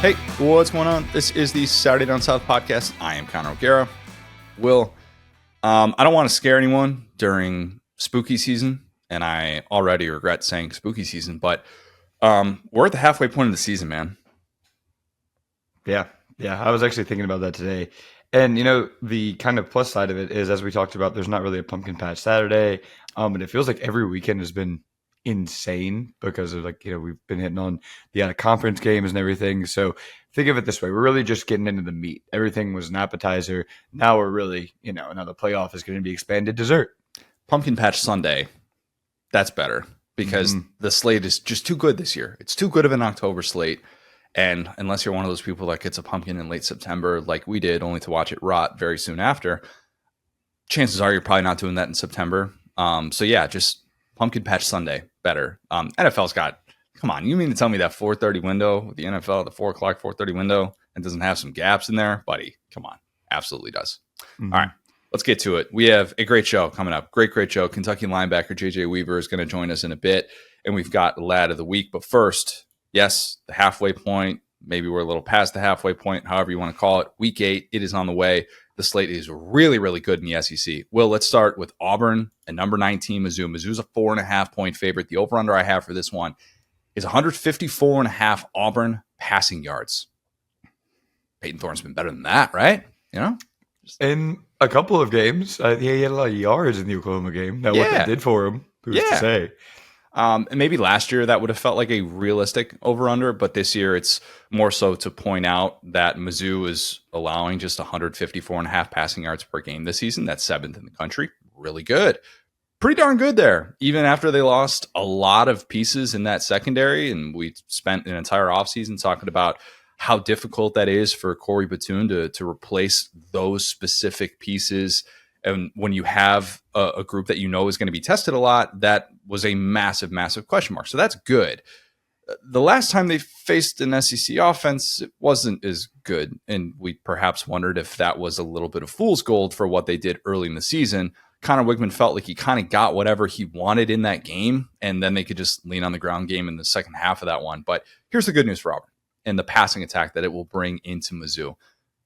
Hey, what's going on? This is the Saturday Down South podcast. I am Connor O'Gara. Will, I don't want to scare anyone during spooky season, and I already regret saying spooky season, but we're at the halfway point of the season, man. Yeah. I was actually thinking about that today. And, the kind of plus side of it is, as we talked about, there's not really a pumpkin patch Saturday. And it feels like every weekend has been insane because of we've been hitting on the out-of-conference games and everything. So think of it this way. We're really just getting into the meat. Everything was an appetizer. Now we're really, now the playoff is going to be expanded dessert. Pumpkin Patch Sunday, that's better because the slate is just too good this year. It's too good of an October slate. And unless you're one of those people that gets a pumpkin in late September like we did, only to watch it rot very soon after, chances are you're probably not doing that in September. So yeah, just Pumpkin Patch Sunday, better. NFL's got, come on, you mean to tell me that 4:30 window with the NFL, the 4 o'clock, 4:30 window, and doesn't have some gaps in there? Buddy, come on. Absolutely does. All right, let's get to it. We have a great show coming up. Great show. Kentucky linebacker J.J. Weaver is going to join us in a bit, and we've got the Lad of the Week. But first, yes, the halfway point. Maybe we're a little past the halfway point, however you want to call it. Week 8, it is on the way. The slate is really, really good in the SEC. Will, let's start with Auburn and number 19, Mizzou. Mizzou's a 4.5-point favorite. The over-under I have for this one is 154.5 Auburn passing yards. Peyton Thorne's been better than that, right? In a couple of games, he had a lot of yards in the Oklahoma game. Now, what that did for him, who's to say? And maybe last year that would have felt like a realistic over-under, but this year it's more so to point out that Mizzou is allowing just 154.5 passing yards per game this season. That's 7th in the country. Really good. Pretty darn good there, even after they lost a lot of pieces in that secondary. And we spent an entire offseason talking about how difficult that is for Corey Batoon to replace those specific pieces. And when you have a group that is going to be tested a lot, that was a massive, massive question mark. So that's good. The last time they faced an SEC offense, it wasn't as good. And we perhaps wondered if that was a little bit of fool's gold for what they did early in the season. Connor Wigman felt like he kind of got whatever he wanted in that game, and then they could just lean on the ground game in the second half of that one. But here's the good news for Auburn and the passing attack that it will bring into Mizzou.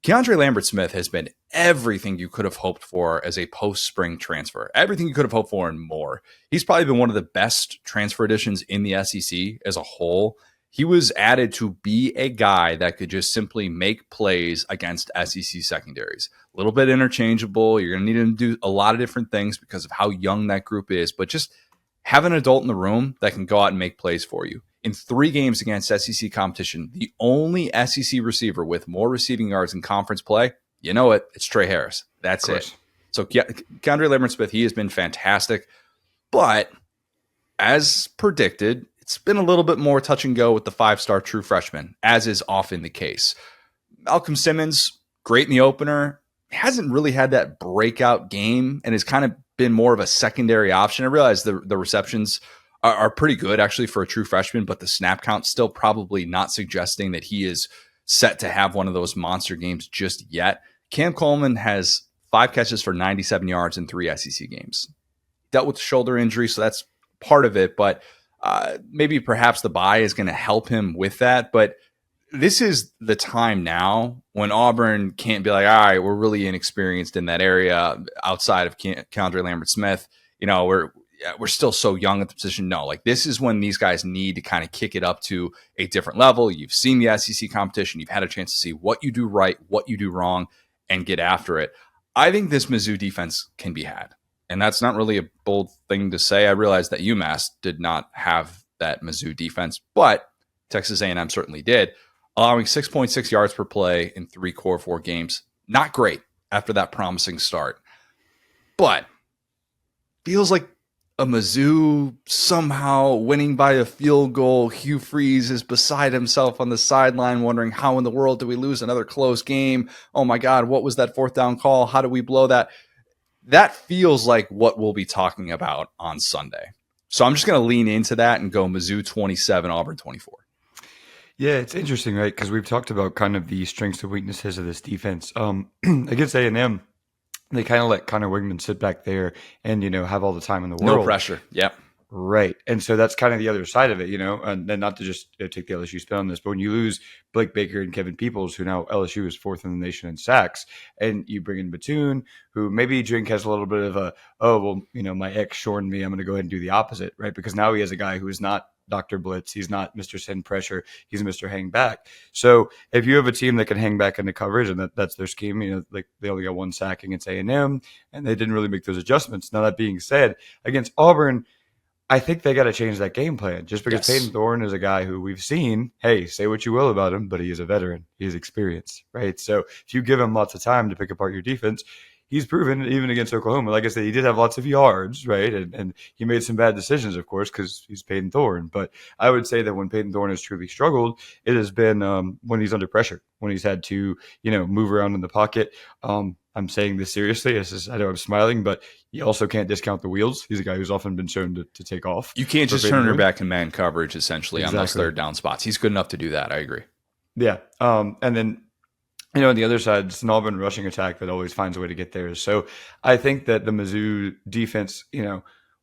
Keandre Lambert-Smith has been everything you could have hoped for as a post-spring transfer. Everything you could have hoped for and more. He's probably been one of the best transfer additions in the SEC as a whole. He was added to be a guy that could just simply make plays against SEC secondaries. A little bit interchangeable. You're going to need him to do a lot of different things because of how young that group is. But just have an adult in the room that can go out and make plays for you. In 3 games against SEC competition, the only SEC receiver with more receiving yards in conference play, it's Trey Harris. That's it. So Keandre Lambert-Smith, he has been fantastic. But as predicted, it's been a little bit more touch and go with the 5-star true freshman, as is often the case. Malcolm Simmons, great in the opener, hasn't really had that breakout game and has kind of been more of a secondary option. I realize the receptions are pretty good actually for a true freshman, but the snap count still probably not suggesting that he is set to have one of those monster games just yet. Cam Coleman has 5 catches for 97 yards in 3 SEC games. Dealt with shoulder injury, so that's part of it, but maybe perhaps the bye is going to help him with that. But this is the time now when Auburn can't be like, all right, we're really inexperienced in that area outside of Keandre Lambert-Smith. We're still so young at the position. No, this is when these guys need to kind of kick it up to a different level. You've seen the SEC competition. You've had a chance to see what you do right, what you do wrong, and get after it. I think this Mizzou defense can be had. And that's not really a bold thing to say. I realize that UMass did not have that Mizzou defense, but Texas A&M certainly did, allowing 6.6 yards per play in 3 core 4 games. Not great after that promising start, but feels like a Mizzou somehow winning by a field goal. Hugh Freeze is beside himself on the sideline wondering how in the world do we lose another close game? Oh my God, what was that 4th down call? How do we blow that? That feels like what we'll be talking about on Sunday. So I'm just going to lean into that and go Mizzou 27, Auburn 24. Yeah, it's interesting, right? Because we've talked about kind of the strengths and weaknesses of this defense. Against A&M, they kind of let Connor Wigman sit back there and, have all the time in the world. No pressure. Yep. Right. And so that's kind of the other side of it, and then not to just take the LSU spin on this, but when you lose Blake Baker and Kevin Peoples, who now LSU is fourth in the nation in sacks, and you bring in Batoon, who maybe Drink has a little bit of my ex shortened me, I'm going to go ahead and do the opposite, right? Because now he has a guy who is not Dr. Blitz. He's not Mr. Send Pressure. He's Mr. Hang Back. So if you have a team that can hang back into coverage, and that's their scheme, like they only got one sack against A&M, and they didn't really make those adjustments. Now, that being said, against Auburn, I think they got to change that game plan just because Peyton Thorne is a guy who we've seen, hey, say what you will about him, but he is a veteran. He is experienced, right? So if you give him lots of time to pick apart your defense, he's proven even against Oklahoma. Like I said, he did have lots of yards, right? And he made some bad decisions, of course, because he's Peyton Thorne. But I would say that when Peyton Thorne has truly struggled, it has been when he's under pressure, when he's had to, move around in the pocket. I'm saying this seriously. I know I'm smiling, but you also can't discount the wheels. He's a guy who's often been shown to take off. You can't just turn your back in man coverage, essentially, on those third down spots. He's good enough to do that. I agree. Yeah. And then, on the other side, it's an Auburn rushing attack that always finds a way to get there. So I think that the Mizzou defense,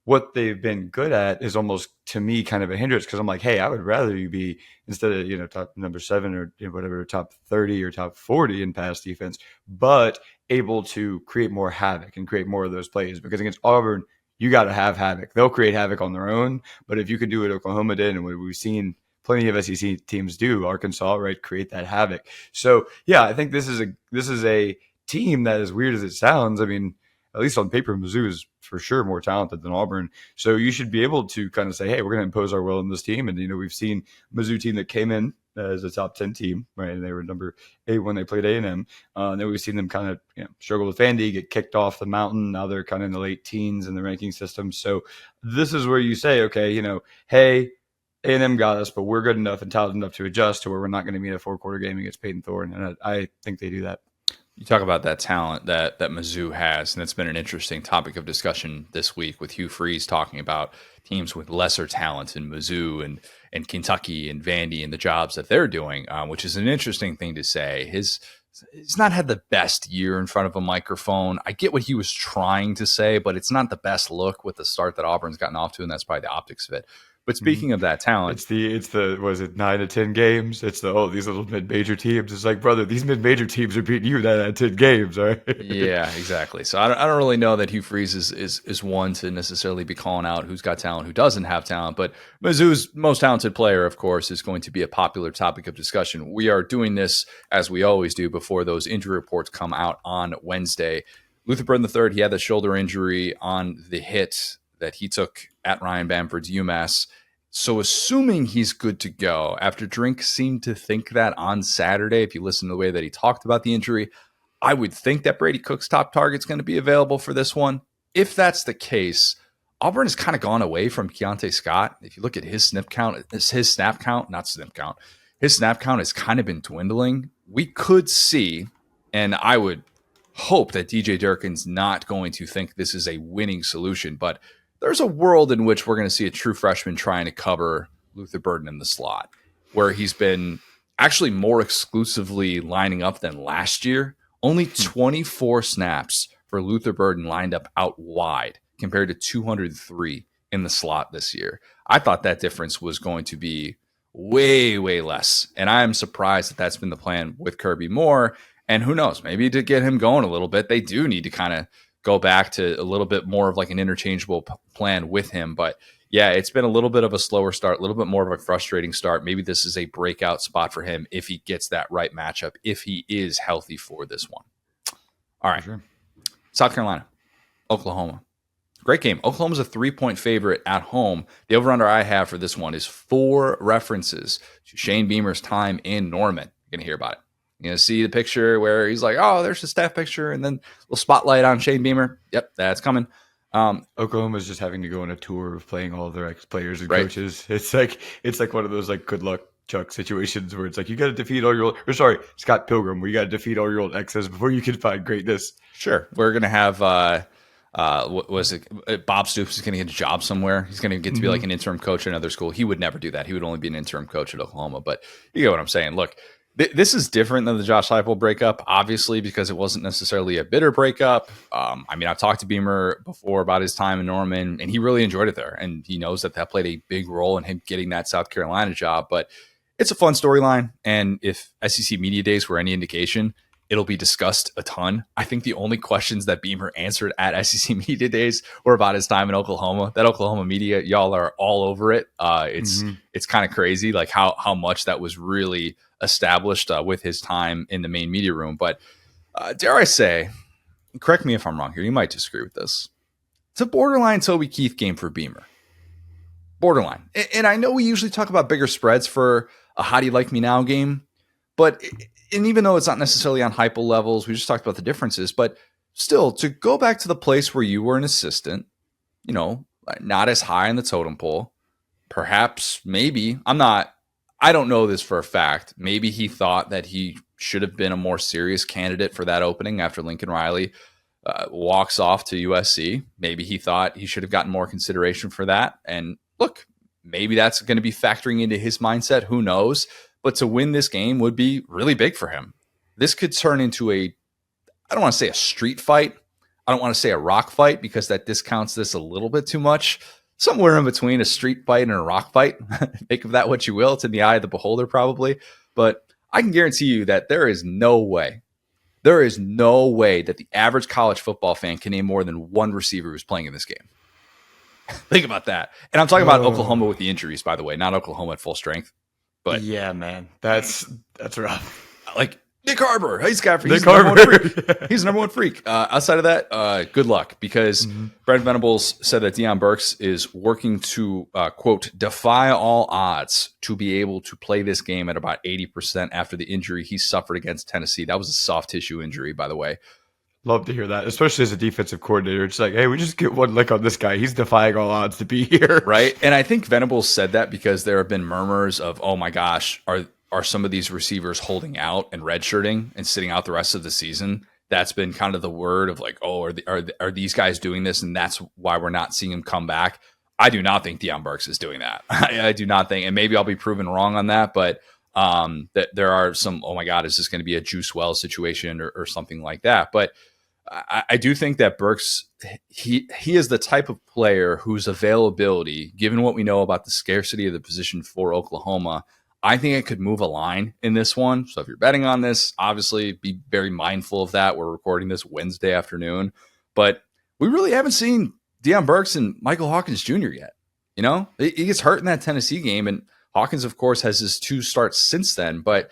what they've been good at is almost, to me, kind of a hindrance, because I'm like, hey, I would rather you be, instead of, top number 7 or whatever, top 30 or top 40 in pass defense, but able to create more havoc and create more of those plays. Because against Auburn, you got to have havoc. They'll create havoc on their own, but if you could do what Oklahoma did and what we've seen plenty of SEC teams do, Arkansas, right, create that havoc. So yeah, I think this is a team that, as weird as it sounds, I mean, at least on paper, Mizzou is for sure more talented than Auburn. So you should be able to kind of say, hey, we're going to impose our will on this team. And, we've seen Mizzou team that came in as a top 10 team, right? And they were number 8 when they played A&M. Then we've seen them kind of struggle with Vandy, get kicked off the mountain. Now they're kind of in the late teens in the ranking system. So this is where you say, okay, hey, A&M got us, but we're good enough and talented enough to adjust to where we're not going to be in a 4-quarter game against Peyton Thorne. And I think they do that. You talk about that talent that Mizzou has, and it's been an interesting topic of discussion this week with Hugh Freeze talking about teams with lesser talent in Mizzou and Kentucky and Vandy and the jobs that they're doing, which is an interesting thing to say. He's not had the best year in front of a microphone. I get what he was trying to say, but it's not the best look with the start that Auburn's gotten off to, and that's probably the optics of it. But speaking of that talent, it's the was it 9 to 10 games? It's these little mid-major teams. It's like, brother, these mid-major teams are beating you 9 out of 10 games, all right? Yeah, exactly. So I don't really know that Hugh Freeze is one to necessarily be calling out who's got talent, who doesn't have talent. But Mizzou's most talented player, of course, is going to be a popular topic of discussion. We are doing this, as we always do, before those injury reports come out on Wednesday. Luther Burden III, he had the shoulder injury on the hit that he took at Ryan Bamford's UMass. So assuming he's good to go, after Drink seemed to think that on Saturday, if you listen to the way that he talked about the injury, I would think that Brady Cook's top target is going to be available for this one. If that's the case, Auburn has kind of gone away from Keontae Scott. If you look at his snap count has kind of been dwindling. We could see, and I would hope that DJ Durkin's not going to think this is a winning solution, but there's a world in which we're going to see a true freshman trying to cover Luther Burden in the slot, where he's been actually more exclusively lining up than last year. Only 24 snaps for Luther Burden lined up out wide compared to 203 in the slot this year. I thought that difference was going to be way, way less. And I am surprised that that's been the plan with Kirby Moore. And who knows, maybe to get him going a little bit, they do need to kind of go back to a little bit more of like an interchangeable plan with him. But yeah, it's been a little bit of a slower start, a little bit more of a frustrating start. Maybe this is a breakout spot for him if he gets that right matchup, if he is healthy for this one. All right. Sure. South Carolina, Oklahoma. Great game. Oklahoma's a 3-point favorite at home. The over-under I have for this one is 4 references to Shane Beamer's time in Norman. You're going to hear about it. You're going to see the picture where he's like, oh, there's the staff picture, and then a little spotlight on Shane Beamer. Yep, that's coming. Oklahoma's just having to go on a tour of playing all of their ex-players and coaches. It's like one of those like good luck Chuck situations where it's like you got to defeat all your old, Scott Pilgrim, where you got to defeat all your old exes before you can find greatness. Sure. We're going to have what was it? Bob Stoops is going to get a job somewhere. He's going to get to be like an interim coach at another school. He would never do that. He would only be an interim coach at Oklahoma. But you get what I'm saying. Look, This is different than the Josh Heupel breakup, obviously, because it wasn't necessarily a bitter breakup. I mean, I've talked to Beamer before about his time in Norman, and he really enjoyed it there. And he knows that that played a big role in him getting that South Carolina job. But it's a fun storyline. And if SEC Media Days were any indication, it'll be discussed a ton. I think the only questions that Beamer answered at SEC Media Days were about his time in Oklahoma. That Oklahoma media, y'all are all over it. It's kind of crazy, like how much that was really established with his time in the main media room. But dare I say, correct me if I'm wrong here, you might disagree with this. It's a borderline Toby Keith game for Beamer. Borderline. And I know we usually talk about bigger spreads for a How Do You Like Me Now game, but and even though it's not necessarily on Heupel levels, we just talked about the differences, but still, to go back to the place where you were an assistant, you know, not as high in the totem pole, perhaps, maybe, I don't know this for a fact. Maybe he thought that he should have been a more serious candidate for that opening after Lincoln Riley walks off to USC. Maybe he thought he should have gotten more consideration for that. And look, maybe that's going to be factoring into his mindset. Who knows? But to win this game would be really big for him. This could turn into I don't want to say a street fight. I don't want to say a rock fight because that discounts this a little bit too much. Somewhere in between a street fight and a rock fight. Make of that what you will. It's in the eye of the beholder probably. But I can guarantee you that there is no way that the average college football fan can name more than one receiver who's playing in this game. Think about that. And I'm talking about Oklahoma with the injuries, by the way, not Oklahoma at full strength. But yeah, man, that's rough. Like Nick Harbor, he's the number one freak. He's the number one freak. Outside of that, good luck, because Brent Venables said that Deion Burks is working to, quote, defy all odds to be able to play this game at about 80% after the injury he suffered against Tennessee. That was a soft tissue injury, by the way. Love to hear that, especially as a defensive coordinator. It's like, hey, we just get one lick on this guy. He's defying all odds to be here. Right. And I think Venables said that because there have been murmurs of, oh my gosh, are some of these receivers holding out and redshirting and sitting out the rest of the season? That's been kind of the word of like, oh, are these guys doing this? And that's why we're not seeing them come back. I do not think Deion Burks is doing that. I do not think, and maybe I'll be proven wrong on that, but that there are some, oh my God, is this going to be a Juice Wells situation or something like that? But I do think that Burks, he is the type of player whose availability, given what we know about the scarcity of the position for Oklahoma, I think it could move a line in this one. So if you're betting on this, obviously be very mindful of that. We're recording this Wednesday afternoon, but we really haven't seen Deion Burks and Michael Hawkins Jr. yet. You know, he gets hurt in that Tennessee game, and Hawkins, of course, has his 2 starts since then, but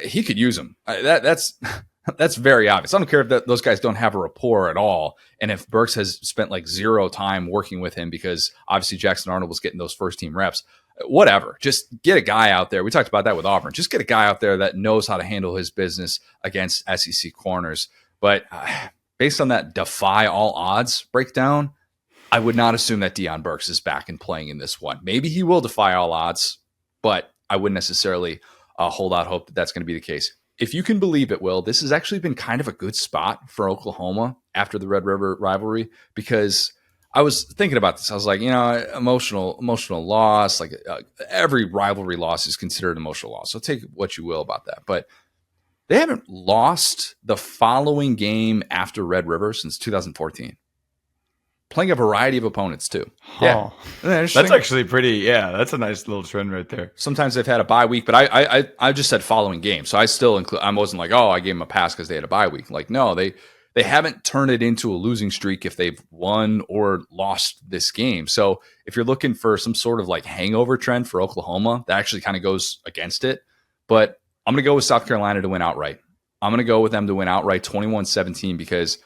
he could use them. That's very obvious. I don't care if those guys don't have a rapport at all. And if Burks has spent like 0 time working with him because obviously Jackson Arnold was getting those first team reps, whatever, just get a guy out there. We talked about that with Auburn. Just get a guy out there that knows how to handle his business against SEC corners. But based on that defy all odds breakdown, I would not assume that Deion Burks is back and playing in this one. Maybe he will defy all odds, but I wouldn't necessarily hold out hope that that's going to be the case. If you can believe it, Will, this has actually been kind of a good spot for Oklahoma after the Red River rivalry, because I was thinking about this. I was like, you know, emotional loss, like every rivalry loss is considered an emotional loss. So take what you will about that. But they haven't lost the following game after Red River since 2014. Playing a variety of opponents too. Yeah, that's actually pretty. Yeah, that's a nice little trend right there. Sometimes they've had a bye week, but I just said following game, so I still include. I wasn't like, oh, I gave them a pass because they had a bye week. Like, no, they haven't turned it into a losing streak if they've won or lost this game. So if you're looking for some sort of like hangover trend for Oklahoma, that actually kind of goes against it. But I'm going to go with South Carolina to win outright. I'm going to go with them to win outright 21-17 because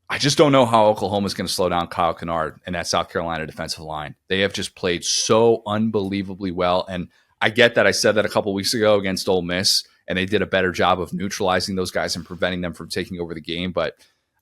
I just don't know how Oklahoma is going to slow down Kyle Kennard and that South Carolina defensive line. They have just played so unbelievably well. And I get that I said that a couple weeks ago against Ole Miss, and they did a better job of neutralizing those guys and preventing them from taking over the game. But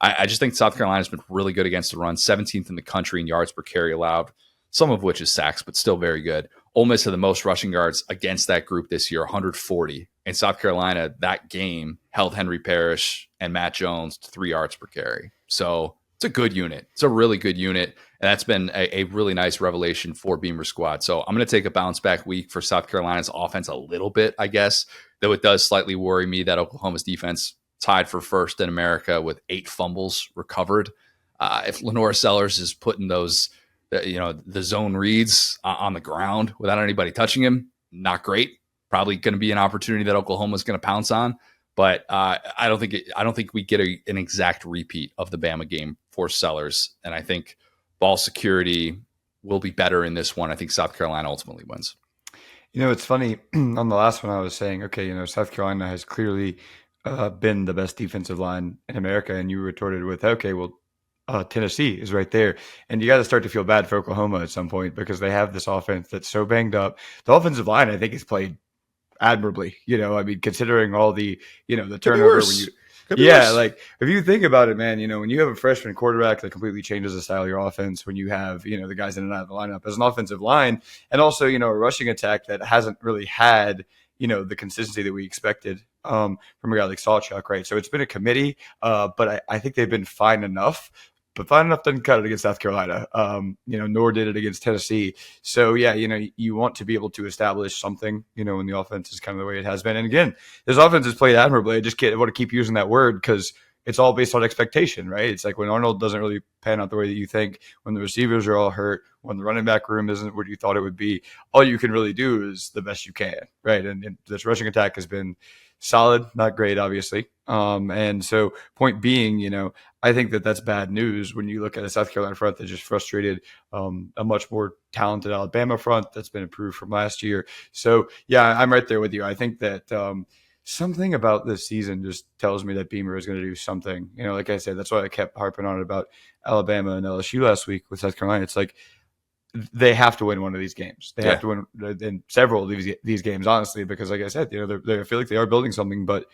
I just think South Carolina has been really good against the run, 17th in the country in yards per carry allowed, some of which is sacks, but still very good. Ole Miss had the most rushing yards against that group this year, 140. And South Carolina, that game, held Henry Parrish and Matt Jones to 3 yards per carry. So it's a good unit. It's a really good unit. And that's been a really nice revelation for Beamer's squad. So I'm going to take a bounce back week for South Carolina's offense a little bit, I guess, though it does slightly worry me that Oklahoma's defense tied for first in America with 8 fumbles recovered. If Lenora Sellers is putting those, the zone reads on the ground without anybody touching him, not great. Probably going to be an opportunity that Oklahoma is going to pounce on. But I don't think we get an exact repeat of the Bama game for Sellers. And I think ball security will be better in this one. I think South Carolina ultimately wins. It's funny. On the last one, I was saying, okay, South Carolina has clearly been the best defensive line in America. And you retorted with, okay, well, Tennessee is right there. And you got to start to feel bad for Oklahoma at some point because they have this offense that's so banged up. The offensive line, I think, has played admirably. Considering all the, the turnover when you. Yeah, like if you think about it, man, when you have a freshman quarterback that completely changes the style of your offense, when you have, the guys in and out of the lineup as an offensive line, and also, a rushing attack that hasn't really had, the consistency that we expected from a guy like Sawchuk, right? So it's been a committee, but I think they've been fine enough. But fine enough doesn't cut it against South Carolina, nor did it against Tennessee. So, yeah, you want to be able to establish something, when the offense is kind of the way it has been. And again, this offense has played admirably. I want to keep using that word because it's all based on expectation, right? It's like when Arnold doesn't really pan out the way that you think, when the receivers are all hurt, when the running back room isn't what you thought it would be, all you can really do is the best you can, right? And this rushing attack has been solid, not great, obviously. And so point being, I think that's bad news when you look at a South Carolina front that just frustrated a much more talented Alabama front that's been improved from last year. So, yeah, I'm right there with you. I think that something about this season just tells me that Beamer is going to do something. Like I said, that's why I kept harping on it about Alabama and LSU last week with South Carolina. It's like they have to win one of these games. They have to win in several of these games, honestly, because like I said, I feel like they are building something, but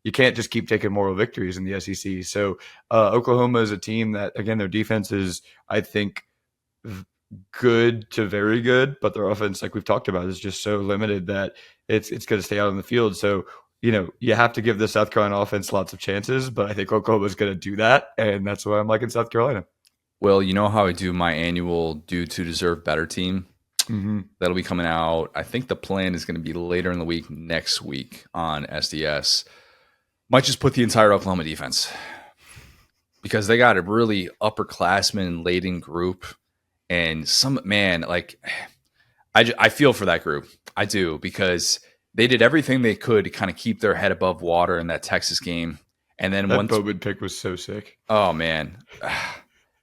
you can't just keep taking moral victories in the SEC. So Oklahoma is a team that, again, their defense is, I think, good to very good, but their offense, like we've talked about, is just so limited that it's going to stay out on the field. So, you have to give the South Carolina offense lots of chances, but I think Oklahoma is going to do that, and that's why I'm liking South Carolina. Well, you know how I do my annual Due to Deserve Better team? Mm-hmm. That'll be coming out. I think the plan is going to be later in the week, next week on SDS. Might just put the entire Oklahoma defense because they got a really upperclassman-laden group. And I feel for that group. I do, because they did everything they could to kind of keep their head above water in that Texas game. And then that Bowman pick was so sick. Oh, man.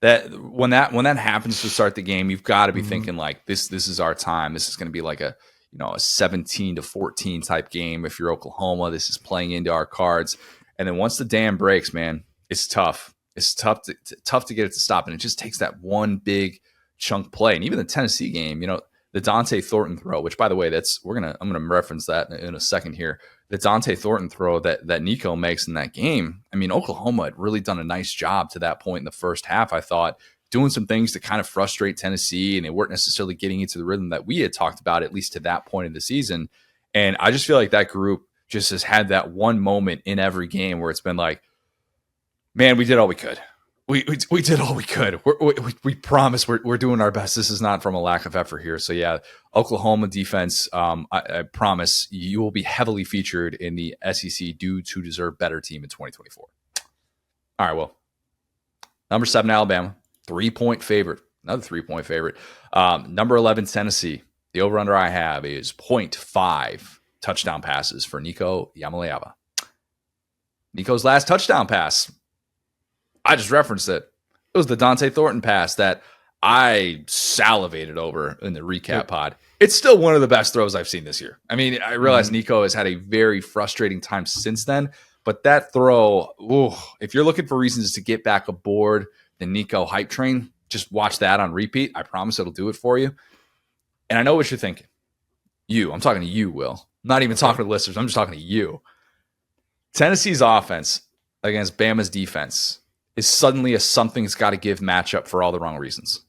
That when that happens to start the game, you've got to be thinking like this is our time. This is going to be like a 17-14 type game. If you're Oklahoma, this is playing into our cards. And then once the dam breaks, man, it's tough. It's tough to get it to stop. And it just takes that one big chunk play. And even the Tennessee game, the Dante Thornton throw, which by the way, I'm gonna reference that in a second here. The Dante Thornton throw that Nico makes in that game. I mean, Oklahoma had really done a nice job to that point in the first half, I thought, doing some things to kind of frustrate Tennessee, and they weren't necessarily getting into the rhythm that we had talked about, at least to that point in the season. And I just feel like that group just has had that one moment in every game where it's been like, man, we did all we could. We did all we could. We promise we're doing our best. This is not from a lack of effort here. So yeah, Oklahoma defense. I promise you will be heavily featured in the SEC Due to Deserve Better team in 2024. All right, well, number 7 Alabama, 3-point favorite, another 3-point favorite. Number 11 Tennessee. The over under I have is 0.5 touchdown passes for Nico Yamaleava. Nico's last touchdown pass, I just referenced it. It was the Dante Thornton pass that I salivated over in the recap pod. It's still one of the best throws I've seen this year. I mean, I realize Nico has had a very frustrating time since then, but that throw, if you're looking for reasons to get back aboard the Nico hype train, just watch that on repeat. I promise it'll do it for you. And I know what you're thinking. I'm talking to you, Will. I'm not even talking to listeners. I'm just talking to you. Tennessee's offense against Bama's defense is suddenly a something's got to give matchup for all the wrong reasons.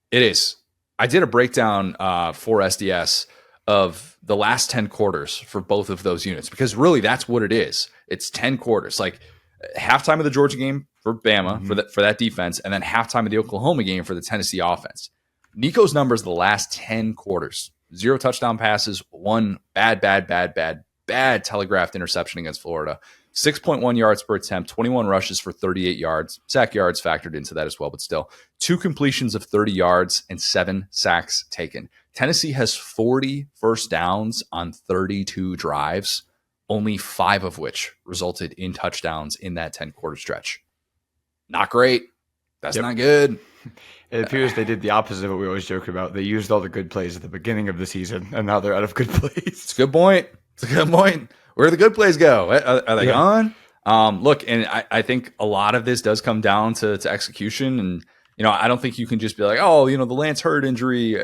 It is. I did a breakdown for SDS of the last 10 quarters for both of those units, because really that's what it is. It's 10 quarters. Like halftime of the Georgia game, for Bama for that defense, and then halftime of the Oklahoma game for the Tennessee offense. Nico's numbers the last 10 quarters: 0 touchdown passes, 1 bad telegraphed interception against Florida, 6.1 yards per attempt, 21 rushes for 38 yards, sack yards factored into that as well, but still 2 completions of 30 yards and 7 sacks taken. Tennessee has 40 first downs on 32 drives, only 5 of which resulted in touchdowns in that 10-quarter stretch. Not great. That's not good. It appears they did the opposite of what we always joke about. They used all the good plays at the beginning of the season, and now they're out of good plays. It's a good point. Where do the good plays go? Are they gone? Look, and I think a lot of this does come down to execution. And, I don't think you can just be like, oh, the Lance Hurd injury,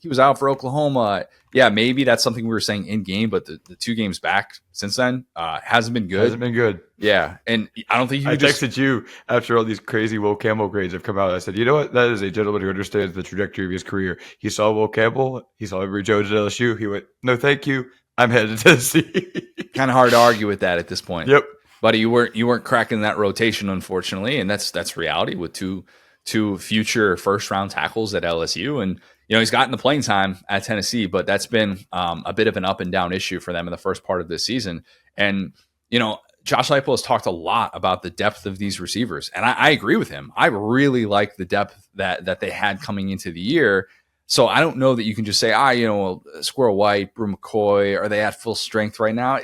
he was out for Oklahoma. Yeah, maybe that's something we were saying in game, but the 2 games back since then hasn't been good. Yeah, and I don't think I texted you after all these crazy Will Campbell grades have come out. I said, you know what? That is a gentleman who understands the trajectory of his career. He saw Will Campbell. He saw Emory Jones at LSU. He went, no, thank you. I'm headed to Tennessee. Kind of hard to argue with that at this point. Yep, buddy, you weren't cracking that rotation, unfortunately, and that's reality with two future first round tackles at LSU, and he's gotten the playing time at Tennessee, but that's been a bit of an up and down issue for them in the first part of this season. And Josh Heupel has talked a lot about the depth of these receivers, and I agree with him. I really like the depth that they had coming into the year. So I don't know that you can just say, Squirrel White, Brew McCoy, are they at full strength right now?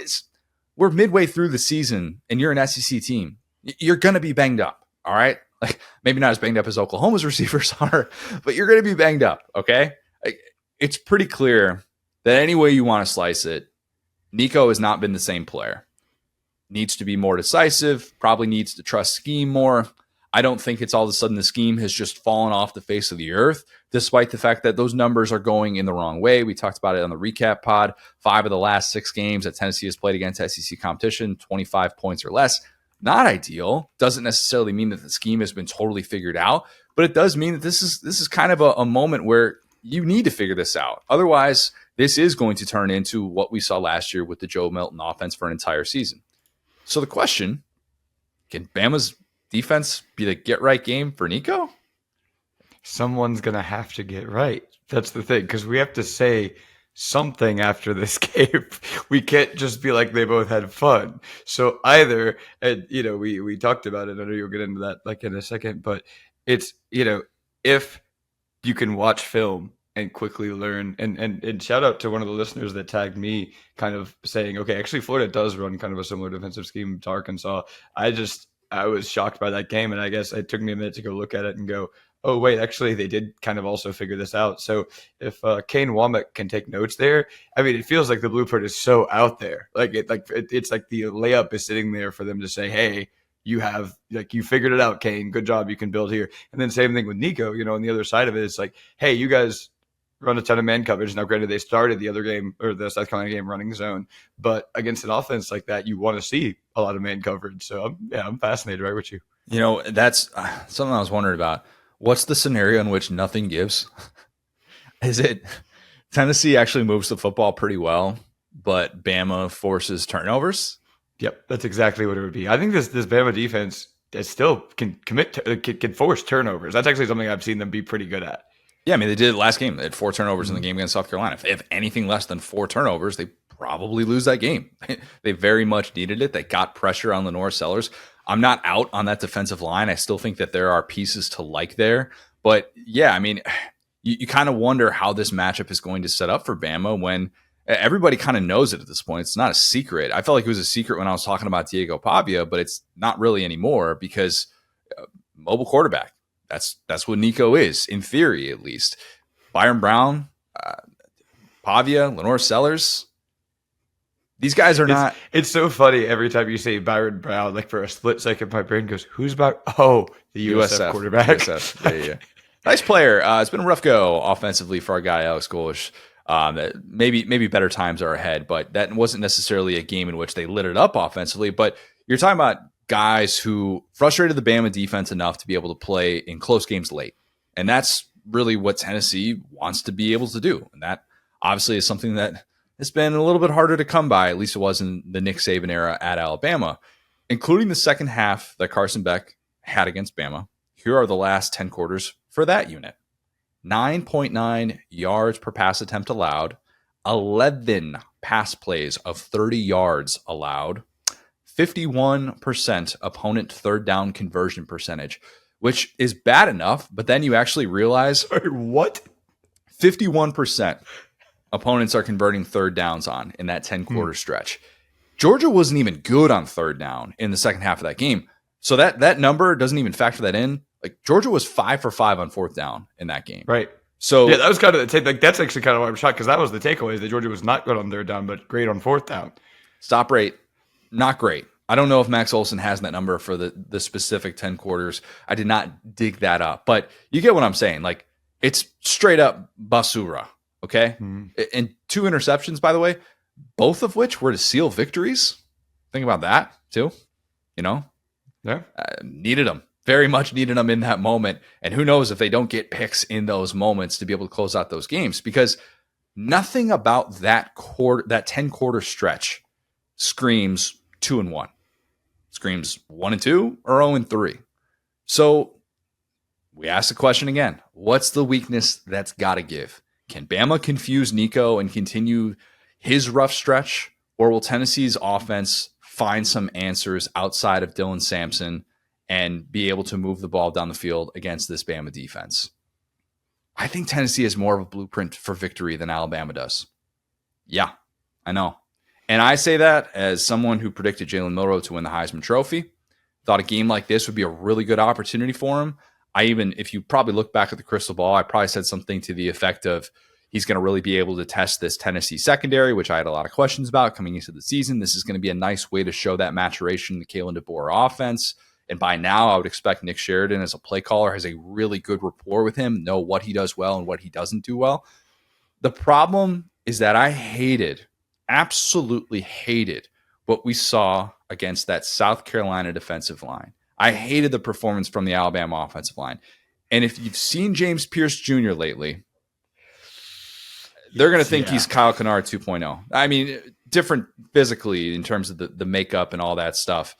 We're midway through the season, and you're an SEC team. You're going to be banged up, all right? Like, maybe not as banged up as Oklahoma's receivers are, but you're going to be banged up, okay? It's pretty clear that any way you want to slice it, Nico has not been the same player. Needs to be more decisive, probably needs to trust scheme more. I don't think it's all of a sudden the scheme has just fallen off the face of the earth, despite the fact that those numbers are going in the wrong way. We talked about it on the recap pod. 5 of the last 6 games that Tennessee has played against SEC competition, 25 points or less. Not ideal. Doesn't necessarily mean that the scheme has been totally figured out, but it does mean that this is kind of a moment where you need to figure this out. Otherwise, this is going to turn into what we saw last year with the Joe Milton offense for an entire season. So the question, can Bama's defense be the get-right game for Nico? Someone's going to have to get right. That's the thing, because we have to say something after this game. We can't just be like they both had fun. So either, and we talked about it, I know you'll get into that like in a second, but it's, if you can watch film and quickly learn, and shout out to one of the listeners that tagged me kind of saying, okay, actually Florida does run kind of a similar defensive scheme to Arkansas. I was shocked by that game, and I guess it took me a minute to go look at it and go, oh, wait, actually, they did kind of also figure this out. So if Kane Womack can take notes there, I mean, it feels like the blueprint is so out there. It's like the layup is sitting there for them to say, hey, you figured it out, Kane. Good job. You can build here. And then same thing with Nico, on the other side of it, it's like, hey, you guys run a ton of man coverage. Now, granted, they started the other game or the South Carolina game running zone, but against an offense like that, you want to see a lot of man coverage. So I'm fascinated right with you. That's something I was wondering about. What's the scenario in which nothing gives? Is it Tennessee actually moves the football pretty well, but Bama forces turnovers? Yep, that's exactly what it would be. I think this Bama defense still can can force turnovers. That's actually something I've seen them be pretty good at. Yeah, I mean, they did it last game. They had 4 turnovers in the game against South Carolina. If anything less than 4 turnovers, they probably lose that game. They very much needed it. They got pressure on Lenore Sellers. I'm not out on that defensive line. I still think that there are pieces to like there. But yeah, I mean, you kind of wonder how this matchup is going to set up for Bama when everybody kind of knows it at this point. It's not a secret. I felt like it was a secret when I was talking about Diego Pavia, but it's not really anymore because mobile quarterback. That's what Nico is, in theory at least. Byron Brown, Pavia, Lenore Sellers. These guys are not. It's so funny every time you say Byron Brown. Like for a split second, my brain goes, "Who's Byron?" Oh, the USF quarterback. USF. Yeah. Nice player. It's been a rough go offensively for our guy Alex Golish. Maybe better times are ahead, but that wasn't necessarily a game in which they lit it up offensively. But you're talking about guys who frustrated the Bama defense enough to be able to play in close games late, and that's really what Tennessee wants to be able to do. And that obviously is something that it's been a little bit harder to come by, at least it was in the Nick Saban era at Alabama, including the second half that Carson Beck had against Bama. Here are the last 10 quarters for that unit. 9.9 yards per pass attempt allowed, 11 pass plays of 30 yards allowed, 51% opponent third down conversion percentage, which is bad enough, but then you actually realize Sorry, what? 51% opponents are converting third downs on in that 10-quarter stretch. Georgia wasn't even good on third down in the second half of that game. So that number doesn't even factor that in. Like, Georgia was 5 for 5 on fourth down in that game. Right. So yeah, that was kind of the take. Like, that's actually kind of why I'm shocked, because that was the takeaway, is that Georgia was not good on third down, but great on fourth down. Stop rate, not great. I don't know if Max Olson has that number for the specific 10 quarters. I did not dig that up, but you get what I'm saying. Like, it's straight up basura. Okay. And 2 interceptions, by the way, both of which were to seal victories. Think about that too. Yeah. Needed them. Very much needed them in that moment. And who knows if they don't get picks in those moments to be able to close out those games, because nothing about that 10-quarter stretch screams 2-1. Screams 1-2 or 0-3. So we ask the question again. What's the weakness that's got to give? Can Bama confuse Nico and continue his rough stretch? Or will Tennessee's offense find some answers outside of Dylan Sampson and be able to move the ball down the field against this Bama defense? I think Tennessee has more of a blueprint for victory than Alabama does. Yeah, I know. And I say that as someone who predicted Jalen Milroe to win the Heisman Trophy. Thought a game like this would be a really good opportunity for him. If you probably look back at the crystal ball, I probably said something to the effect of he's going to really be able to test this Tennessee secondary, which I had a lot of questions about coming into the season. This is going to be a nice way to show that maturation in the Kalen DeBoer offense. And by now, I would expect Nick Sheridan as a play caller has a really good rapport with him, know what he does well and what he doesn't do well. The problem is that I absolutely hated what we saw against that South Carolina defensive line. I hated the performance from the Alabama offensive line. And if you've seen James Pierce Jr. lately, they're going to think he's Kyle Kennard 2.0. I mean, different physically in terms of the makeup and all that stuff.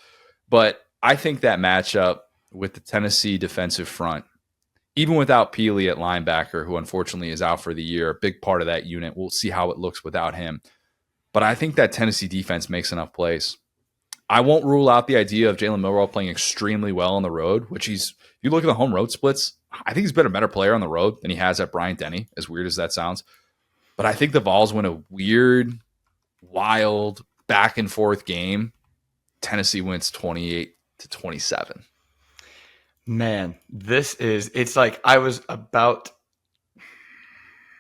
But I think that matchup with the Tennessee defensive front, even without Peely at linebacker, who unfortunately is out for the year, a big part of that unit, we'll see how it looks without him. But I think that Tennessee defense makes enough plays. I won't rule out the idea of Jalen Milroe playing extremely well on the road, which if you look at the home road splits, I think he's been a better player on the road than he has at Bryant-Denny, as weird as that sounds. But I think the Vols win a weird, wild, back and forth game. Tennessee wins 28-27. Man, it's like I was about.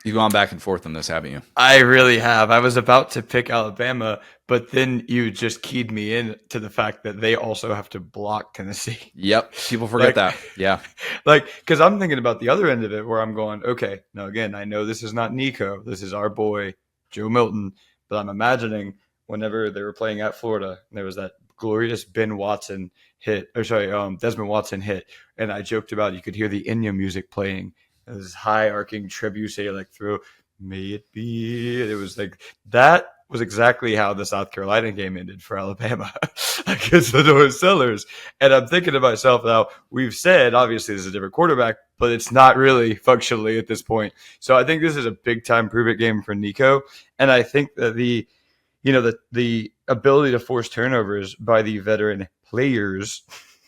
You've gone back and forth on this, haven't you? I really have. I was about to pick Alabama, but then you just keyed me in to the fact that they also have to block Tennessee. Yep. People forget that. Yeah. Because I'm thinking about the other end of it where I'm going, okay, now again, I know this is not Nico. This is our boy, Joe Milton. But I'm imagining whenever they were playing at Florida, there was that glorious Desmond Watson hit. And I joked about you could hear the Enya music playing. This high arcing trebuchet like through, may it be. It was like that was exactly how the South Carolina game ended for Alabama against the North Sellers. And I'm thinking to myself now, we've said obviously this is a different quarterback, but it's not really functionally at this point. So I think this is a big time prove it game for Nico. And I think that the ability to force turnovers by the veteran players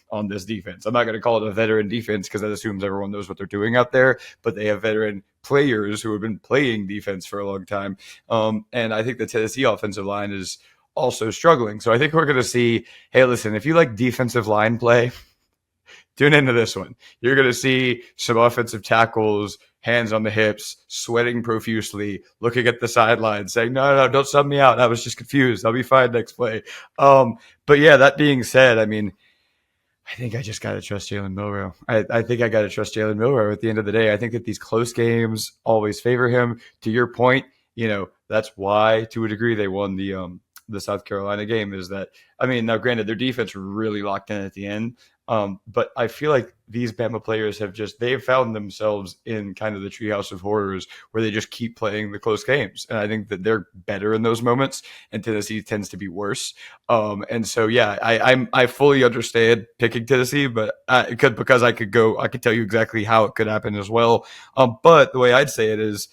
on this defense. I'm not going to call it a veteran defense because that assumes everyone knows what they're doing out there, but they have veteran players who have been playing defense for a long time. And I think the Tennessee offensive line is also struggling. So I think we're going to see, hey, listen, if you like defensive line play, tune into this one. You're going to see some offensive tackles, hands on the hips, sweating profusely, looking at the sidelines, saying, no, don't sub me out. I was just confused. I'll be fine next play. But yeah, that being said, I mean, I think I just got to trust Jalen Milroe. I think I got to trust Jalen Milroe at the end of the day. I think that these close games always favor him. To your point, that's why, to a degree, they won the the South Carolina game is that, I mean, now granted, their defense really locked in at the end. But I feel like these Bama players they've found themselves in kind of the treehouse of horrors where they just keep playing the close games. And I think that they're better in those moments, and Tennessee tends to be worse. And so, yeah, I fully understand picking Tennessee, but because I could tell you exactly how it could happen as well. But the way I'd say it is,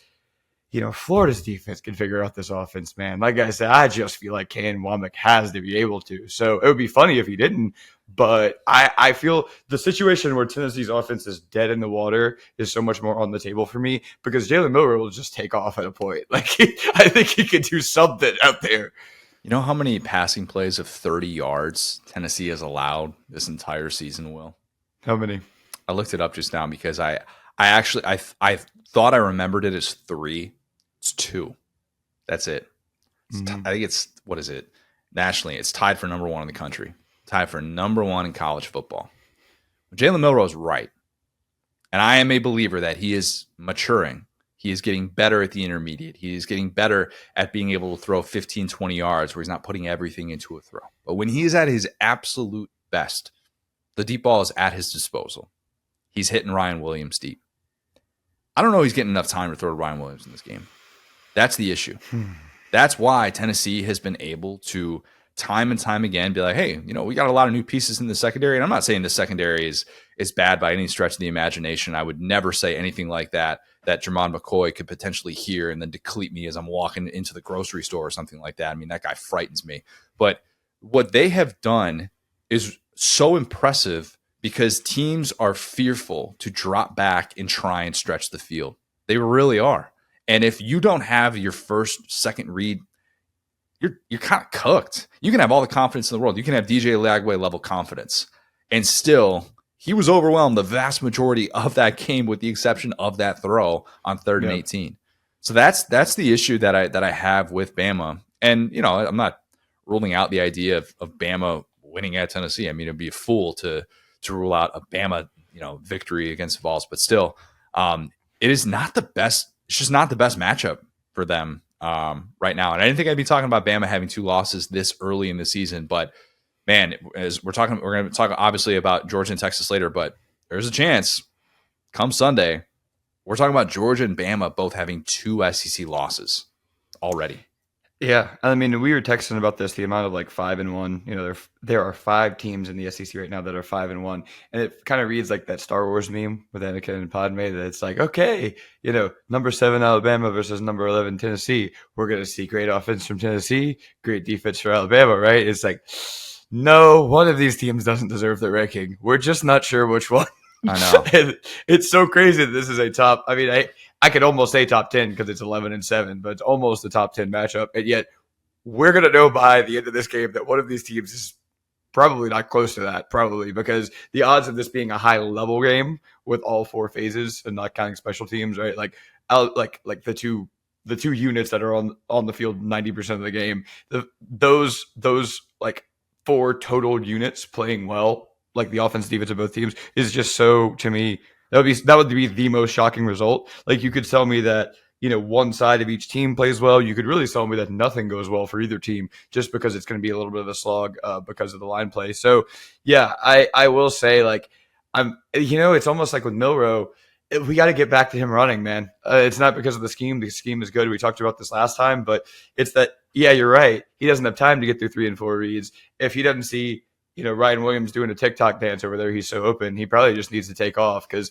Florida's defense can figure out this offense, man. Like I said, I just feel like Ken Womack has to be able to. So it would be funny if he didn't. But I feel the situation where Tennessee's offense is dead in the water is so much more on the table for me because Jalen Milroe will just take off at a point. Like I think he could do something out there. You know how many passing plays of 30 yards Tennessee has allowed this entire season, Will? How many? I looked it up just now because I thought I remembered it as 3. It's 2. That's it. I think it's, what is it? Nationally, it's tied for number 1 in the country. Tied for number 1 in college football. Jalen Milroe is right. And I am a believer that he is maturing. He is getting better at the intermediate. He is getting better at being able to throw 15, 20 yards where he's not putting everything into a throw. But when he is at his absolute best, the deep ball is at his disposal. He's hitting Ryan Williams deep. I don't know if he's getting enough time to throw to Ryan Williams in this game. That's the issue. That's why Tennessee has been able to time and time again be like, hey, we got a lot of new pieces in the secondary. And I'm not saying the secondary is bad by any stretch of the imagination. I would never say anything like that Jermon McCoy could potentially hear and then decleat me as I'm walking into the grocery store or something like that. I mean, that guy frightens me. But what they have done is so impressive because teams are fearful to drop back and try and stretch the field. They really are. And if you don't have your first, second read, you're kind of cooked. You can have all the confidence in the world. You can have DJ Lagway level confidence. And still, he was overwhelmed the vast majority of that game with the exception of that throw on 3rd and 18. So that's the issue that I have with Bama. And, I'm not ruling out the idea of Bama winning at Tennessee. I mean, it'd be a fool to rule out a Bama, victory against the Vols. But still, it is not the best. It's just not the best matchup for them right now. And I didn't think I'd be talking about Bama having 2 losses this early in the season. But, man, as we're going to talk obviously about Georgia and Texas later. But there's a chance come Sunday, we're talking about Georgia and Bama both having 2 SEC losses already. Yeah, I mean, we were texting about this, the amount of 5-1. There are 5 teams in the SEC right now that are 5-1, and it kind of reads like that Star Wars meme with Anakin and Padme. That it's like, okay, number 7 Alabama versus number 11 Tennessee. We're gonna see great offense from Tennessee, great defense for Alabama, right? It's like, no, one of these teams doesn't deserve the ranking. We're just not sure which one. I know. And it's so crazy that this is a top. I mean, I could almost say top 10 because it's 11-7, but it's almost a top 10 matchup. And yet we're going to know by the end of this game that one of these teams is probably not close to that, probably because the odds of this being a high level game with all 4 phases and not counting special teams, right? Like the two units that are on the field 90% of the game, those 4 total units playing well, like the offense defense of both teams, is just so, to me, that would be the most shocking result. Like, you could tell me that one side of each team plays well. You could really tell me that nothing goes well for either team just because it's going to be a little bit of a slog because of the line play. So yeah, I will say it's almost like with Milroe, we got to get back to him running, man. It's not because of the scheme. The scheme is good. We talked about this last time, but it's that, yeah, you're right. He doesn't have time to get through 3 and 4 reads. If he doesn't see Ryan Williams doing a TikTok dance over there, he's so open. He probably just needs to take off because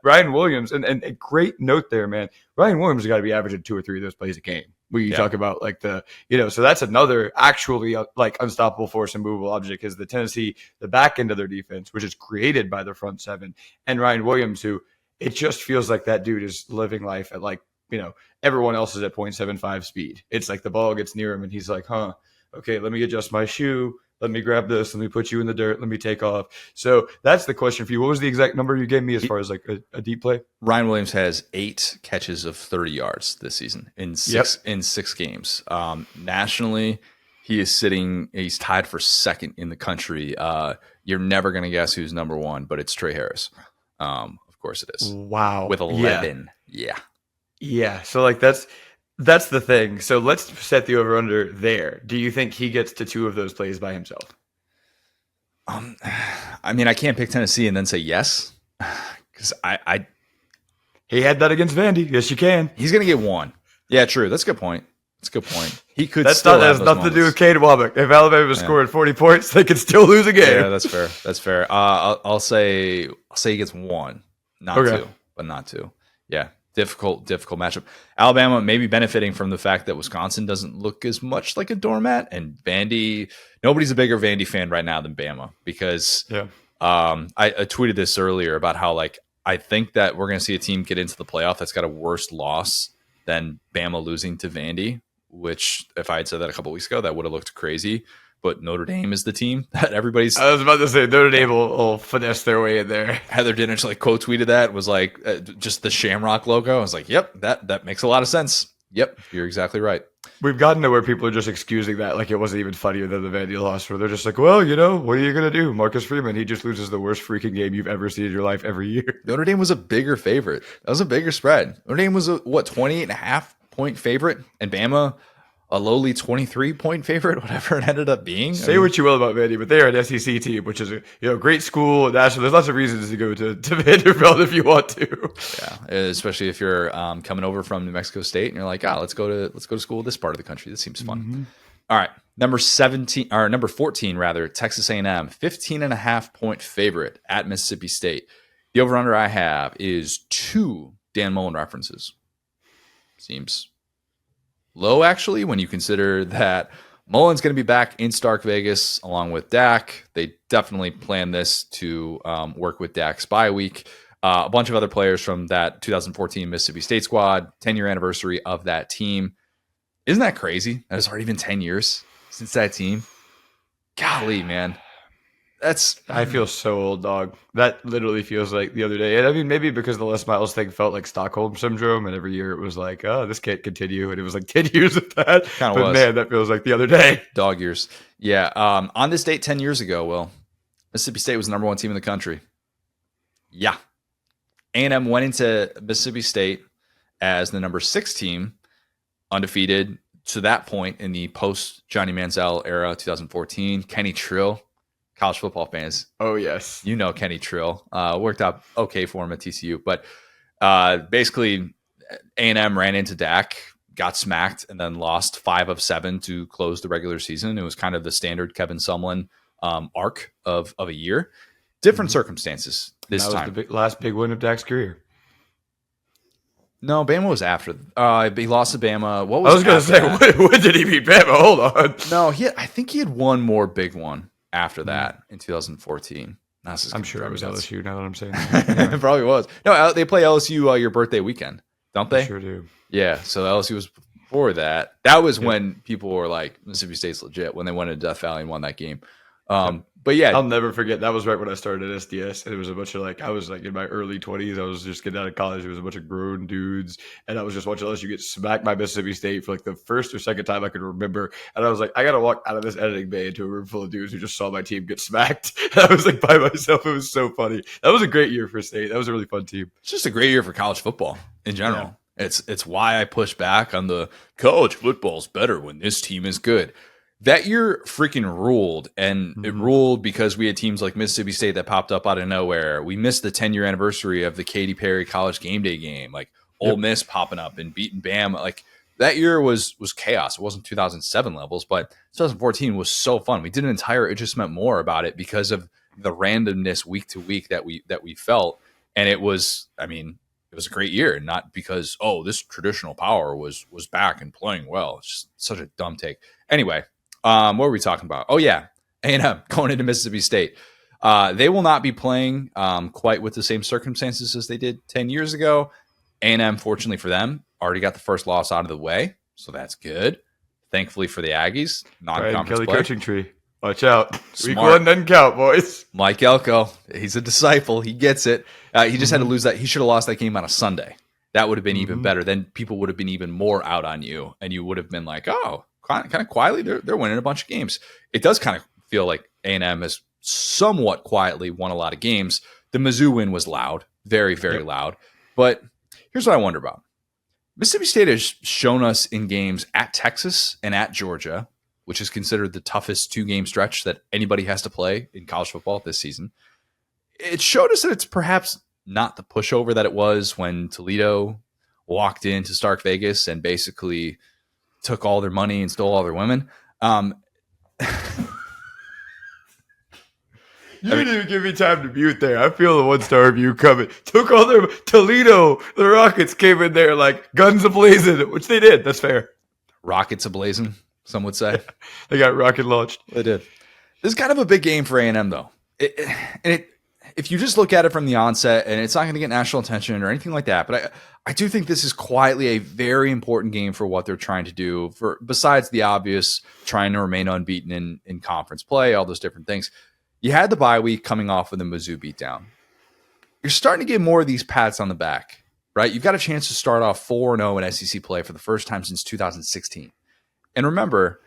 Ryan Williams, and a great note there, man. Ryan Williams has got to be averaging 2 or 3 of those plays a game. We talk about so that's another actually unstoppable force and movable object is the Tennessee, the back end of their defense, which is created by their front 7, and Ryan Williams, who it just feels like that dude is living life at everyone else is at 0.75 speed. It's like the ball gets near him and he's like, okay, let me adjust my shoe. Let me grab this. Let me put you in the dirt. Let me take off. So that's the question for you. What was the exact number you gave me as far as a deep play? Ryan Williams has 8 catches of 30 yards this season in 6 games. Nationally, he's tied for 2nd in the country. You're never going to guess who's number 1, but it's Trey Harris. Of course it is. Wow. With 11. Yeah. Yeah. So that's That's the thing. So let's set the over-under there. Do you think he gets to 2 of those plays by himself? I mean, I can't pick Tennessee and then say yes because He had that against Vandy. Yes, you can. he's going to get 1. Yeah, true. That's a good point. That's a good point. He could. That has nothing to do with Cade Wabach. If Alabama scored 40 points, they could still lose a game. Yeah, that's fair. That's fair. I'll say he gets 1, not 2, but not 2. Yeah, difficult matchup. Alabama maybe benefiting from the fact that Wisconsin doesn't look as much like a doormat, and Vandy. Nobody's a bigger Vandy fan right now than Bama because I tweeted this earlier about how like I think that we're going to see a team get into the playoff that's got a worse loss than Bama losing to Vandy. Which, if I had said that a couple weeks ago, that would have looked crazy. But Notre Dame is the team that everybody's. I was about to say Notre Dame will finesse their way in there. Heather Dinich like quote tweeted that was like just the Shamrock logo. I was like, yep, that makes a lot of sense. Yep, you're exactly right. We've gotten to where people are just excusing that like it wasn't even funnier than the Vandy loss, where they're just like, well, what are you gonna do? Marcus Freeman, he just loses the worst freaking game you've ever seen in your life every year. Notre Dame was a bigger favorite. That was a bigger spread. Notre Dame was a 28.5-point favorite, and Bama a lowly 23-point favorite, whatever it ended up being. Say what you will about Vandy, but they are an SEC team, which is a great school. National. There's lots of reasons to go to Vanderbilt if you want to. Yeah, especially if you're coming over from New Mexico State and you're like, let's go to school in this part of the country. This seems fun. Mm-hmm. All right, number 14 rather, Texas A&M, 15.5-point favorite at Mississippi State. The over/under I have is 2 Dan Mullen references. Seems low, actually, when you consider that Mullen's going to be back in Stark Vegas along with Dak. They definitely plan this to work with Dak's bye week. A bunch of other players from that 2014 Mississippi State squad, 10-year anniversary of that team. Isn't that crazy? That it's already been 10 years since that team. Golly, man. I feel so old, dog. That literally feels like the other day. And I mean, maybe because the Les Miles thing felt like Stockholm syndrome, and every year it was like, oh, this can't continue. And it was like 10 years of that. But man, that feels like the other day. Dog years. Yeah. On this date 10 years ago, Will, Mississippi State was the number 1 team in the country. Yeah. A&M went into Mississippi State as the number 6 team, undefeated to that point in the post-Johnny Manziel era, 2014. Kenny Trill. College football fans. Oh, yes. You know Kenny Trill. Worked out okay for him at TCU. But basically, A&M ran into Dak, got smacked, and then lost 5 of 7 to close the regular season. It was kind of the standard Kevin Sumlin arc of a year. Different circumstances this time. That was the last big win of Dak's career. No, Bama was after. He lost to Bama. What was I was going to say, when did he beat Bama? Hold on. No, I think he had one more big one after that in 2014. I'm sure it was LSU, now that I'm saying that. It probably was. No, they play LSU your birthday weekend, don't they? They sure do. Yeah, so LSU was before that. That was when people were like, Mississippi State's legit, when they went to Death Valley and won that game. But yeah. I'll never forget. That was right when I started at SDS. And it was a bunch of I was in my early 20s. I was just getting out of college. It was a bunch of grown dudes. And I was just watching LSU get smacked by Mississippi State for the first or second time I could remember. And I was like, I got to walk out of this editing bay into a room full of dudes who just saw my team get smacked. And I was by myself. It was so funny. That was a great year for State. That was a really fun team. It's just a great year for college football in general. Yeah. It's why I push back on the college football's better when this team is good. That year freaking ruled, and it ruled because we had teams like Mississippi State that popped up out of nowhere. We missed the 10-year anniversary of the Katy Perry College Game Day game, Ole Miss popping up and beating Bama. That year was chaos. It wasn't 2007 levels, but 2014 was so fun. We did an entire It Just Meant More about it because of the randomness week to week that we felt, and it was a great year, not because this traditional power was back and playing well. It's just such a dumb take. Anyway. What were we talking about? Oh, yeah. A&M going into Mississippi State. They will not be playing quite with the same circumstances as they did 10 years ago. A&M, fortunately for them, already got the first loss out of the way, so that's good. Thankfully for the Aggies, non-conference Kelly play. Coaching tree. Watch out. Smart. Week 1 doesn't count, boys. Mike Elko, he's a disciple. He gets it. He just had to lose that. He should have lost that game on a Sunday. That would have been even better. Then people would have been even more out on you, and you would have been like, oh, kind of quietly, they're winning a bunch of games. It does kind of feel like A&M has somewhat quietly won a lot of games. The Mizzou win was loud, very, very loud. But here's what I wonder about. Mississippi State has shown us in games at Texas and at Georgia, which is considered the toughest 2-game stretch that anybody has to play in college football this season. It showed us that it's perhaps not the pushover that it was when Toledo walked into Stark Vegas and basically took all their money and stole all their women. You didn't even give me time to mute there. I feel the 1-star review coming. Took all their Toledo. The Rockets came in there like guns ablazing, which they did. That's fair. Rockets ablazing, some would say. They got rocket launched. They did. This is kind of a big game for A&M, though. If you just look at it from the onset, and it's not going to get national attention or anything like that, but I do think this is quietly a very important game for what they're trying to do. For besides the obvious, trying to remain unbeaten in conference play, all those different things. You had the bye week coming off of the Mizzou beatdown. You're starting to get more of these pats on the back, right? You've got a chance to start off 4-0 in SEC play for the first time since 2016. And remember,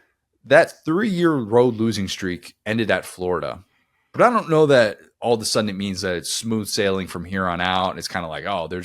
that 3-year road losing streak ended at Florida. But I don't know that all of a sudden it means that it's smooth sailing from here on out. It's kind of like, oh, they're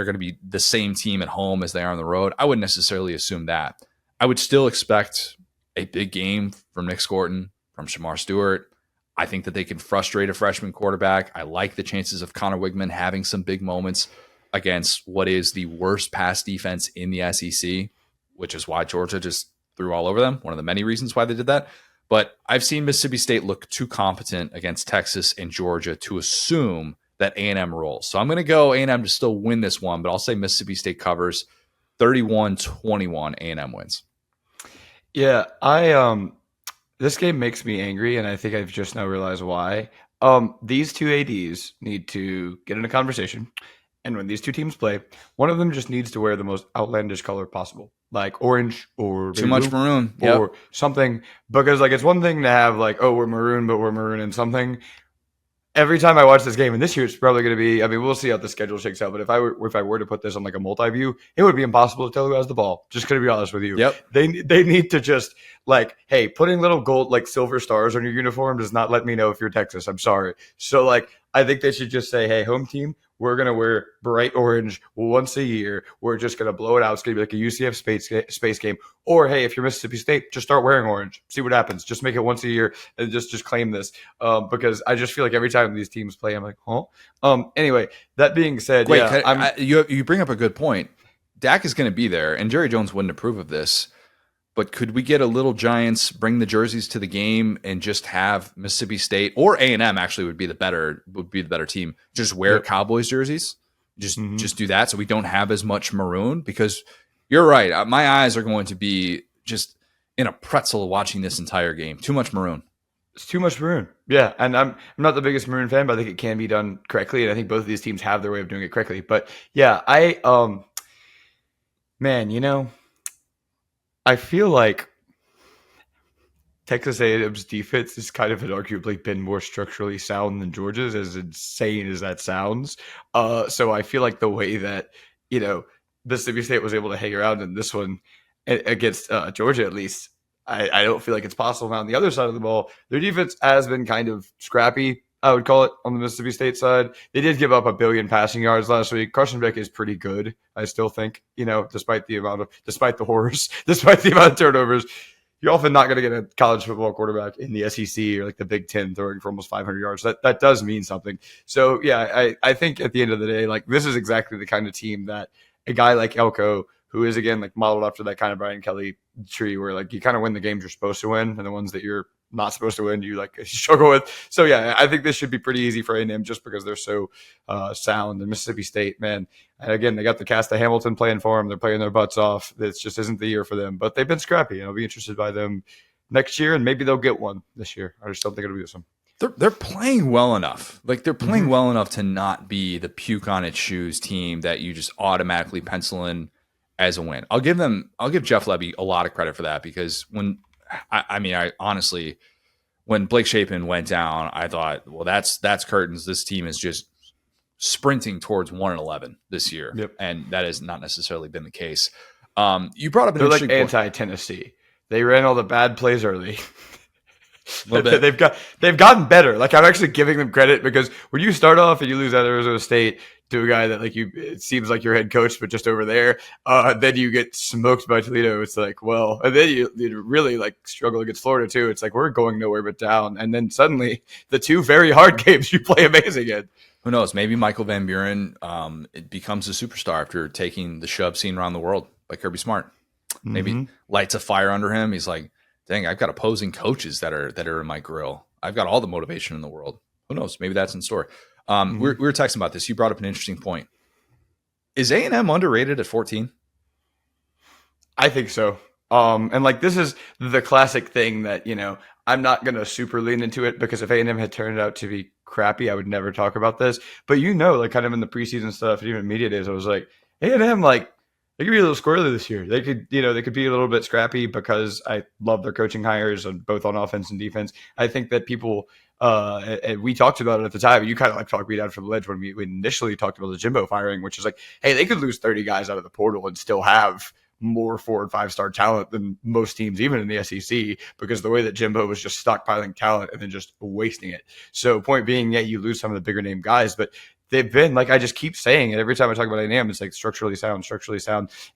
going to be the same team at home as they are on the road. I wouldn't necessarily assume that. I would still expect a big game from Nick Scorton, from Shamar Stewart. I think that they can frustrate a freshman quarterback. I like the chances of Connor Wigman having some big moments against what is the worst pass defense in the SEC, which is why Georgia just threw all over them. One of the many reasons why they did that. But I've seen Mississippi State look too competent against Texas and Georgia to assume that A&M rolls. So I'm going to go A&M to still win this one, but I'll say Mississippi State covers 31-21. A&M wins. Yeah, this game makes me angry, and I think I've just now realized why. These two ADs need to get in a conversation, and when these two teams play, one of them just needs to wear the most outlandish color possible, like orange or too much maroon or something. Because like it's one thing to have like, oh, we're maroon, but we're maroon in something. Every time I watch this game, and this year it's probably going to be, I mean, we'll see how the schedule shakes out. But if I were to put this on like a multi-view, it would be impossible to tell who has the ball. Just going to be honest with you. Yep. They need to just like, hey, putting little gold, like silver stars on your uniform does not let me know if you're Texas. I'm sorry. So like, I think they should just say, hey, home team, we're going to wear bright orange once a year. We're just going to blow it out. It's going to be like a UCF space game. Or, hey, if you're Mississippi State, just start wearing orange. See what happens. Just make it once a year and just claim this. Because I just feel like every time these teams play, I'm like, huh? Anyway, that being said, wait, you bring up a good point. Dak is going to be there, and Jerry Jones wouldn't approve of this. But could we get a little Giants, bring the jerseys to the game, and just have Mississippi State or A&M actually would be the better team. Just wear Cowboys jerseys. Just do that so we don't have as much maroon, because you're right. My eyes are going to be just in a pretzel watching this entire game. Too much maroon. It's too much maroon. Yeah, and I'm not the biggest maroon fan, but I think it can be done correctly, and I think both of these teams have their way of doing it correctly. But yeah, I feel like Texas A&M's defense has kind of arguably been more structurally sound than Georgia's, as insane as that sounds. So I feel like the way that, Mississippi State was able to hang around in this one against Georgia, at least, I don't feel like it's possible. Now on the other side of the ball, their defense has been kind of scrappy, I would call it, on the Mississippi State side. They did give up 1 billion passing yards last week. Carson Beck is pretty good, I still think, despite the amount of turnovers. You're often not going to get a college football quarterback in the SEC or like the Big Ten throwing for almost 500 yards. That does mean something. So yeah, I think at the end of the day, like this is exactly the kind of team that a guy like Elko, who is again like modeled after that kind of Brian Kelly tree, where like you kind of win the games you're supposed to win, and the ones that you're not supposed to win, you like struggle with. So yeah, I think this should be pretty easy for A&M just because they're so sound. And Mississippi State, man, and again, they got the cast of Hamilton playing for them. They're playing their butts off. This just isn't the year for them, but they've been scrappy, and I'll be interested by them next year, and maybe they'll get one this year. I just don't think it'll be this one. They're playing well enough. Like they're playing well enough to not be the puke on its shoes team that you just automatically pencil in as a win. I'll give Jeff Levy a lot of credit for that, because when I honestly, when Blake Shapen went down, I thought, well, that's curtains. This team is just sprinting towards 1-11 this year. Yep. And that has not necessarily been the case. You brought up an They're interesting like anti-Tennessee. They ran all the bad plays early. They've gotten better. Like I'm actually giving them credit, because when you start off and you lose at Arizona State, to a guy that like it seems like your head coach, but just over there. Then you get smoked by Toledo. It's like, well, and then you really like struggle against Florida too. It's like we're going nowhere but down. And then suddenly the two very hard games you play amazing in. Who knows? Maybe Michael Van Buren it becomes a superstar after taking the shove seen around the world by Kirby Smart. Maybe lights a fire under him. He's like, dang, I've got opposing coaches that are in my grill. I've got all the motivation in the world. Who knows? Maybe that's in store. We were texting about this. You brought up an interesting point. Is A&M underrated at 14? I think so. And like this is the classic thing that, I'm not going to super lean into it because if A&M had turned out to be crappy, I would never talk about this. But like kind of in the preseason stuff and even media days, I was like, A&M, like they could be a little squirrely this year. They could be a little bit scrappy because I love their coaching hires both on offense and defense. I think that people, and we talked about it at the time. You kind of like talked me down from the ledge when we initially talked about the Jimbo firing, which is like, hey, they could lose 30 guys out of the portal and still have more 4 and 5 star talent than most teams, even in the SEC, because the way that Jimbo was just stockpiling talent and then just wasting it. So point being, yeah, you lose some of the bigger name guys, but they've been like, I just keep saying it every time I talk about A&M, it's like structurally sound.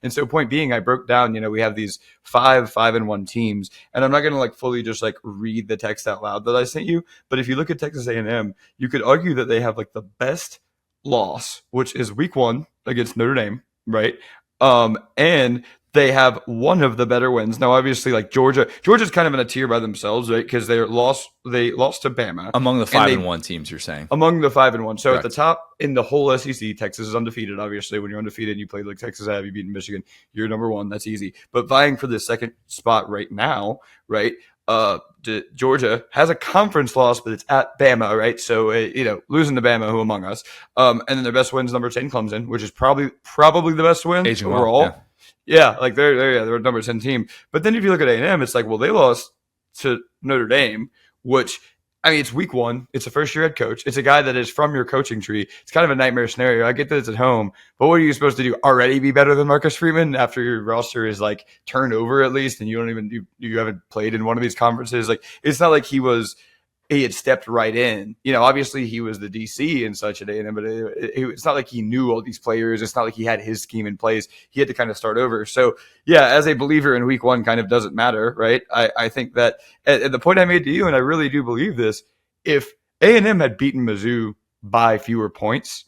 And so point being, I broke down, we have these 5-1 teams, and I'm not going to like fully just like read the text out loud that I sent you. But if you look at Texas A&M, you could argue that they have like the best loss, which is week 1 against Notre Dame. Right. And they have one of the better wins. Now, obviously, like Georgia's kind of in a tier by themselves, right? Because they lost to Bama. Among the 5-1 teams, you're saying. Among the 5-1. So Correct. At the top in the whole SEC, Texas is undefeated. Obviously, when you're undefeated, you play like Texas have, you beat Michigan, you're number 1. That's easy. But vying for the second spot right now, right? Georgia has a conference loss, but it's at Bama, right? So, losing to Bama, who among us? And then their best win's number 10 Clemson, which is probably the best win overall. Well, yeah, like they're a number 10 team. But then if you look at A&M, it's like, well, they lost to Notre Dame, which, I mean, it's week 1. It's a first-year head coach. It's a guy that is from your coaching tree. It's kind of a nightmare scenario. I get that it's at home, but what are you supposed to do? Already be better than Marcus Freeman after your roster is like turned over at least, and you haven't played in one of these conferences? Like, it's not like he had stepped right in. Obviously he was the DC and such at A&M, but it's not like he knew all these players. It's not like he had his scheme in place. He had to kind of start over. So, yeah, as a believer in week 1 kind of doesn't matter, right? I think that at the point I made to you, and I really do believe this, if A&M had beaten Mizzou by fewer points,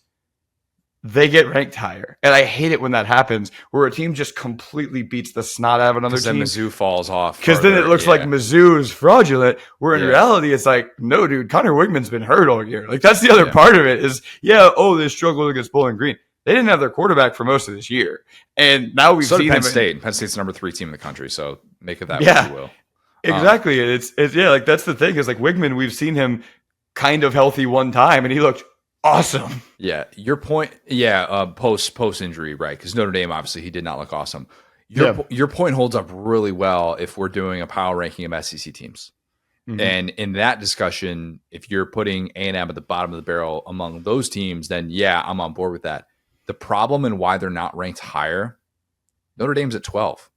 they get ranked higher. And I hate it when that happens, where a team just completely beats the snot out of another team. Then Mizzou falls off. Because then it looks like Mizzou is fraudulent, where in reality it's like, no, dude, Connor Wigman's been hurt all year. Like, that's the other part of it is, they struggled against Bowling Green. They didn't have their quarterback for most of this year. And now we've seen Penn State. Penn State's the number 3 team in the country, so make of that what you will. Exactly. It's like that's the thing is like Wigman, we've seen him kind of healthy one time and he looked awesome. Yeah, your point. Yeah, post injury, right? Because Notre Dame, obviously, he did not look awesome. Your point holds up really well if we're doing a power ranking of SEC teams. Mm-hmm. And in that discussion, if you're putting A&M at the bottom of the barrel among those teams, then yeah, I'm on board with that. The problem and why they're not ranked higher, Notre Dame's at 12.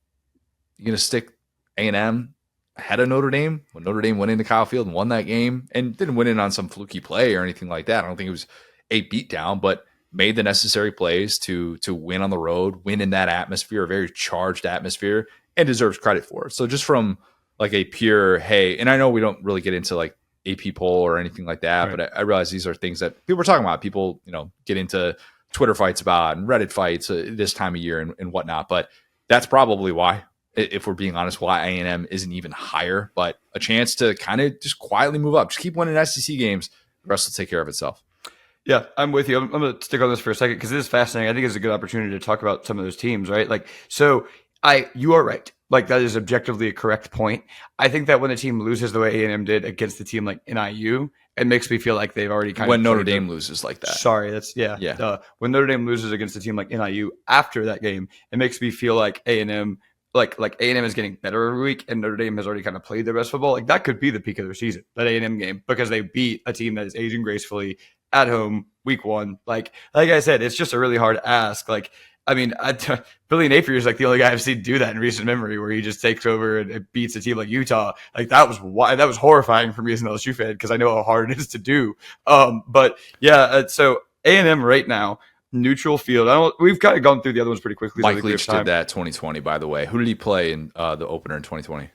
You're going to stick A&M ahead of Notre Dame when Notre Dame went into Kyle Field and won that game and didn't win it on some fluky play or anything like that. I don't think it was a beatdown, but made the necessary plays to win on the road, win in that atmosphere, a very charged atmosphere, and deserves credit for it. So just from like a pure, hey, and I know we don't really get into like AP poll or anything like that, right. But I realize these are things that people are talking about. People, get into Twitter fights about and Reddit fights this time of year and whatnot. But that's probably why, if we're being honest, why A&M isn't even higher, but a chance to kind of just quietly move up. Just keep winning SEC games. The rest will take care of itself. Yeah, I'm with you. I'm going to stick on this for a second because it is fascinating. I think it's a good opportunity to talk about some of those teams, right? Like, so you are right. Like, that is objectively a correct point. I think that when a team loses the way A&M did against a team like NIU, it makes me feel like they've already kind when Notre Dame loses like that. Sorry, that's when Notre Dame loses against a team like NIU after that game, it makes me feel like A&M, like A&M is getting better every week, and Notre Dame has already kind of played their best football. Like, that could be the peak of their season, that A&M game, because they beat a team that is aging gracefully at home week 1. Like I said, it's just a really hard ask. Like, I mean, Billy Napier is like the only guy I've seen do that in recent memory, where he just takes over and beats a team like Utah. Like, that was horrifying for me as an LSU fan because I know how hard it is to do. But yeah, so A&M right now, neutral field. We've kind of gone through the other ones pretty quickly. Mike Leach did that 2020, by the way. Who did he play in the opener in 2020?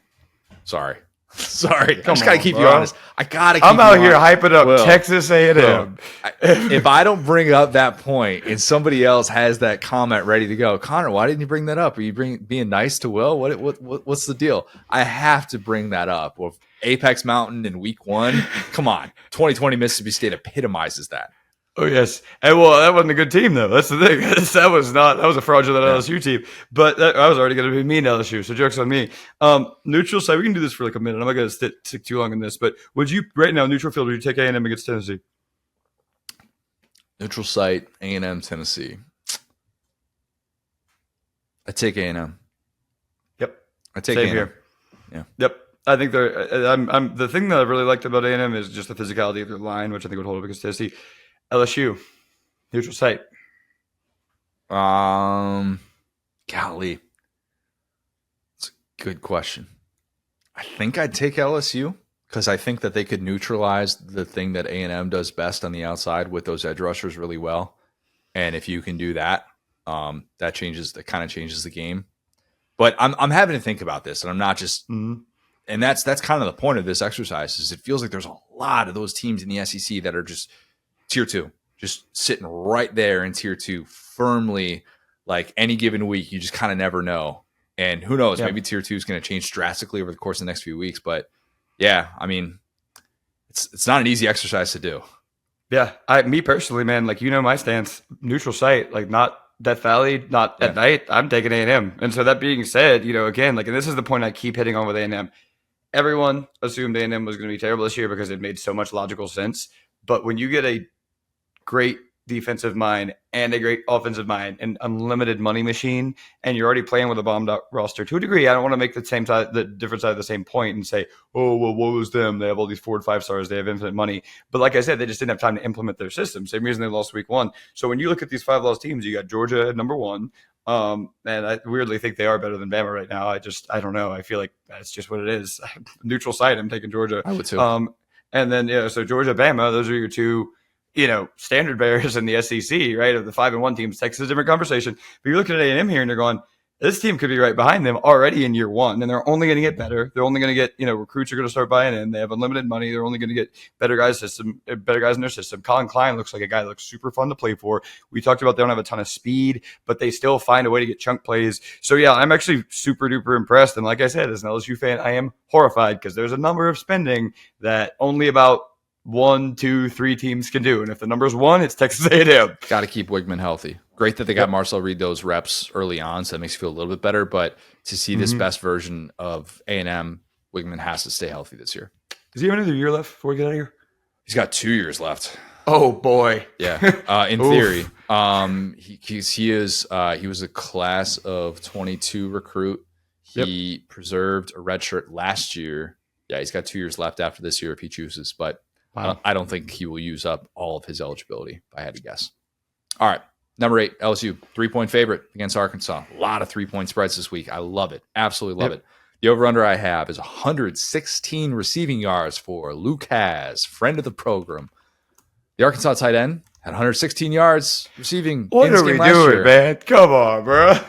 Sorry. I just gotta keep you honest. I'm out here hyping up Texas A&M. If I don't bring up that point and somebody else has that comment ready to go, Connor, why didn't you bring that up? Are you being nice to Will? What's the deal? I have to bring that up. Well, Apex Mountain in week 1. Come on, 2020 Mississippi State epitomizes that. Oh yes, and that wasn't a good team though. That's the thing. That was a fraudulent LSU team. But I was already going to be mean LSU, so jokes on me. Neutral side, we can do this for like a minute. I'm not going to stick too long in this, but would you right now neutral field? Would you take A&M against Tennessee? Neutral site, A&M, Tennessee. I take A&M. Yep, I take A&M. Here. Yeah. Yep. I think I'm the thing that I really liked about A&M is just the physicality of their line, which I think would hold up against Tennessee. LSU, neutral site. Golly, it's a good question. I think I'd take LSU because I think that they could neutralize the thing that A&M does best on the outside with those edge rushers really well. And if you can do that, that kind of changes the game. But I'm having to think about this, and I'm not just. Mm-hmm. And that's kind of the point of this exercise. Is it feels like there's a lot of those teams in the SEC that are just Tier 2, just sitting right there in Tier 2, firmly. Like any given week, you just kind of never know. And who knows? Yeah. Maybe Tier 2 is going to change drastically over the course of the next few weeks. But yeah, I mean, it's not an easy exercise to do. Yeah, me personally, man, like my stance, neutral site, like not Death Valley, not at night. I'm taking A&M. And so that being said, again, like, and this is the point I keep hitting on with A&M. Everyone assumed A&M was going to be terrible this year because it made so much logical sense. But when you get a great defensive mind and a great offensive mind and unlimited money machine, and you're already playing with a bombed out roster to a degree, I don't want to make the different side of the same point and say, oh, well, what was them? They have all these 4 and 5 stars. They have infinite money. But like I said, they just didn't have time to implement their system. Same reason they lost week 1. So when you look at these 5 loss teams, you got Georgia at number 1. And I weirdly think they are better than Bama right now. I don't know. I feel like that's just what it is. Neutral site, I'm taking Georgia. I would too. And then, so Georgia, Bama, those are your 2, standard bearers in the SEC, right? Of the 5-1 teams. Texas is a different conversation. But you're looking at A&M here and you're going, this team could be right behind them already in year 1, and they're only going to get better. They're only going to get, recruits are going to start buying in. They have unlimited money. They're only going to get better guys in their system. Colin Klein looks like a guy that looks super fun to play for. We talked about they don't have a ton of speed, but they still find a way to get chunk plays. So yeah, I'm actually super duper impressed. And like I said, as an LSU fan, I am horrified because there's a number of spending that only about 1, 2, 3 teams can do. And if the number's 1, it's Texas A&M. Got to keep Wigman healthy. Great that they got Marcel Reed those reps early on, so that makes you feel a little bit better. But to see this best version of A&M, Wigman has to stay healthy this year. Does he have another year left before we get out of here? He's got 2 years left. Oh boy. Yeah. In theory, he was a class of 22 recruit. He preserved a red shirt last year. Yeah, he's got 2 years left after this year if he chooses, but I don't think he will use up all of his eligibility, if I had to guess. All right. Number 8, LSU, 3-point favorite against Arkansas. A lot of 3-point spreads this week. I love it. Absolutely love it. The over-under I have is 116 receiving yards for Lucas, friend of the program. The Arkansas tight end had 116 yards receiving. What are we doing, man? Come on, bro.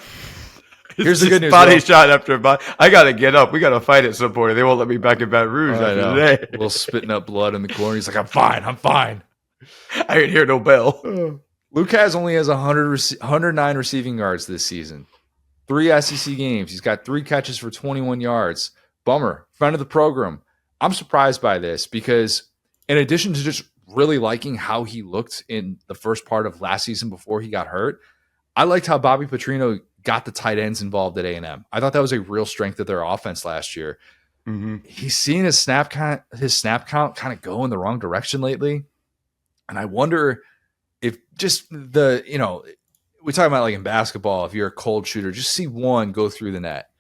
Here's the good news. Body shot after body. I got to get up. We got to fight at some point. They won't let me back in Baton Rouge after today. A little spitting up blood in the corner. He's like, I'm fine. I didn't hear no bell. Lucas only has 109 receiving yards this season. 3 SEC games. He's got 3 catches for 21 yards. Bummer. Friend of the program. I'm surprised by this because in addition to just really liking how he looked in the first part of last season before he got hurt, I liked how Bobby Petrino got the tight ends involved at A&M. I thought that was a real strength of their offense last year. He's seen his snap count kind of go in the wrong direction lately. And I wonder if just we talk about like in basketball, if you're a cold shooter, just see one go through the net.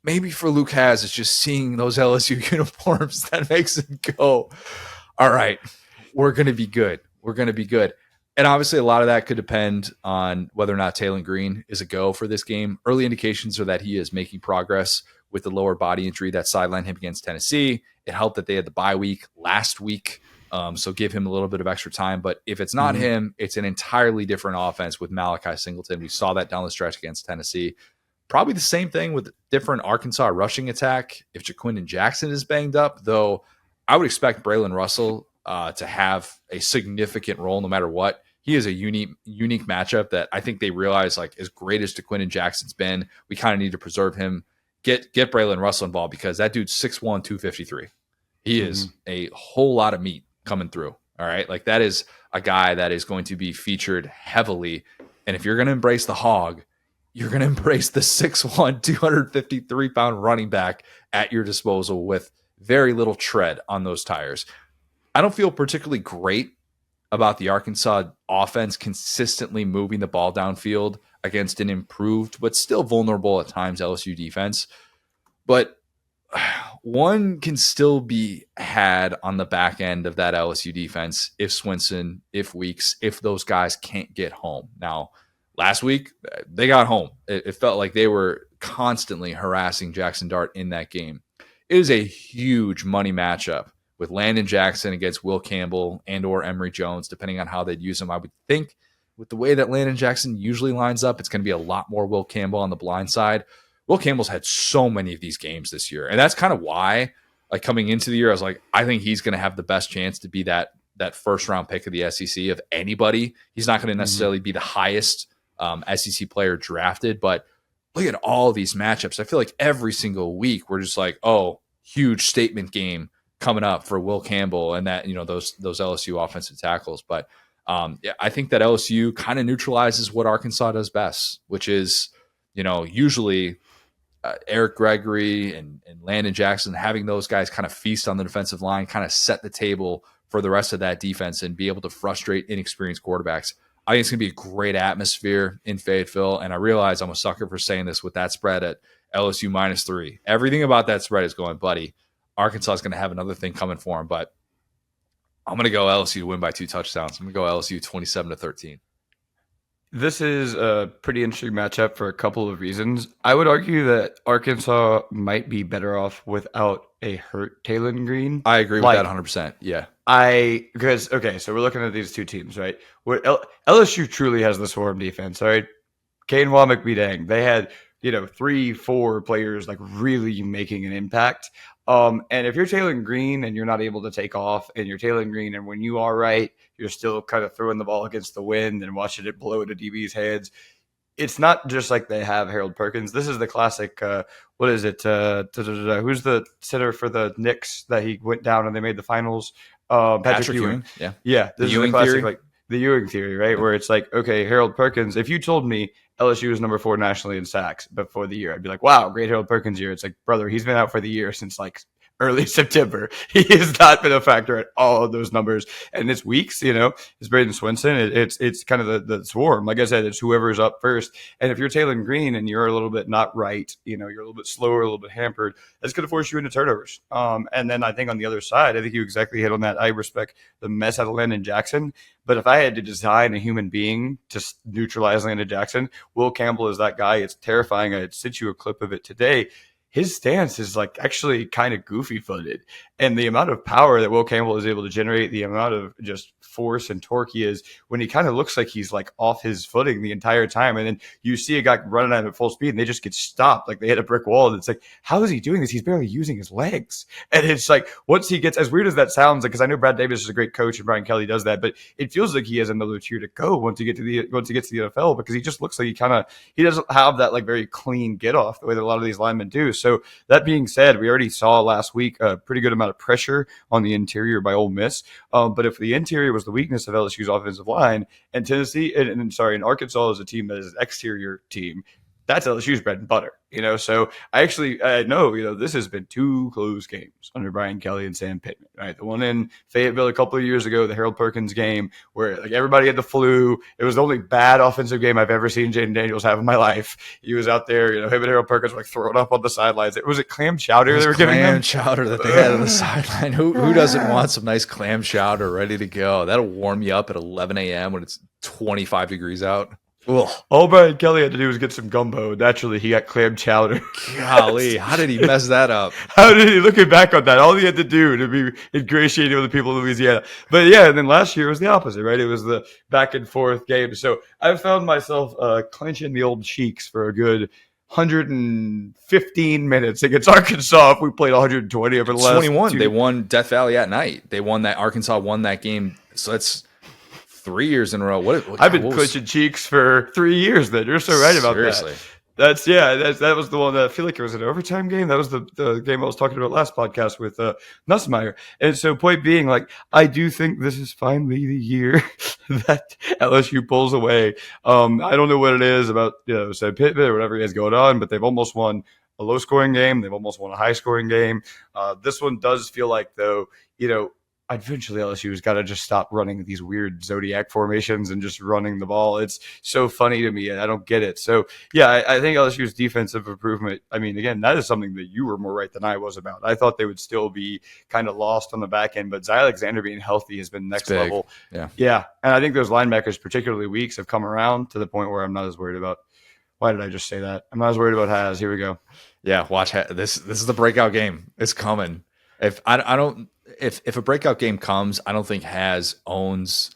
Maybe for Lucas, it's just seeing those LSU uniforms that makes him go, all right, we're going to be good. And obviously a lot of that could depend on whether or not Taylor Green is a go for this game. Early indications are that he is making progress with the lower body injury that sidelined him against Tennessee. It helped that they had the bye week last week. So give him a little bit of extra time. But if it's not him, it's an entirely different offense with Malachi Singleton. We saw that down the stretch against Tennessee. Probably the same thing with different Arkansas rushing attack. If Jaquindon Jackson is banged up, though, I would expect Braylon Russell to have a significant role no matter what. He is a unique matchup that I think they realize, like, as great as Jaquindon Jackson's been, we kind of need to preserve him. Get Braylon Russell involved because that dude's 6'1", 253. He is a whole lot of meat coming through. All right. Like, that is a guy that is going to be featured heavily. And if you're going to embrace the hog, you're going to embrace the 6'1", 253-pound running back at your disposal with very little tread on those tires. I don't feel particularly great about the Arkansas offense consistently moving the ball downfield against an improved but still vulnerable at times LSU defense. But one can still be had on the back end of that LSU defense if Swinson, if Weeks, if those guys can't get home. Now, last week, they got home. It felt like they were constantly harassing Jackson Dart in that game. It is a huge money matchup with Landon Jackson against Will Campbell and or Emory Jones, depending on how they'd use him. I would think with the way that Landon Jackson usually lines up, it's going to be a lot more Will Campbell on the blind side. Will Campbell's had so many of these games this year. And that's kind of why, like, coming into the year, I was like, I think he's going to have the best chance to be that first-round pick of the SEC of anybody. He's not going to necessarily be the highest SEC player drafted, but look at all these matchups. I feel like every single week we're just like, oh, huge statement game coming up for Will Campbell and that, those LSU offensive tackles. But yeah, I think that LSU kind of neutralizes what Arkansas does best, which is, usually Eric Gregory and Landon Jackson, having those guys kind of feast on the defensive line, kind of set the table for the rest of that defense and be able to frustrate inexperienced quarterbacks. I think it's going to be a great atmosphere in Fayetteville. And I realize I'm a sucker for saying this with that spread at LSU -3. Everything about that spread is going, buddy. Arkansas is going to have another thing coming for him, but I'm going to go LSU to win by 2 touchdowns. I'm going to go LSU 27-13. This is a pretty interesting matchup for a couple of reasons. I would argue that Arkansas might be better off without a hurt Taylon Green. I agree with that 100%. Yeah. So we're looking at these two teams, right? Where LSU truly has the swarm defense, all right? Kane-Wah McBee-Dang, they had 3-4 players like really making an impact. And if you're Taylon Green and you're not able to take off, and you're Taylon Green, and when you are right, you're still kind of throwing the ball against the wind and watching it blow to DB's heads. It's not just like they have Harold Perkins. This is the classic. What is it? Who's the center for the Knicks that he went down and they made the finals? Patrick Ewing. Yeah. This is the classic, theory? Like the Ewing theory, right? Yeah. Where it's like, okay, Harold Perkins. If you told me LSU was number 4 nationally in sacks before the year, I'd be like, wow, great Harold Perkins year. It's like, brother, he's been out for the year since like early September. He has not been a factor at all of those numbers. And it's weeks, it's Braden Swinson. It's kind of the swarm. Like I said, it's whoever's up first. And if you're Taylon Green and you're a little bit not right, you're a little bit slower, a little bit hampered, that's going to force you into turnovers. And then I think on the other side, I think you exactly hit on that. I respect the mess out of Landon Jackson. But if I had to design a human being to neutralize Landon Jackson, Will Campbell is that guy. It's terrifying. I sent you a clip of it today. His stance is like actually kind of goofy footed, and the amount of power that Will Campbell is able to generate, the amount of just force and torque he is when he kind of looks like he's like off his footing the entire time. And then you see a guy running at him at full speed and they just get stopped. Like they hit a brick wall. And it's like, how is he doing this? He's barely using his legs. And it's like, once he gets, as weird as that sounds, like, cause I know Brad Davis is a great coach and Brian Kelly does that, but it feels like he has another tier to go once he gets to the NFL, because he just looks like he doesn't have that like very clean get off the way that a lot of these linemen do. So that being said, we already saw last week a pretty good amount of pressure on the interior by Ole Miss. But if the interior was the weakness of LSU's offensive line, and Tennessee and Arkansas is a team that is an exterior team, that's LSU's bread and butter, So I actually know, this has been 2 close games under Brian Kelly and Sam Pittman, right? The one in Fayetteville a couple of years ago, the Harold Perkins game, where like everybody had the flu. It was the only bad offensive game I've ever seen Jaden Daniels have in my life. He was out there, him and Harold Perkins were like throwing up on the sidelines. Was it clam chowder they were giving him? Clam chowder that they had on the sideline. Who doesn't want some nice clam chowder ready to go? That'll warm you up at 11 a.m. when it's 25 degrees out. Ugh. All Brian Kelly had to do was get some gumbo. Naturally, he got clam chowder. Golly, how did he mess that up? How did he, looking back on that, all he had to do to be ingratiating with the people of Louisiana. But yeah, and then last year was the opposite, right? It was the back and forth game. So I found myself clenching the old cheeks for a good 115 minutes against Arkansas if we played 120 over the last 21. They won Death Valley at night. They won that. Arkansas won that game. So that's 3 years in a row. I've been clenching cheeks for 3 years then. You're so right about Seriously. that. That was the one that I feel like it was an overtime game. That was the game I was talking about last podcast with Nussmeier. And so point being, like, I do think this is finally the year that LSU pulls away. I don't know what it is about, Sam Pittman or whatever he has going on, but they've almost won a low scoring game. They've almost won a high scoring game. This one does feel like, though, eventually LSU's got to just stop running these weird zodiac formations and just running the ball. It's so funny to me, and I don't get it. So, yeah, I think LSU's defensive improvement, I mean, again, that is something that you were more right than I was about. I thought they would still be kind of lost on the back end, but Zy Alexander being healthy has been next level. Yeah, and I think those linebackers, particularly Weeks, have come around to the point where I'm not as worried about. Why did I just say that? I'm not as worried about Haz. Here we go. Yeah, watch this. This is the breakout game. It's coming. If a breakout game comes, I don't think Haz owns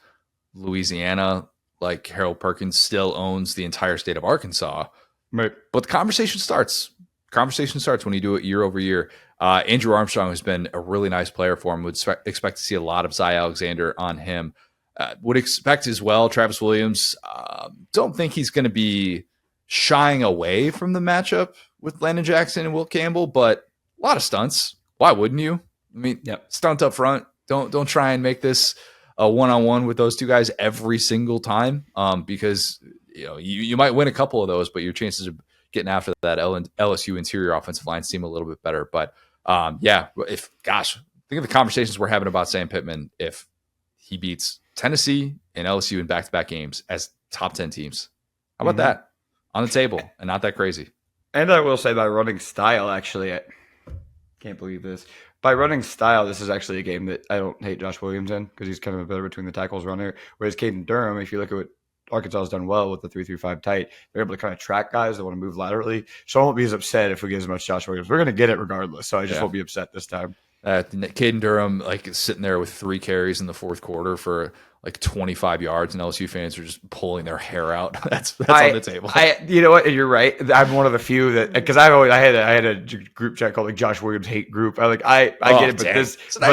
Louisiana like Harold Perkins still owns the entire state of Arkansas. Right. But the conversation starts. Conversation starts when you do it year over year. Andrew Armstrong has been a really nice player for him. Would expect to see a lot of Zy Alexander on him. Would expect as well Travis Williams. Don't think he's going to be shying away from the matchup with Landon Jackson and Will Campbell, but a lot of stunts. Why wouldn't you? I mean, stunt up front. Don't try and make this a one-on-one with those two guys every single time, because you might win a couple of those, but your chances of getting after that LSU interior offensive line seem a little bit better. But think of the conversations we're having about Sam Pittman if he beats Tennessee and LSU in back-to-back games as top 10 teams. How about that? On the table and not that crazy. And I will say by running style, actually, I can't believe this. By running style, this is actually a game that I don't hate Josh Williams in because he's kind of a better between the tackles runner. Whereas Caden Durham, if you look at what Arkansas has done well with the 3-3-5 tight, they're able to kind of track guys that want to move laterally. So I won't be as upset if we get as much Josh Williams. We're going to get it regardless. So I just won't be upset this time. Caden Durham, sitting there with 3 carries in the fourth quarter for 25 yards, and LSU fans are just pulling their hair out. That's on the table. You know what? You're right. I'm one of the few that, because I had a group chat called Josh Williams hate group. I get it, but this time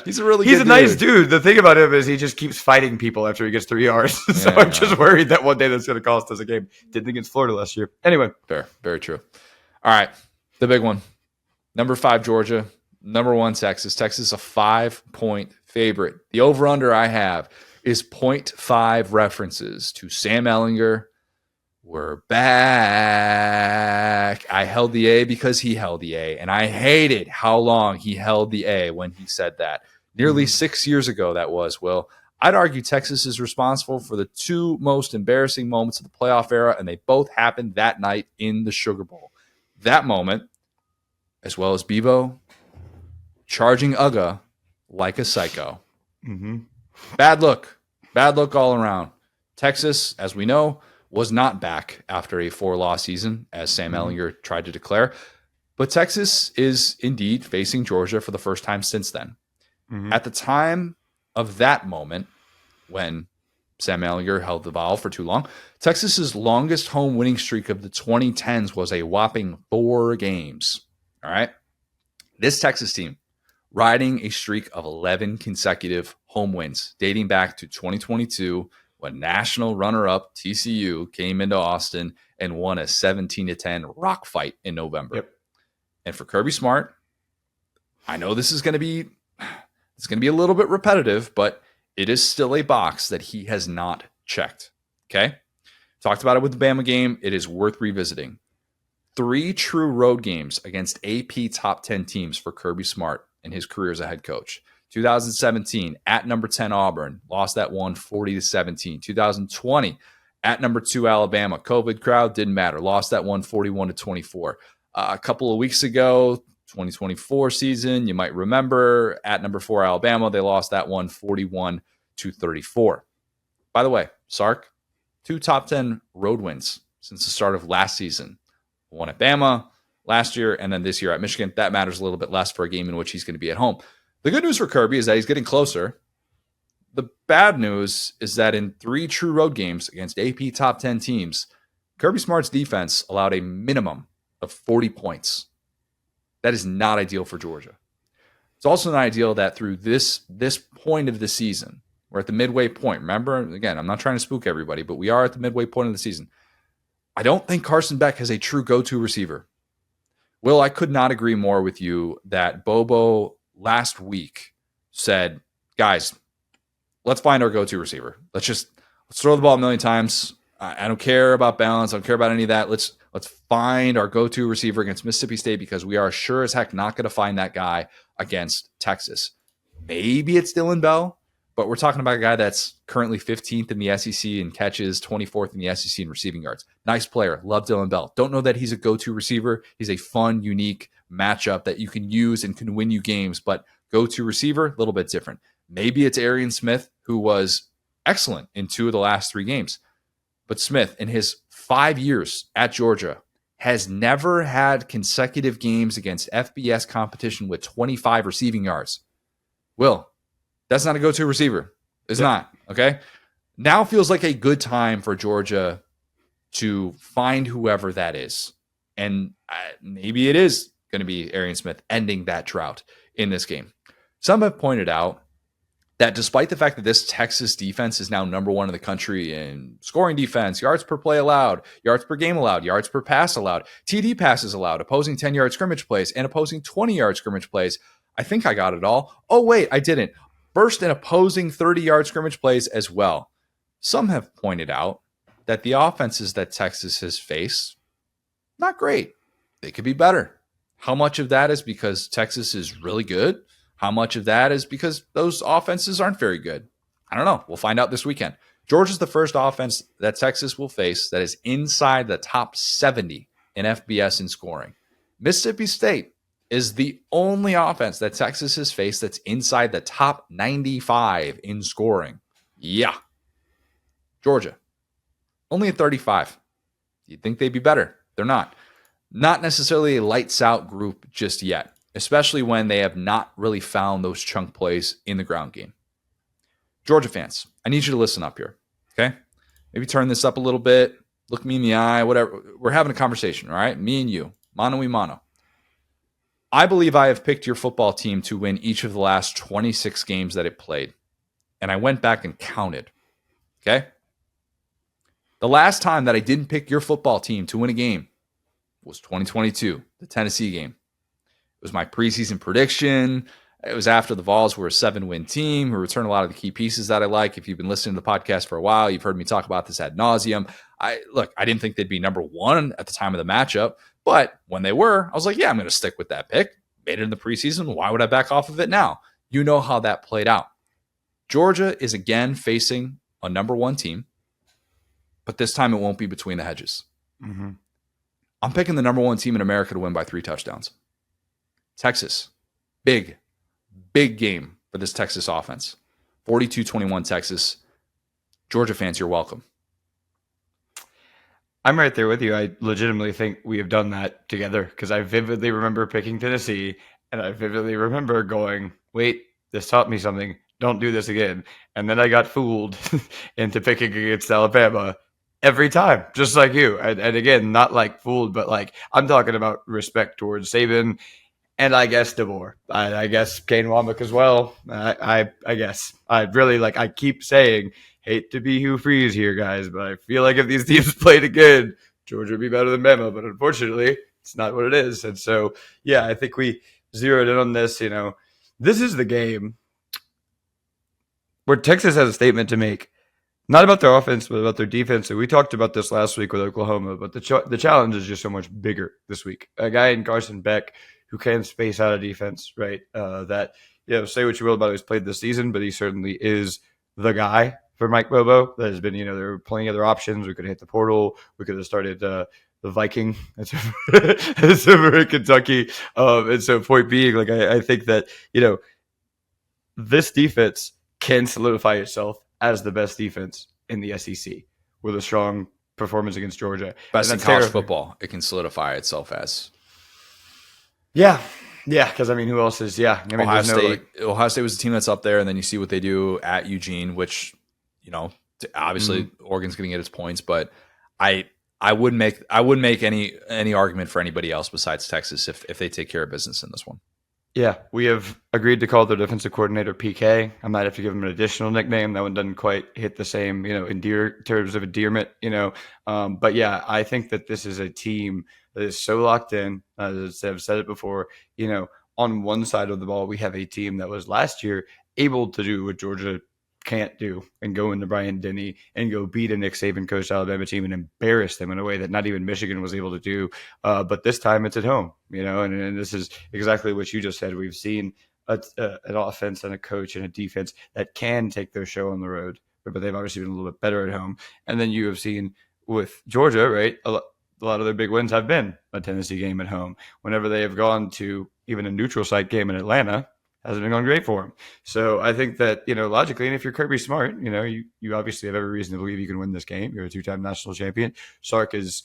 he's a he's a nice dude. The thing about him is he just keeps fighting people after he gets 3 yards. So I'm just worried that one day that's going to cost us a game. Didn't against Florida last year. Anyway, fair, very true. All right, the big one. Number 5 Georgia. Number 1 Texas. Texas a 5-point favorite. The over-under I have is 0.5 references to Sam Ehlinger. We're back. I held the A because he held the A, and I hated how long he held the A when he said that. Nearly 6 years ago that was, Will. I'd argue Texas is responsible for the 2 most embarrassing moments of the playoff era, and they both happened that night in the Sugar Bowl. That moment, as well as Bevo charging Uga like a psycho. Bad look all around. Texas, as we know, was not back after a 4-loss season, as Sam Ehlinger tried to declare. But Texas is indeed facing Georgia for the first time since then. At the time of that moment, when Sam Ehlinger held the ball for too long, Texas's longest home winning streak of the 2010s was a whopping 4 games. All right? This Texas team, riding a streak of 11 consecutive home wins dating back to 2022 when national runner-up TCU came into Austin and won a 17-10 rock fight in November. And for Kirby Smart, I know this is going to be a little bit repetitive, but it is still a box that he has not checked. Okay? Talked about it with the Bama game. It is worth revisiting. 3 true road games against AP top 10 teams for Kirby Smart in his career as a head coach. 2017 at number 10 Auburn, lost that one 40-17. 2020 at number 2 Alabama, COVID crowd, didn't matter, lost that one 41-24. A couple of weeks ago, 2024 season, you might remember, at number 4 Alabama, they lost that one 41-34. By the way, Sark, 2 top 10 road wins since the start of last season. One at Bama last year, and then this year at Michigan. That matters a little bit less for a game in which he's going to be at home. The good news for Kirby is that he's getting closer. The bad news is that in 3 true road games against AP top 10 teams, Kirby Smart's defense allowed a minimum of 40 points. That is not ideal for Georgia. It's also not ideal that through this point of the season, we're at the midway point. Remember, again, I'm not trying to spook everybody, but we are at the midway point of the season. I don't think Carson Beck has a true go-to receiver. Will, I could not agree more with you that Bobo last week said, guys, let's find our go-to receiver. Let's throw the ball a million times. I don't care about balance. I don't care about any of that. Let's find our go-to receiver against Mississippi State because we are sure as heck not going to find that guy against Texas. Maybe it's Dylan Bell, but we're talking about a guy that's currently 15th in the SEC in catches, 24th in the SEC in receiving yards. Nice player. Love Dylan Bell. Don't know that he's a go-to receiver. He's a fun, unique matchup that you can use and can win you games, but go-to receiver, a little bit different. Maybe it's Arian Smith, who was excellent in 2 of the last 3 games. But Smith, in his 5 years at Georgia, has never had consecutive games against FBS competition with 25 receiving yards. Will, that's not a go-to receiver. It's not, okay? Now feels like a good time for Georgia to find whoever that is. And maybe it is going to be Arian Smith ending that drought in this game. Some have pointed out that despite the fact that this Texas defense is now number 1 in the country in scoring defense, yards per play allowed, yards per game allowed, yards per pass allowed, TD passes allowed, opposing 10-yard scrimmage plays, and opposing 20-yard scrimmage plays. I think I got it all. Oh, wait, I didn't. First in opposing 30-yard scrimmage plays as well. Some have pointed out that the offenses that Texas has faced, not great. They could be better. How much of that is because Texas is really good? How much of that is because those offenses aren't very good? I don't know. We'll find out this weekend. Georgia's the first offense that Texas will face that is inside the top 70 in FBS in scoring. Mississippi State is the only offense that Texas has faced that's inside the top 95 in scoring. Yeah. Georgia, only at 35. You'd think they'd be better. They're not. Not necessarily a lights out group just yet, especially when they have not really found those chunk plays in the ground game. Georgia fans, I need you to listen up here, okay? Maybe turn this up a little bit, look me in the eye, whatever. We're having a conversation, all right? Me and you, mano y mano. I believe I have picked your football team to win each of the last 26 games that it played, and I went back and counted, okay? The last time that I didn't pick your football team to win a game was 2022, the Tennessee game. It was my preseason prediction. It was after the Vols were a 7-win team who returned a lot of the key pieces that I like. If you've been listening to the podcast for a while, you've heard me talk about this ad nauseum. I didn't think they'd be number 1 at the time of the matchup, but when they were, I was like, yeah, I'm going to stick with that pick. Made it in the preseason. Why would I back off of it now? You know how that played out. Georgia is again facing a number 1 team, but this time it won't be between the hedges. Mm-hmm. I'm picking the number 1 team in America to win by 3 touchdowns. Texas, big game for this Texas offense. 42-21 Texas. Georgia fans, you're welcome. I'm right there with you. I legitimately think we have done that together because I vividly remember picking Tennessee and I vividly remember going, wait, this taught me something. Don't do this again. And then I got fooled into picking against Alabama every time, just like you. And again, not like fooled, but like I'm talking about respect towards Saban. And I guess DeBoer. I guess Kane Womack as well. I guess. I really I keep saying, hate to be Hugh Freeze here, guys, but I feel like if these teams played again, Georgia would be better than Bama. But unfortunately, it's not what it is. And so, yeah, I think we zeroed in on this. This is the game where Texas has a statement to make. Not about their offense, but about their defense. And we talked about this last week with Oklahoma, but the challenge is just so much bigger this week. A guy in Carson Beck who can space out a defense, right? That, say what you will about who's played this season, but he certainly is the guy for Mike Bobo. That has been, there were plenty of other options. We could have hit the portal. We could have started the Viking. That's over in Kentucky. And so point being, I think that, this defense can solidify itself as the best defense in the SEC. with a strong performance against Georgia. Best And in that's college terrible. football. It can solidify itself as Yeah. Yeah. Because, I mean, who else is, yeah. I mean, Ohio there's no, State. like, Ohio State was the team that's up there, and then you see what they do at Eugene, which, obviously Oregon's going to get its points, but I wouldn't make any argument for anybody else besides Texas if they take care of business in this one. yeah, we have agreed to call their defensive coordinator PK. I might have to give him an additional nickname. That one doesn't quite hit the same, terms of endearment, But yeah, I think that this is a team that is so locked in. As I've said it before, on one side of the ball, we have a team that was last year able to do what Georgia can't do and go into Bryant-Denny and go beat a Nick Saban coached Alabama team and embarrass them in a way that not even Michigan was able to do. But this time it's at home, and this is exactly what you just said. We've seen an offense and a coach and a defense that can take their show on the road, but they've obviously been a little bit better at home. And then you have seen with Georgia, right? A lot of their big wins have been a Tennessee game at home. Whenever they have gone to even a neutral site game in Atlanta, hasn't been going great for him. So I think that, logically, and if you're Kirby Smart, you obviously have every reason to believe you can win this game. You're a two-time national champion. Sark is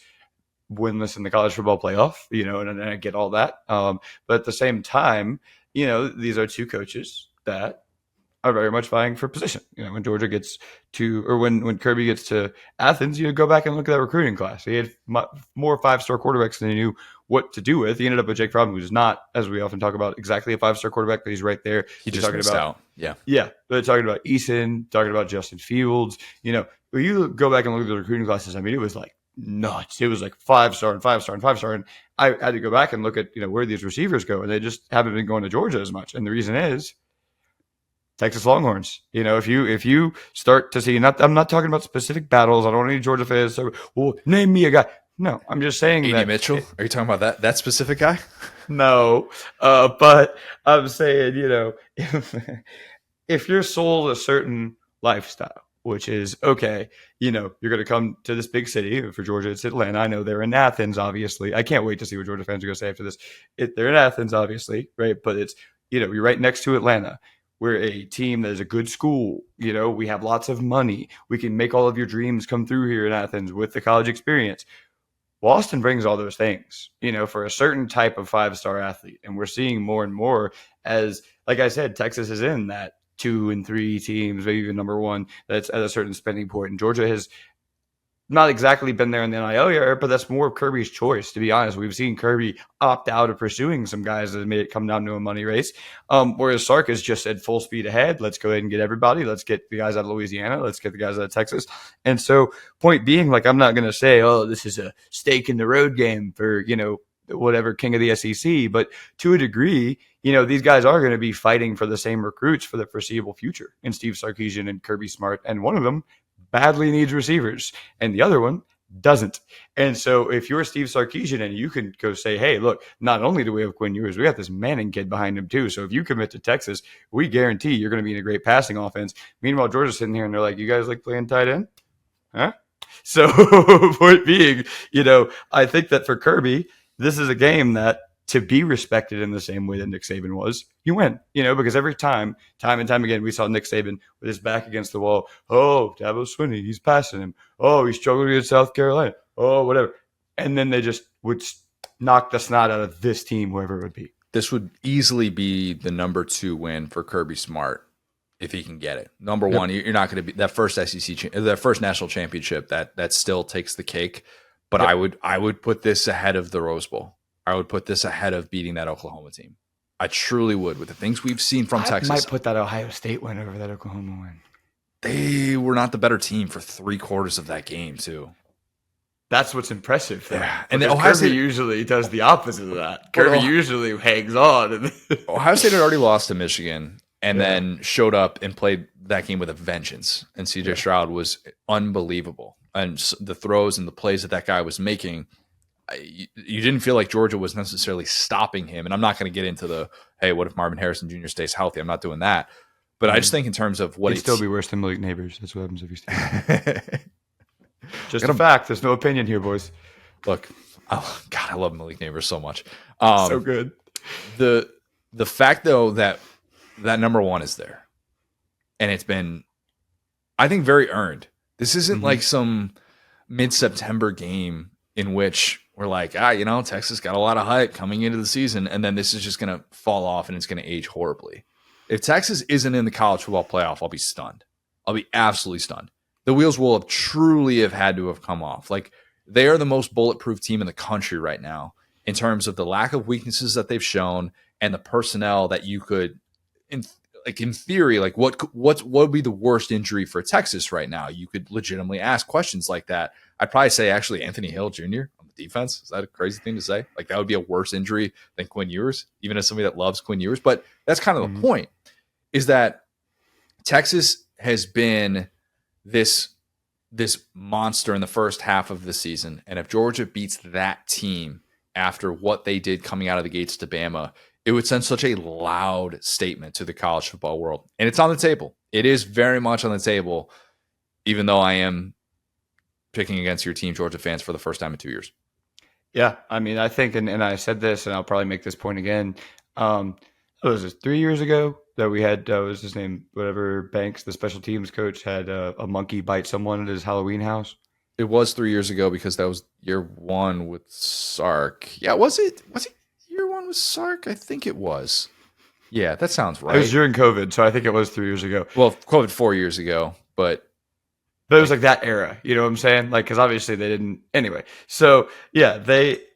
winless in the college football playoff, and I get all that. But at the same time, these are two coaches that are very much vying for position. When Georgia gets to, or when Kirby gets to Athens, go back and look at that recruiting class. He had more 5-star quarterbacks than he knew what to do with. He ended up with Jake Fromm, who's not, as we often talk about, exactly a 5-star quarterback, but he's right there. He just missed out. Yeah. Yeah. They're talking about Eason, talking about Justin Fields. When you go back and look at the recruiting classes, I mean, it was like nuts. It was like 5-star and 5-star and 5-star. And I had to go back and look at, where these receivers go, and they just haven't been going to Georgia as much. And the reason is Texas Longhorns. If you start to see, I'm not talking about specific battles. I don't want any Georgia fans. So, well, name me a guy. No, I'm just saying A.D. that. Mitchell? Are you talking about that specific guy? No, but I'm saying, if you're sold a certain lifestyle, which is okay, you're going to come to this big city. For Georgia, it's Atlanta. I know they're in Athens, obviously. I can't wait to see what Georgia fans are going to say after this. They're in Athens, obviously, right? But it's, you're right next to Atlanta. We're a team that is a good school. We have lots of money. We can make all of your dreams come through here in Athens with the college experience. Well, Austin brings all those things, for a certain type of 5-star athlete. And we're seeing more and more as, like I said, Texas is in that 2 and 3 teams, maybe even number 1, that's at a certain spending point. And Georgia has not exactly been there in the NIL era, but that's more of Kirby's choice, to be honest. We've seen Kirby opt out of pursuing some guys that made it come down to a money race. Whereas Sark has just said full speed ahead. Let's go ahead and get everybody. Let's get the guys out of Louisiana. Let's get the guys out of Texas. And so point being, like, I'm not going to say, oh, this is a stake in the road game for, whatever king of the SEC. But to a degree, these guys are going to be fighting for the same recruits for the foreseeable future in Steve Sarkisian and Kirby Smart. And one of them badly needs receivers and the other one doesn't. And so if you're Steve Sarkisian and you can go say, hey, look, not only do we have Quinn Ewers, we got this Manning kid behind him too. So if you commit to Texas, we guarantee you're going to be in a great passing offense. Meanwhile, Georgia's sitting here and they're like, you guys like playing tight end? Huh? So point being, I think that for Kirby, this is a game that, to be respected in the same way that Nick Saban was, you win, because every time and time again, we saw Nick Saban with his back against the wall. Oh, Dabo Swinney, he's passing him. Oh, he's struggling against South Carolina. Oh, whatever. And then they just would knock the snot out of this team, whoever it would be. This would easily be the number 2 win for Kirby Smart if he can get it. Number 1, you're not going to be that first SEC, that first national championship. That still takes the cake. But I would put this ahead of the Rose Bowl. I would put this ahead of beating that Oklahoma team. I truly would, with the things we've seen from Texas. I might put that Ohio State win over that Oklahoma win. They were not the better team for 3/4 of that game, too. That's what's impressive. Yeah, and then Ohio State usually does the opposite of that. Kirby usually hangs on. Ohio State had already lost to Michigan and then showed up and played that game with a vengeance. And CJ Stroud was unbelievable. And the throws and the plays that guy was making, you didn't feel like Georgia was necessarily stopping him. And I'm not going to get into the, hey, what if Marvin Harrison Jr. stays healthy? I'm not doing that. But I just think in terms of what he'd still be worse than Malik Neighbors. That's what happens if he's just a fact. There's no opinion here, boys. Look, oh God, I love Malik Neighbors so much. So good. The fact though that number 1 is there, and it's been, I think, very earned. This isn't like some mid-September game in which we're like, Texas got a lot of hype coming into the season, and then this is just going to fall off and it's going to age horribly. If Texas isn't in the college football playoff, I'll be stunned. I'll be absolutely stunned. The wheels will have truly have had to have come off. Like, they are the most bulletproof team in the country right now in terms of the lack of weaknesses that they've shown and the personnel that you could, in theory, like what would be the worst injury for Texas right now? You could legitimately ask questions like that. I'd probably say actually Anthony Hill Jr. on the defense. Is that a crazy thing to say? Like, that would be a worse injury than Quinn Ewers, even as somebody that loves Quinn Ewers. But that's kind of the point, is that Texas has been this monster in the first half of the season. And if Georgia beats that team after what they did coming out of the gates to Bama, it would send such a loud statement to the college football world. And it's on the table. It is very much on the table, even though I am picking against your team, Georgia fans, for the first time in 2 years. Yeah, I mean, I think, and I said this, and I'll probably make this point again. It was 3 years ago that we had, what was his name, whatever, Banks, the special teams coach, had a monkey bite someone at his Halloween house. It was 3 years ago because that was year one with Sark. Yeah, was it year one with Sark? I think it was. Yeah, that sounds right. It was during COVID, so I think it was 3 years ago. Well, COVID 4 years ago, but it was like that era. You know what I'm saying? Like, because obviously they didn't. Anyway, so yeah,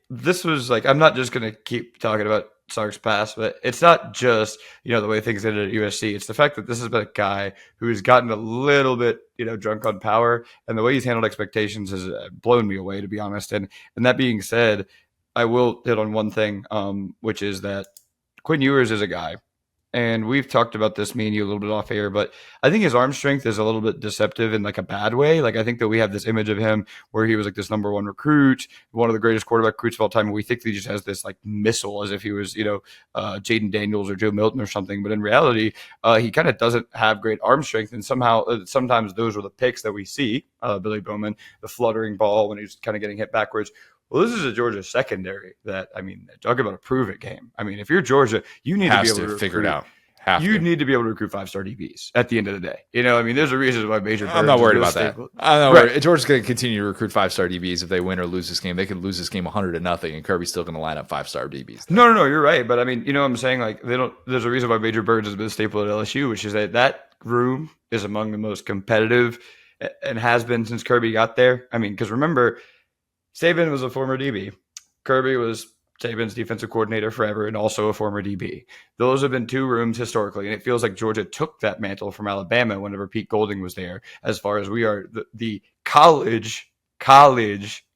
this was like, I'm not just going to keep talking about Sark's past, but it's not just, the way things ended at USC. It's the fact that this has been a guy who has gotten a little bit, drunk on power, and the way he's handled expectations has blown me away, to be honest. And that being said, I will hit on one thing, which is that Quinn Ewers is a guy, and we've talked about this, me and you, a little bit off air, but I think his arm strength is a little bit deceptive in like a bad way. Like, I think that we have this image of him where he was like this number one recruit, one of the greatest quarterback recruits of all time. And we think that he just has this like missile as if he was, Jaden Daniels or Joe Milton or something. But in reality, he kind of doesn't have great arm strength. And sometimes those are the picks that we see, Billy Bowman, the fluttering ball when he's kind of getting hit backwards. Well, this is a Georgia secondary that, talk about a prove-it game. If you're Georgia, you need to be able to figure it out. You need to be able to recruit 5-star DBs at the end of the day. There's a reason why Major Burns. I'm not worried about that. I'm not worried. Georgia's going to continue to recruit 5-star DBs if they win or lose this game. They could lose this game 100-0, and Kirby's still going to line up 5-star DBs. No, you're right. But what I'm saying? Like, there's a reason why Major Burns has been a staple at LSU, which is that room is among the most competitive and has been since Kirby got there. Because remember, Saban was a former DB. Kirby was Saban's defensive coordinator forever and also a former DB. Those have been two rooms historically, and it feels like Georgia took that mantle from Alabama whenever Pete Golding was there, as far as we are the college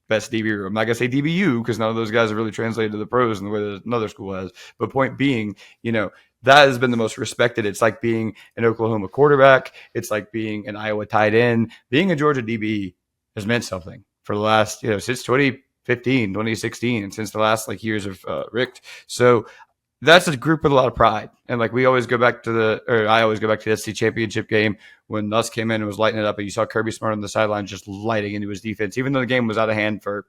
best DB room. I'm not going to say DBU because none of those guys have really translated to the pros in the way that another school has. But point being, that has been the most respected. It's like being an Oklahoma quarterback. It's like being an Iowa tight end. Being a Georgia DB has meant something for the last, since 2015, 2016, and since the last years of Richt. So that's a group with a lot of pride. And I always go back to the SC championship game when Nuss came in and was lighting it up, and you saw Kirby Smart on the sideline just lighting into his defense, even though the game was out of hand for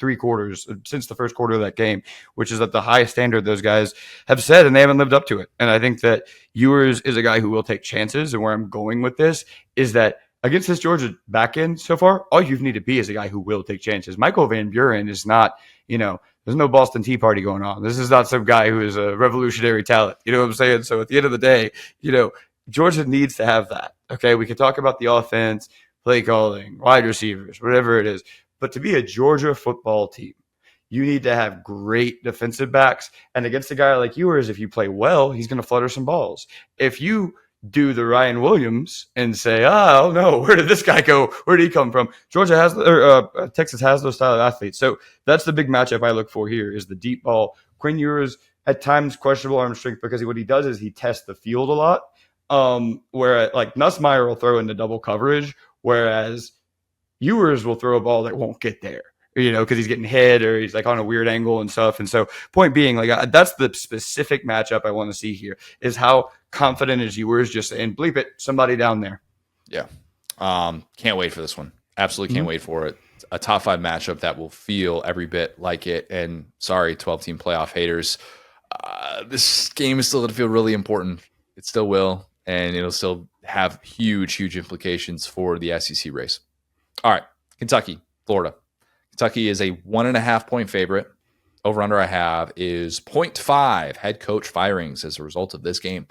three quarters since the first quarter of that game, which is at the highest standard those guys have said, and they haven't lived up to it. And I think that Ewers is a guy who will take chances. And where I'm going with this is that against this Georgia back end so far, all you need to be is a guy who will take chances. Michael Van Buren is not, there's no Boston Tea Party going on. This is not some guy who is a revolutionary talent. You know what I'm saying? So at the end of the day, Georgia needs to have that. Okay, we can talk about the offense, play calling, wide receivers, whatever it is. But to be a Georgia football team, you need to have great defensive backs. And against a guy like Ewers, if you play well, he's going to flutter some balls. If you do the Ryan Williams and say, oh no, where did this guy go? Where did he come from? Texas has those style of athletes. So that's the big matchup I look for here is the deep ball. Quinn Ewers at times questionable arm strength because what he does is he tests the field a lot. Where Nussmeier will throw into double coverage, whereas Ewers will throw a ball that won't get there. Because he's getting hit or he's on a weird angle and stuff. And so point being, that's the specific matchup I want to see here is how confident is Ewers just saying, bleep it, somebody down there. Yeah. Can't wait for this one. Absolutely can't wait for it. A top 5 matchup that will feel every bit like it. And sorry, 12-team playoff haters. This game is still going to feel really important. It still will. And it'll still have huge, huge implications for the SEC race. All right. Kentucky, Florida. Kentucky is a 1.5 point favorite. Over under I have is 0.5 head coach firings as a result of this game.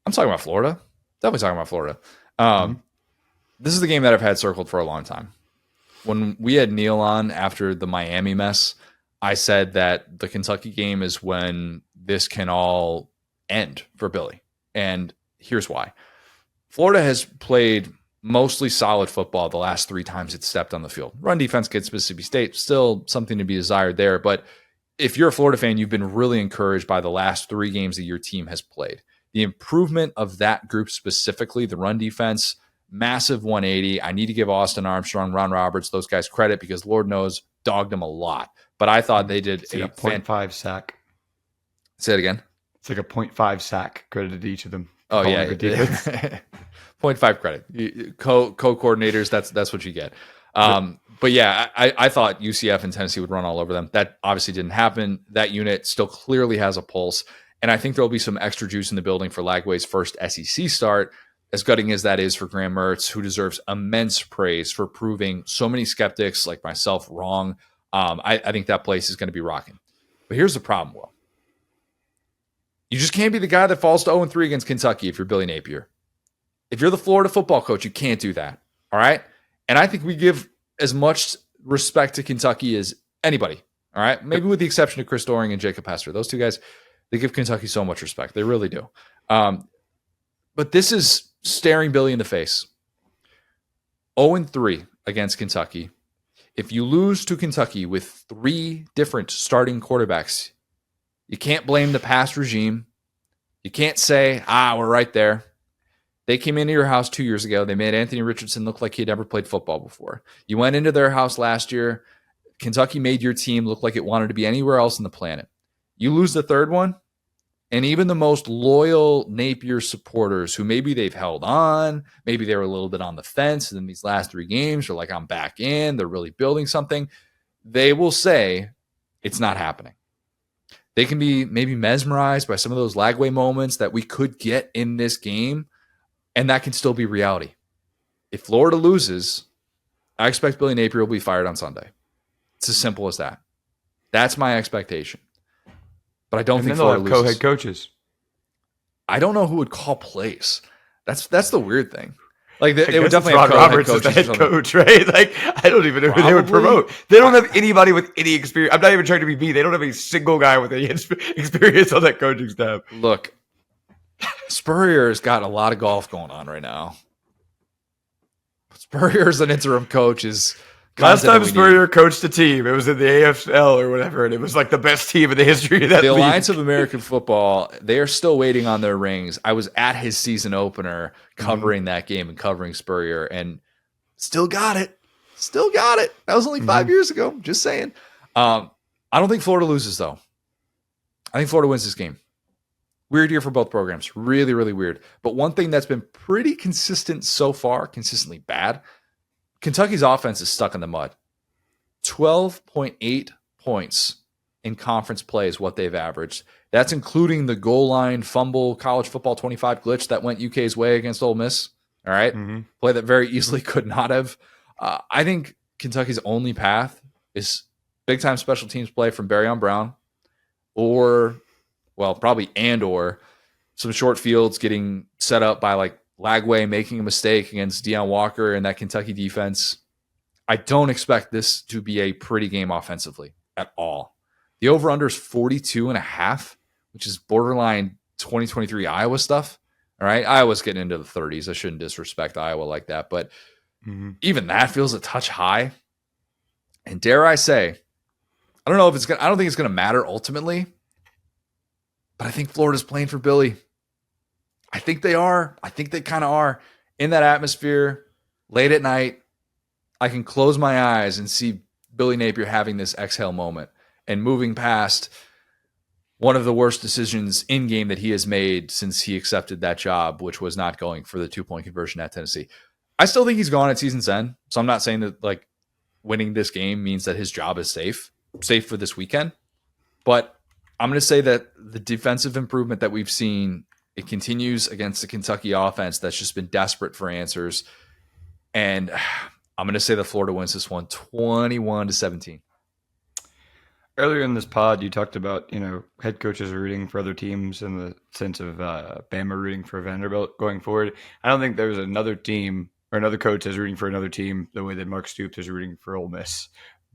I'm talking about Florida. Definitely talking about Florida. This is the game that I've had circled for a long time. When we had Neil on after the Miami mess, I said that the Kentucky game is when this can all end for Billy. And here's why. Florida has played mostly solid football the last 3 times it's stepped on the field. Run defense against Mississippi State, still something to be desired there. But if you're a Florida fan, you've been really encouraged by the last 3 games that your team has played. The improvement of that group specifically, the run defense, massive 180. I need to give Austin Armstrong, Ron Roberts, those guys credit because Lord knows, dogged them a lot. But I thought they did it's like a 0.5 sack. Say it again. It's like a 0.5 sack credited to each of them. Oh, yeah. 0.5 credit. Co-coordinators, that's what you get. But yeah, I thought UCF and Tennessee would run all over them. That obviously didn't happen. That unit still clearly has a pulse. And I think there'll be some extra juice in the building for Lagway's first SEC start, as gutting as that is for Graham Mertz, who deserves immense praise for proving so many skeptics like myself wrong. I think that place is going to be rocking. But here's the problem, Will. You just can't be the guy that falls to 0-3 against Kentucky if you're Billy Napier. If you're the Florida football coach, you can't do that. All right? And I think we give as much respect to Kentucky as anybody. All right? Maybe with the exception of Chris Doering and Jacob Hester. Those 2 guys, they give Kentucky so much respect. They really do. But this is staring Billy in the face. 0-3 against Kentucky. If you lose to Kentucky with 3 different starting quarterbacks, you can't blame the past regime. You can't say, we're right there. They came into your house 2 years ago. They made Anthony Richardson look like he'd never played football before. You went into their house last year. Kentucky made your team look like it wanted to be anywhere else on the planet. You lose the 3rd one, and even the most loyal Napier supporters who maybe they've held on, maybe they were a little bit on the fence, and then these last 3 games are like, I'm back in. They're really building something. They will say it's not happening. They can be maybe mesmerized by some of those Lagway moments that we could get in this game, and that can still be reality. If Florida loses, I expect Billy Napier will be fired on Sunday. It's as simple as that. That's my expectation. But I don't think Florida loses. Co-head coaches. I don't know who would call plays. That's the weird thing. Like they would definitely Ron have Roberts as the head coach, right? Like I don't even know who they would promote. They don't have anybody with any experience. I'm not even trying to be mean. They don't have a single guy with any experience on that coaching staff. Look, Spurrier's got a lot of golf going on right now. Spurrier's an interim coach is last time Spurrier coached a team, it was in the AFL or whatever, and it was like the best team in the history of that The league. Alliance of American Football, they are still waiting on their rings. I was at his season opener covering that game and covering Spurrier, and still got it. Still got it. That was only 5 years ago. Just saying. I don't think Florida loses, though. I think Florida wins this game. Weird year for both programs. Really, really weird. But one thing that's been pretty consistent so far, consistently bad, Kentucky's offense is stuck in the mud. 12.8 points in conference play is what they've averaged. That's including the goal line fumble college football 25 glitch that went UK's way against Ole Miss. All right. Play that very easily could not have. I think Kentucky's only path is big time special teams play from Barryon Brown or some short fields getting set up by like Lagway making a mistake against Deion Walker and that Kentucky defense. I don't expect this to be a pretty game offensively at all. The over-under is 42.5, which is borderline 2023 Iowa stuff. All right. Iowa's getting into the 30s. I shouldn't disrespect Iowa like that, but even that feels a touch high. And dare I say, I don't think it's going to matter ultimately, but I think Florida's playing for Billy. I think they are. I think they kind of are in that atmosphere late at night. I can close my eyes and see Billy Napier having this exhale moment and moving past one of the worst decisions in game that he has made since he accepted that job, which was not going for the 2-point conversion at Tennessee. I still think he's gone at season's end. So I'm not saying that like winning this game means that his job is safe for this weekend. But I'm going to say that the defensive improvement that we've seen, it continues against the Kentucky offense that's just been desperate for answers. And I'm going to say that Florida wins this one 21-17. Earlier in this pod, you talked about, head coaches rooting for other teams in the sense of Bama rooting for Vanderbilt going forward. I don't think there's another team or another coach is rooting for another team the way that Mark Stoops is rooting for Ole Miss,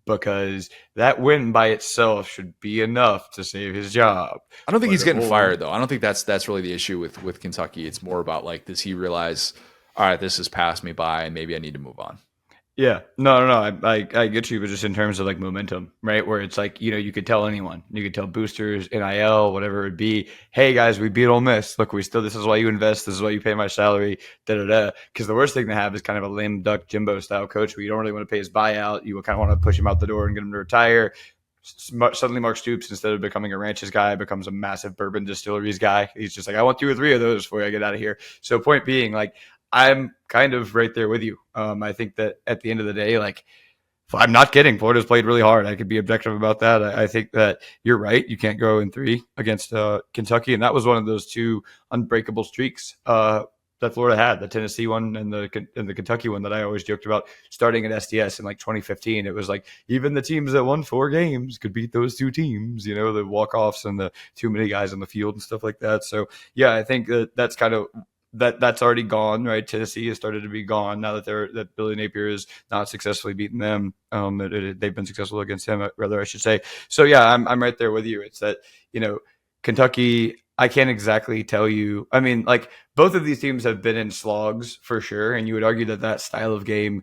because that win by itself should be enough to save his job. I don't think he's getting fired, though. I don't think that's really the issue with Kentucky. It's more about, like, does he realize, all right, this has passed me by and maybe I need to move on? Yeah, no. I get you, but just in terms of like momentum, right? Where it's like, you could tell anyone, you could tell boosters, NIL, whatever it would be. Hey guys, we beat Ole Miss. Look, this is why you invest. This is why you pay my salary. Because the worst thing to have is kind of a lame duck Jimbo style coach where you don't really want to pay his buyout. You kind of want to push him out the door and get him to retire. Suddenly, Mark Stoops, instead of becoming a ranches guy, becomes a massive bourbon distilleries guy. He's just like, I want 2 or 3 of those before I get out of here. So, point being, like, I'm kind of right there with you. I think that at the end of the day, like, I'm not kidding. Florida's played really hard. I could be objective about that. I think that you're right. You can't go in 3 against Kentucky, and that was one of those 2 unbreakable streaks that Florida had. The Tennessee one and the Kentucky one that I always joked about starting at SDS in like 2015. It was like even the teams that won 4 games could beat those 2 teams. The walk-offs and the too many guys on the field and stuff like that. So yeah, I think that's kind of. That's already gone, right? Tennessee has started to be gone now that Billy Napier is not successfully beating them. They've been successful against him, rather I should say. So yeah, I'm right there with you. It's that Kentucky. I can't exactly tell you. I mean, like both of these teams have been in slogs for sure, and you would argue that style of game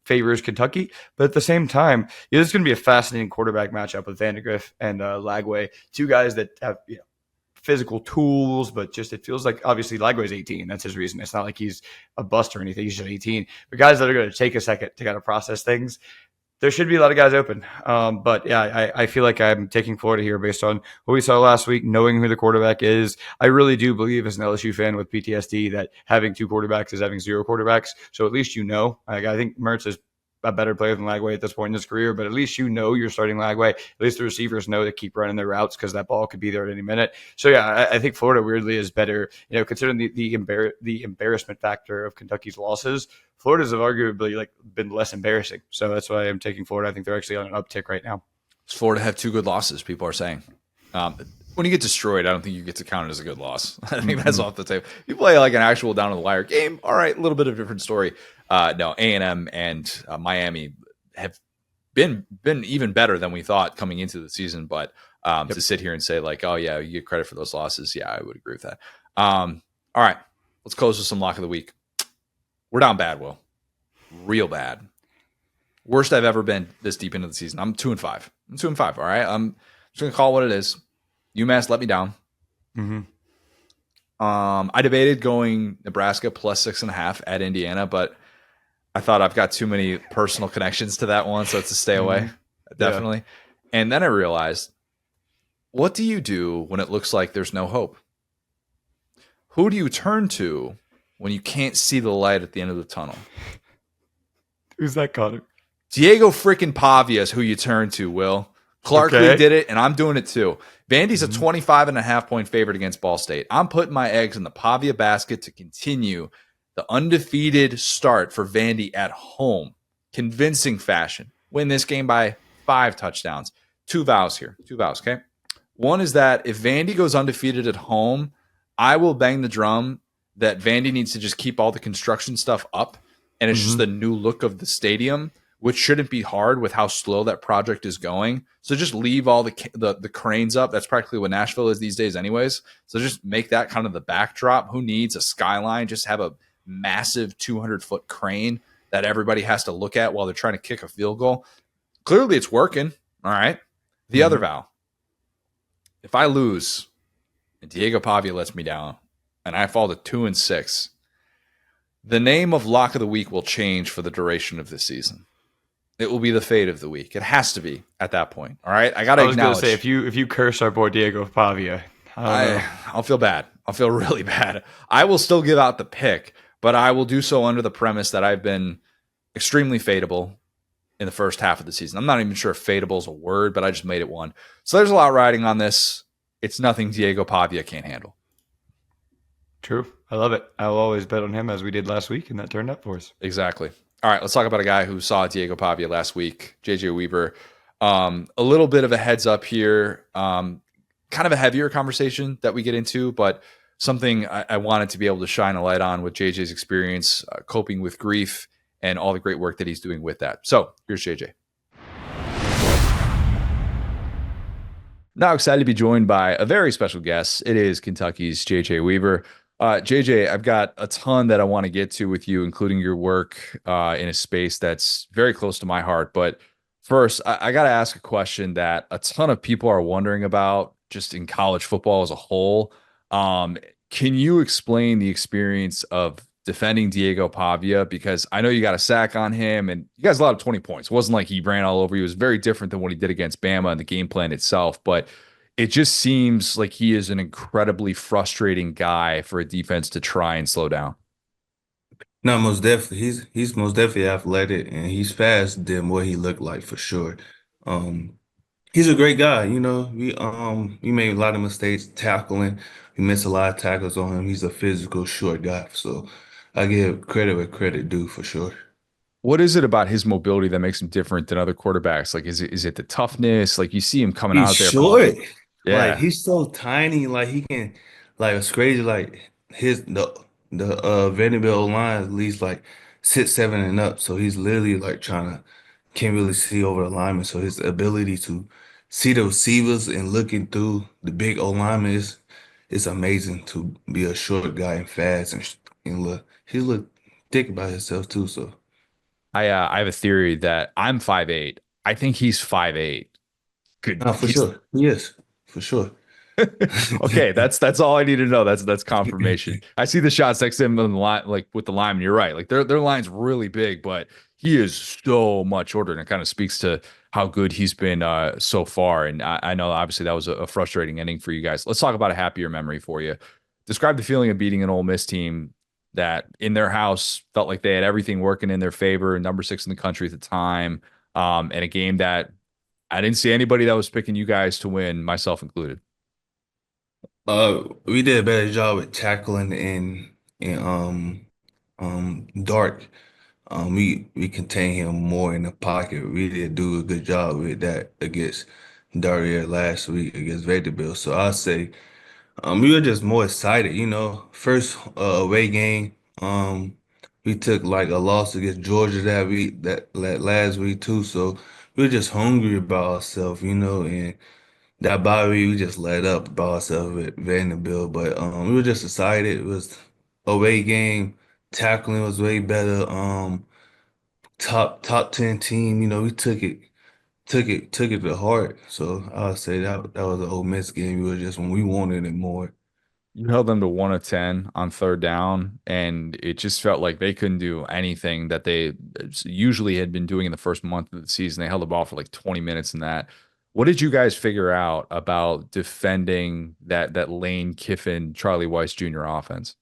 favors Kentucky. But at the same time, it's going to be a fascinating quarterback matchup with Vandegrift and Lagway, 2 guys that have physical tools, but just it feels like obviously Lagway's 18. That's his reason. It's not like he's a bust or anything. He's just 18. But guys that are going to take a second to kind of process things, there should be a lot of guys open. But yeah, I feel like I'm taking Florida here based on what we saw last week, knowing who the quarterback is. I really do believe as an LSU fan with PTSD that having 2 quarterbacks is having 0 quarterbacks. So at least I think Mertz is a better player than Lagway at this point in his career, but at least you're starting Lagway. At least the receivers know to keep running their routes because that ball could be there at any minute. So yeah, I think Florida weirdly is better. Considering the embarrassment factor of Kentucky's losses, Florida's have arguably been less embarrassing. So that's why I'm taking Florida. I think they're actually on an uptick right now. Florida have 2 good losses, people are saying. When you get destroyed, I don't think you get to count it as a good loss. I think that's off the table. You play like an actual down to the wire game, all right, a little bit of a different story. No, A&M and Miami have been even better than we thought coming into the season. But to sit here and say like, oh yeah, you get credit for those losses, yeah, I would agree with that. All right, let's close with some lock of the week. We're down bad, Will, real bad. Worst I've ever been this deep into the season. I'm 2-5. I'm 2-5. All right, I'm just gonna call it what it is. UMass let me down. Mm-hmm. I debated going Nebraska plus 6.5 at Indiana, but I thought I've got too many personal connections to that one, so it's a stay away, definitely. Yeah. And then I realized, what do you do when it looks like there's no hope? Who do you turn to when you can't see the light at the end of the tunnel? Who's that, Connor? Diego freaking Pavia is who you turn to, Will. Clark Lee did it, and I'm doing it too. Vandy's a 25.5-point favorite against Ball State. I'm putting my eggs in the Pavia basket to continue the undefeated start for Vandy at home. Convincing fashion. Win this game by 5 touchdowns. 2 vows here. 2 vows, okay? One is that if Vandy goes undefeated at home, I will bang the drum that Vandy needs to just keep all the construction stuff up, and it's just the new look of the stadium, which shouldn't be hard with how slow that project is going. So just leave all the cranes up. That's practically what Nashville is these days anyways. So just make that kind of the backdrop. Who needs a skyline? Just have a massive 200-foot crane that everybody has to look at while they're trying to kick a field goal. Clearly it's working. All right. The other vow. If I lose and Diego Pavia lets me down and I fall to 2-6, the name of Lock of the Week will change for the duration of this season. It will be the fate of the week. It has to be at that point. All right. I got to acknowledge. I was going to say, if you curse our boy Diego Pavia, I'll feel bad. I'll feel really bad. I will still give out the pick, but I will do so under the premise that I've been extremely fadeable in the first half of the season. I'm not even sure if fadeable is a word, but I just made it one. So there's a lot riding on this. It's nothing Diego Pavia can't handle. True. I love it. I'll always bet on him as we did last week, and that turned up for us. Exactly. All right, let's talk about a guy who saw Diego Pavia last week, JJ Weaver. A little bit of a heads up here, kind of a heavier conversation that we get into, but something I wanted to be able to shine a light on with JJ's experience coping with grief and all the great work that he's doing with that. So here's JJ. Now excited to be joined by a very special guest. It is Kentucky's JJ Weaver. JJ, I've got a ton that I want to get to with you, including your work in a space that's very close to my heart. But first, I got to ask a question that a ton of people are wondering about just in college football as a whole. Um, can you explain the experience of defending Diego Pavia? Because I know you got a sack on him and you guys allowed 20 points. It wasn't like he ran all over you. It was very different than what he did against Bama and the game plan itself. But it just seems like he is an incredibly frustrating guy for a defense to try and slow down. No, most definitely. He's most definitely athletic and he's fast than what he looked like for sure. Um, he's a great guy, you know. We made a lot of mistakes tackling. We missed a lot of tackles on him. He's a physical, short guy, so I give credit where credit due for sure. What is it about his mobility that makes him different than other quarterbacks? Like, is it the tough?ness? Like, you see him coming He's out there. short. Like Yeah. he's so tiny. Like he can like it's crazy. Like the Vanderbilt line is at least like 6'7" and up. So he's literally like trying to can't really see over the lineman. So his ability to see the receivers and looking through the big O lineman is amazing to be a short guy and fast and look he look thick about himself too. So I have a theory that I'm 5'8". I think he's 5'8". Good. for He's sure. Yes, for sure. okay, that's all I need to know. That's confirmation. I see the shots next to him on the line, like with the lineman. You're right. Like their line's really big, but he is so much shorter, and it kind of speaks to how good he's been so far. And I know obviously that was a frustrating ending for you guys. Let's talk about a happier memory for you. Describe the feeling of beating an Ole Miss team that in their house felt like they had everything working in their favor, number 6 in the country at the time, and a game that I didn't see anybody that was picking you guys to win, myself included. We did a better job with tackling and Dark. We contain him more in the pocket. We did do a good job with that against Daria last week against Vanderbilt. So I'll say we were just more excited, you know. First away game, we took like a loss against Georgia that week, that last week too. So we were just hungry about ourselves, you know, and that bye week we just let up about ourselves with Vanderbilt. But we were just excited. It was away game. Tackling was way better. Top 10 team, you know, we took it to heart. So I would say that was an Ole Miss game. We were just when we wanted it more. You held them to 1 of 10 on third down, and it just felt like they couldn't do anything that they usually had been doing in the first month of the season. They held the ball for like 20 minutes in that. What did you guys figure out about defending that Lane Kiffin, Charlie Weiss Jr. offense?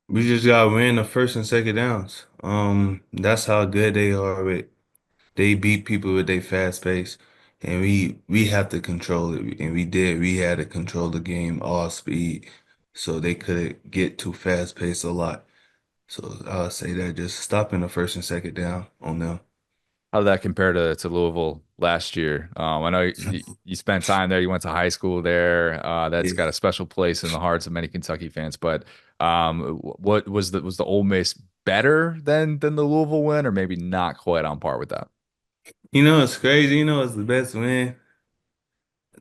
We just gotta win the first and second downs. That's how good they are with they beat people with their fast pace. And we have to control it. And we did. We had to control the game all speed. So they couldn't get too fast paced a lot. So I'll say that just stopping the first and second down on them. How did that compare to Louisville last year? I know you spent time there. You went to high school there. That's got a special place in the hearts of many Kentucky fans. But what was the Ole Miss better than the Louisville win, or maybe not quite on par with that? You know, it's crazy. You know, it's the best win,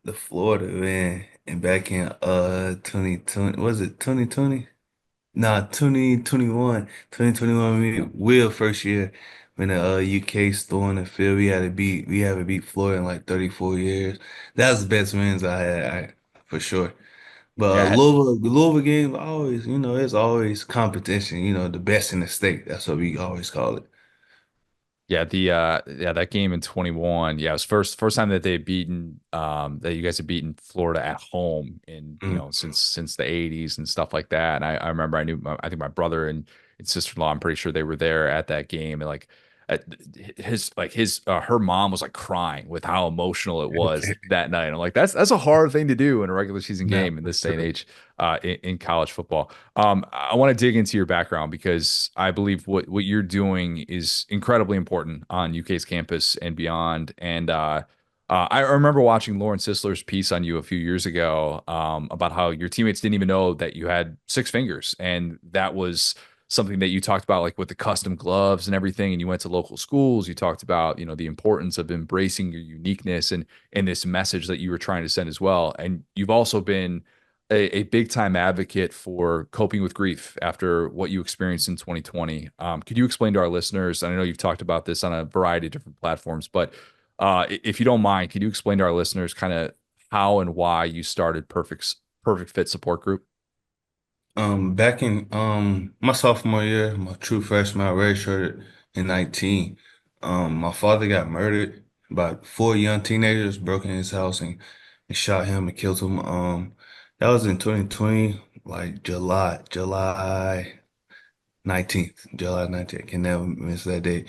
the Florida win. And back in 2020, was it 2020? Nah, 2021. 2021, Will first year when the UK stormed the field. We haven't beat Florida in like 34 years. That's the best wins I had, for sure. But Yeah, The Louisville game always, you know, it's always competition, you know, the best in the state. That's what we always call it. yeah, that game in 21. Yeah, it was first time that they had beaten that you guys had beaten Florida at home in, Mm. since the 80s and stuff like that. And I remember I think my brother and sister-in-law, I'm pretty sure they were there at that game. And like uh, his her mom was like crying with how emotional it was that night. I'm like, that's a hard thing to do in a regular season No, game in for this day and sure. age in college football. I want to dig into your background because I believe what you're doing is incredibly important on UK's campus and beyond. And I remember watching Lauren Sisler's piece on you a few years ago about how your teammates didn't even know that you had six fingers, and that was something that you talked about, like with the custom gloves and everything. And you went to local schools. You talked about the importance of embracing your uniqueness and this message that you were trying to send as well. And you've also been a big time advocate for coping with grief after what you experienced in 2020. Could you explain to our listeners? And I know you've talked about this on a variety of different platforms, but if you don't mind, can you explain to our listeners kind of how and why you started Perfect Fit Support Group? Back in my sophomore year, my true freshman, I redshirted in 19. My father got murdered by four young teenagers, broke in his house and shot him and killed him. That was in 2020, like July 19th, July 19th. I can never miss that day.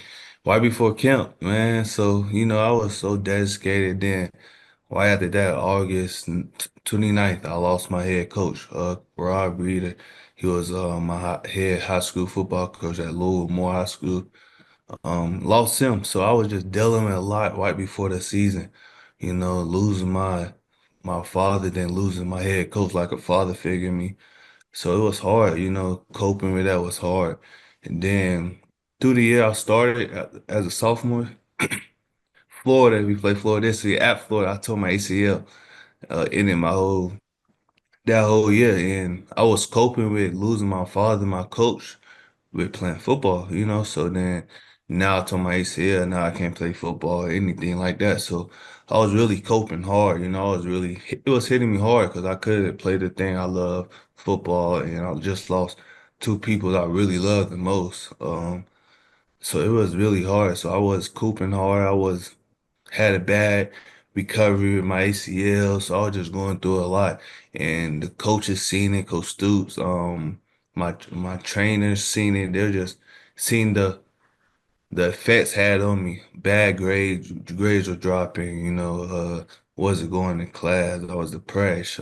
Right before camp, man. So, I was so dedicated then. Right after that, August 29th, I lost my head coach, Rob Reeder. He was my head high school football coach at Louisville Moore High School. Lost him, so I was just dealing with a lot right before the season. Losing my father, then losing my head coach like a father figure to me. So it was hard, coping with that was hard. And then through the year, I started as a sophomore. Florida, we played Florida this year at Florida. I tore my ACL in it my whole that whole year, and I was coping with losing my father, my coach, with playing football. So then now I tore my ACL, now I can't play football or anything like that. So I was really coping hard. It was hitting me hard because I couldn't play the thing I love, football, and I just lost two people that I really loved the most. So it was really hard. So I was coping hard. I was had a bad recovery with my ACL, so I was just going through a lot. And the coaches seen it, Coach Stoops, my trainers seen it. They're just seeing the effects had on me. Bad grades were dropping, wasn't going to class. I was depressed,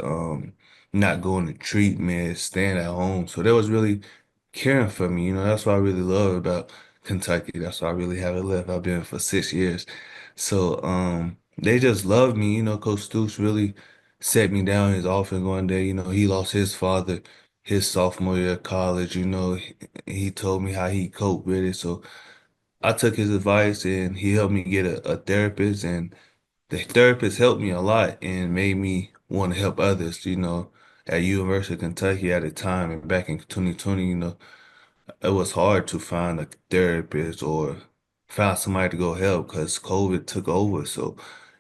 not going to treatment, staying at home. So that was really caring for me, that's what I really love about Kentucky. That's why I really haven't left. I've been for 6 years. So they just love me, Coach Stoops really set me down in his office one day. He lost his father his sophomore year of college, he told me how he coped with it. So I took his advice and he helped me get a therapist, and the therapist helped me a lot and made me want to help others, at University of Kentucky at the time and back in 2020, it was hard to find a therapist or find somebody to go help because COVID took over. So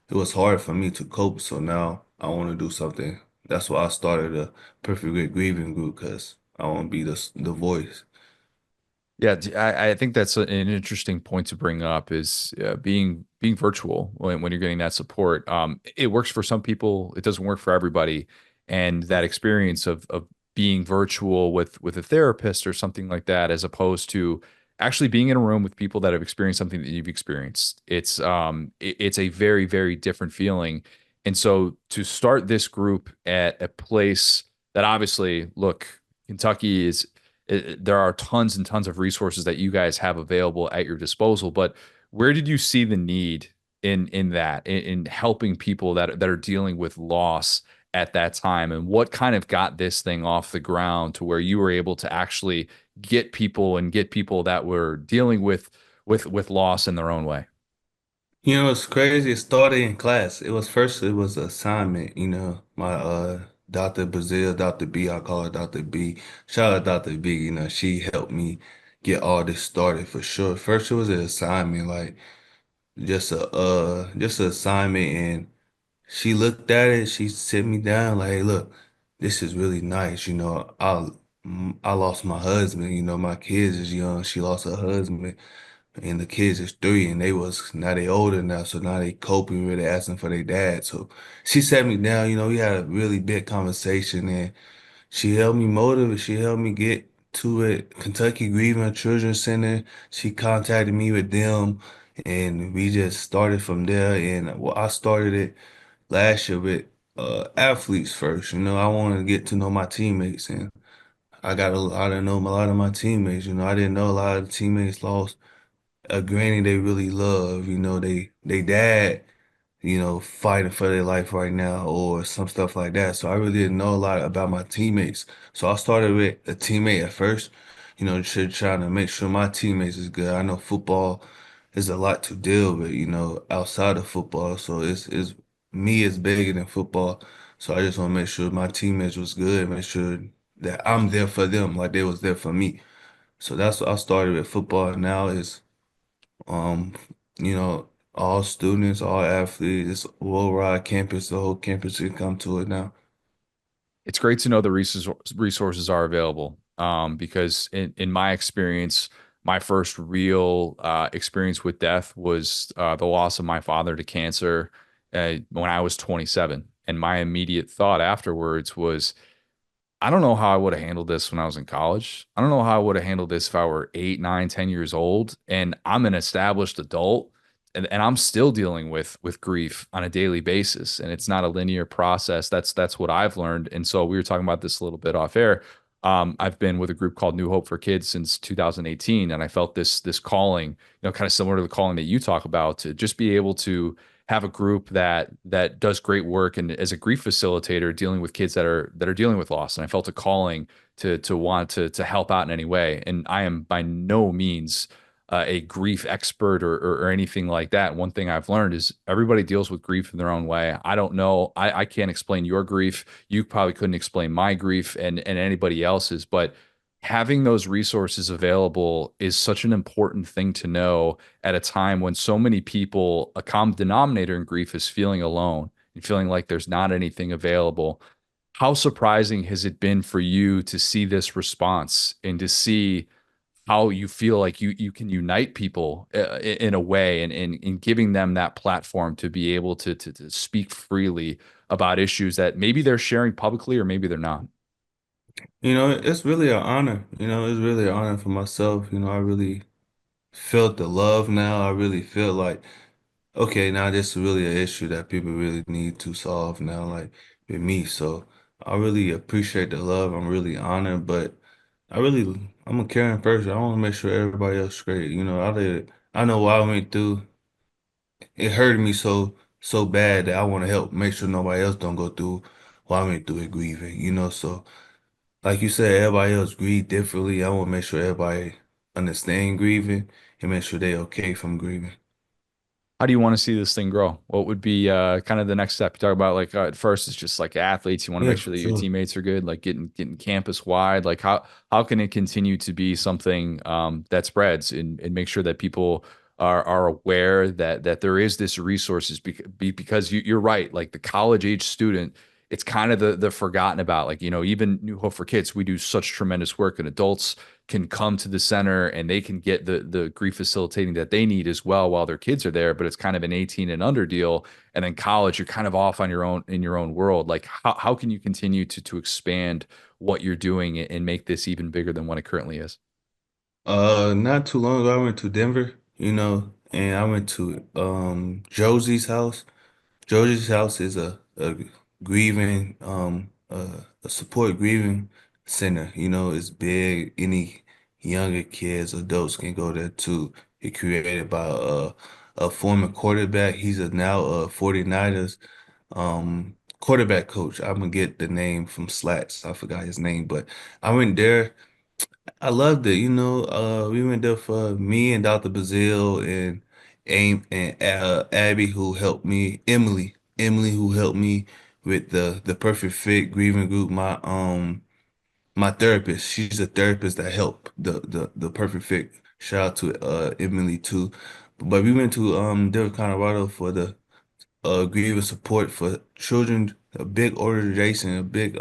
it was hard for me to cope. So now I want to do something. That's why I started a Perfect Grit Grieving group because I want to be the voice. Yeah, I think that's an interesting point to bring up is being virtual when you're getting that support. It works for some people, it doesn't work for everybody, and that experience of being virtual with a therapist or something like that, as opposed to actually being in a room with people that have experienced something that you've experienced. It's a very different feeling, and so to start this group at a place that obviously, look, Kentucky is there are tons and tons of resources that you guys have available at your disposal. But where did you see the need in helping people that are dealing with loss at that time, and what kind of got this thing off the ground to where you were able to actually get people that were dealing with loss in their own way? It's crazy. It started in class. It was an assignment, my Dr. Brazil, Dr. B, I call her Dr. B. Shout out Dr. B, she helped me get all this started for sure. First it was an assignment, like just an assignment, and she looked at it, she sit me down like, hey, look, this is really nice. I lost my husband, my kids is young. She lost her husband and the kids is three, and now they older now, so now they coping with it, asking for their dad. So she sat me down, we had a really big conversation, and she helped me motivate. She helped me get to it. Kentucky Grieving Children's Center. She contacted me with them, and we just started from there. And well, I started it last year with athletes first. You know, I wanted to get to know my teammates, and I didn't know a lot of my teammates. You know, I didn't know a lot of the teammates lost a granny they really love. You know, they dad, fighting for their life right now or some stuff like that. So I really didn't know a lot about my teammates. So I started with a teammate at first, trying to make sure my teammates is good. I know football is a lot to deal with, outside of football. So it's me is bigger than football. So I just want to make sure my teammates was good, make sure that I'm there for them like they was there for me. So that's what I started with football. Now is um, all students, all athletes, it's worldwide campus, the whole campus can come to it now. It's great to know the resources are available, because in my experience, my first real experience with death was the loss of my father to cancer when I was 27. And my immediate thought afterwards was, I don't know how I would have handled this when I was in college. I don't know how I would have handled this if I were 8, 9, 10 years old. And I'm an established adult, and I'm still dealing with grief on a daily basis. And it's not a linear process. That's what I've learned. And so we were talking about this a little bit off air. I've been with a group called New Hope for Kids since 2018, and I felt this calling, kind of similar to the calling that you talk about, to just be able to have a group that does great work and as a grief facilitator dealing with kids that are dealing with loss. And I felt a calling to want to help out in any way. And I am by no means a grief expert or anything like that. One thing I've learned is everybody deals with grief in their own way. I don't know. I can't explain your grief. You probably couldn't explain my grief and anybody else's, but having those resources available is such an important thing to know at a time when so many people, a common denominator in grief is feeling alone and feeling like there's not anything available. How surprising has it been for you to see this response and to see how you feel like you can unite people in a way, and in giving them that platform to be able to speak freely about issues that maybe they're sharing publicly or maybe they're not? It's really an honor. It's really an honor for myself. I really felt the love now. I really feel like, okay, now this is really an issue that people really need to solve now, like with me. So I really appreciate the love. I'm really honored, but I'm a caring person. I want to make sure everybody else is great. I know what I went through. It hurt me so bad that I want to help make sure nobody else don't go through what I went through with grieving. So like you said, everybody else grieve differently. I want to make sure everybody understand grieving and make sure they okay from grieving. How do you want to see this thing grow? What would be kind of the next step? You talk about like at first it's just like athletes. You want to Yeah, make sure for that your sure. teammates are good, like getting campus wide. Like how can it continue to be something that spreads and make sure that people are aware that there is this resources because you're right. Like the college age student, it's kind of the forgotten about. Like even New Hope for Kids, we do such tremendous work, and adults can come to the center and they can get the grief facilitating that they need as well while their kids are there, but it's kind of an 18 and under deal. And then college, you're kind of off on your own in your own world. Like how can you continue to expand what you're doing and make this even bigger than what it currently is? Not too long ago, I went to Denver, and I went to Josie's house. Josie's house is a grieving a support grieving center. It's big. Any younger kids, adults can go there too. It created by a former quarterback. He's a now 49ers quarterback coach. I'm gonna get the name from Slats. I forgot his name, but I went there. I loved it. We went there for me and Dr. Bazil and Aim and Abby who helped me, Emily who helped me with the perfect fit grieving group. My therapist, she's a therapist that helped the perfect fit. Shout out to Emily too. But we went to Denver, Colorado for the grieving support for children, a big organization, a big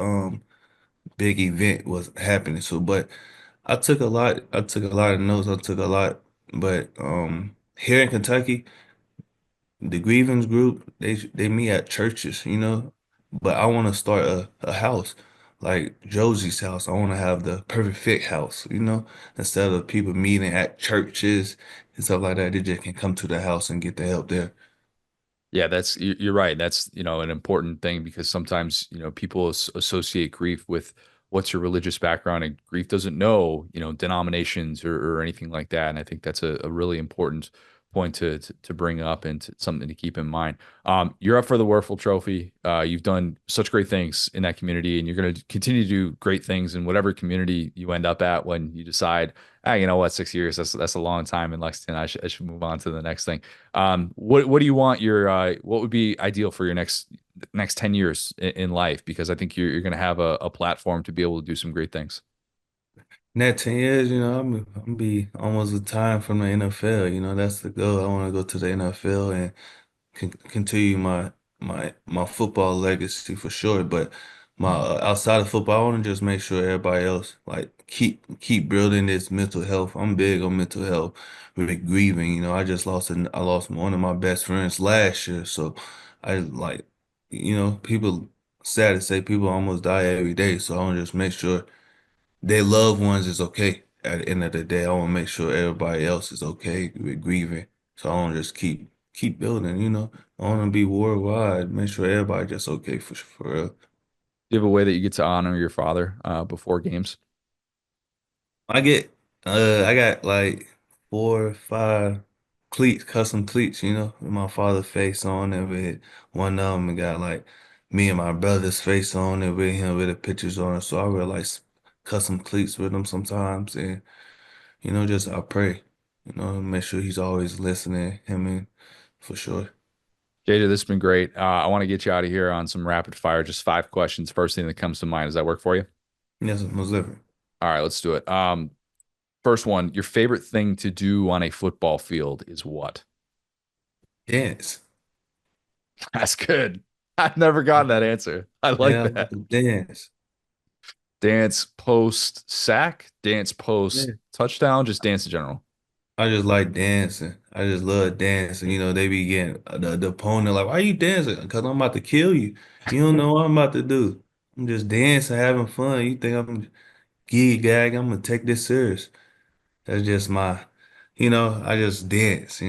event was happening. So, but I took a lot of notes, I took a lot, but here in Kentucky, the grievance group, they meet at churches, but I want to start a house. like Josie's house. I want to have the perfect fit house, instead of people meeting at churches and stuff like that. They just can come to the house and get the help there. Yeah, you're right. That's, an important thing because sometimes, people associate grief with what's your religious background, and grief doesn't know, denominations or anything like that. And I think that's a really important point to bring up and something to keep in mind. You're up for the Werfel Trophy. You've done such great things in that community, and you're going to continue to do great things in whatever community you end up at when you decide, you know what, 6 years, that's a long time in Lexington. I should move on to the next thing. What do you want what would be ideal for your next 10 years in life? Because I think you're going to have a platform to be able to do some great things. In that 10 years, I'm be almost retired from the NFL. That's the goal. I want to go to the NFL and continue my football legacy for sure. But my outside of football, I want to just make sure everybody else like keep building this mental health. I'm big on mental health with grieving. I lost one of my best friends last year, so I like people sad to say people almost die every day. So I want to just make sure their loved ones is okay. At the end of the day, I want to make sure everybody else is okay with grieving. So I want to just keep building. I want to be worldwide, make sure everybody just okay for real. Do you have a way that you get to honor your father before games? I get I got like 4 or 5 cleats, custom cleats, with my father's face on it with one of them got like me and my brother's face on it with him with the pictures on it. So I wear like custom cleats with him sometimes and just I pray, make sure he's always listening, him and for sure. JJ, this has been great. I want to get you out of here on some rapid fire, just 5 questions. First thing that comes to mind. Does that work for you? Yes, most living. All right, let's do it. First one, your favorite thing to do on a football field is what? Dance. That's good. I've never gotten that answer. I like Yeah, I like that. to dance. Dance post sack, dance Yeah. post touchdown, just dance in general. I just like dancing. I just love dancing. They be getting the opponent like, why you dancing? Because I'm about to kill you. You don't know what I'm about to do. I'm just dancing, having fun. You think I'm gag? I'm gonna take this serious. That's just I just dance.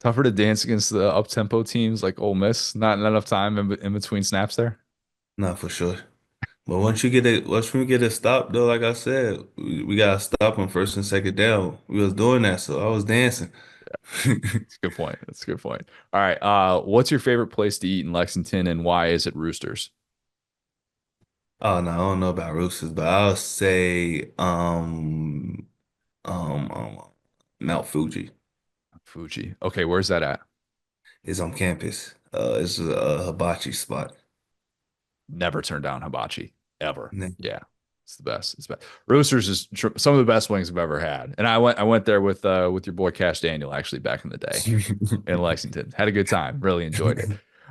Tougher to dance against the up tempo teams like Ole Miss. Not enough time in between snaps there. Not for sure. But once we get it stopped though, like I said, we gotta stop him first and second down. We was doing that, so I was dancing. That's a good point. That's a good point. All right. What's your favorite place to eat in Lexington, and why is it Roosters? Oh no, I don't know about Roosters, but I'll say um, um Mount Fuji Fuji. Okay, where's that at? is on campus. It's a hibachi spot. Never turn down hibachi ever. Yeah. Yeah, it's the best. It's best. Roosters is some of the best wings I've ever had, and I went there with your boy Cash Daniel actually back in the day in Lexington. Had a good time. Really enjoyed it.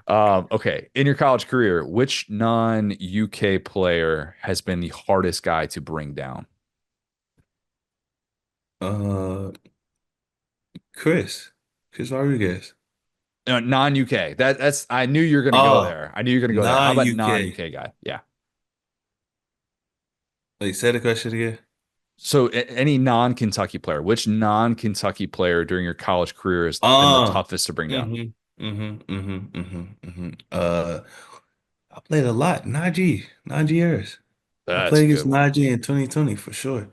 Okay, in your college career, which non-UK player has been the hardest guy to bring down? Uh, Chris Rodriguez. No, non-UK. That's I knew you were going to go Oh, there. I knew you were going to go there. How about non-UK. non-UK guy? Yeah. Wait, say the question again. So any non-Kentucky player, which non-Kentucky player during your college career has been the Oh, toughest to bring down? I played a lot. Najee Harris. I That's played a against good one. Najee in 2020 for sure.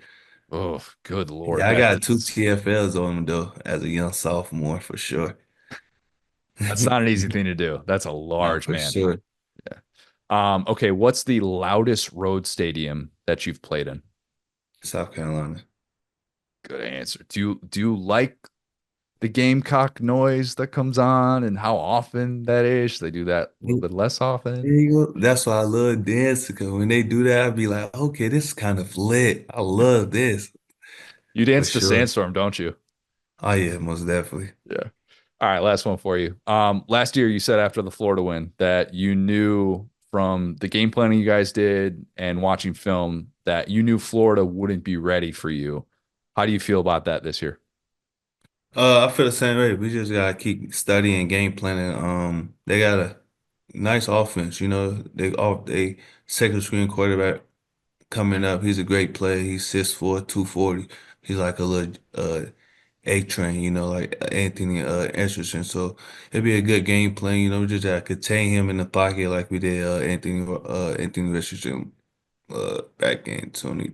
Oh, good Lord. Yeah, I got two TFLs on him though as a young sophomore for sure. That's not an easy thing to do. That's a Not large for man. sure. Yeah. Okay, what's the loudest road stadium that you've played in? South Carolina. Good answer. Do you like the Gamecock noise that comes on and how often that is? Should they do that a little bit less There often? you go. That's why I love dancing because when they do that, I'd be like, okay, this is kind of lit. I love this You for dance to sure. Sandstorm, don't you? Oh yeah, most definitely. Yeah. All right, last one for you. Last year you said after the Florida win that you knew from the game planning you guys did and watching film that you knew Florida wouldn't be ready for you. How do you feel about that this year? I feel the same way. We just gotta keep studying game planning. They gotta nice offense. They second string quarterback coming up. He's a great player. He's 6'4", 240. He's like a little A train, like Anthony Anderson. So it'd be a good game plan. We just gotta contain him in the pocket like we did Anthony Richardson back in 20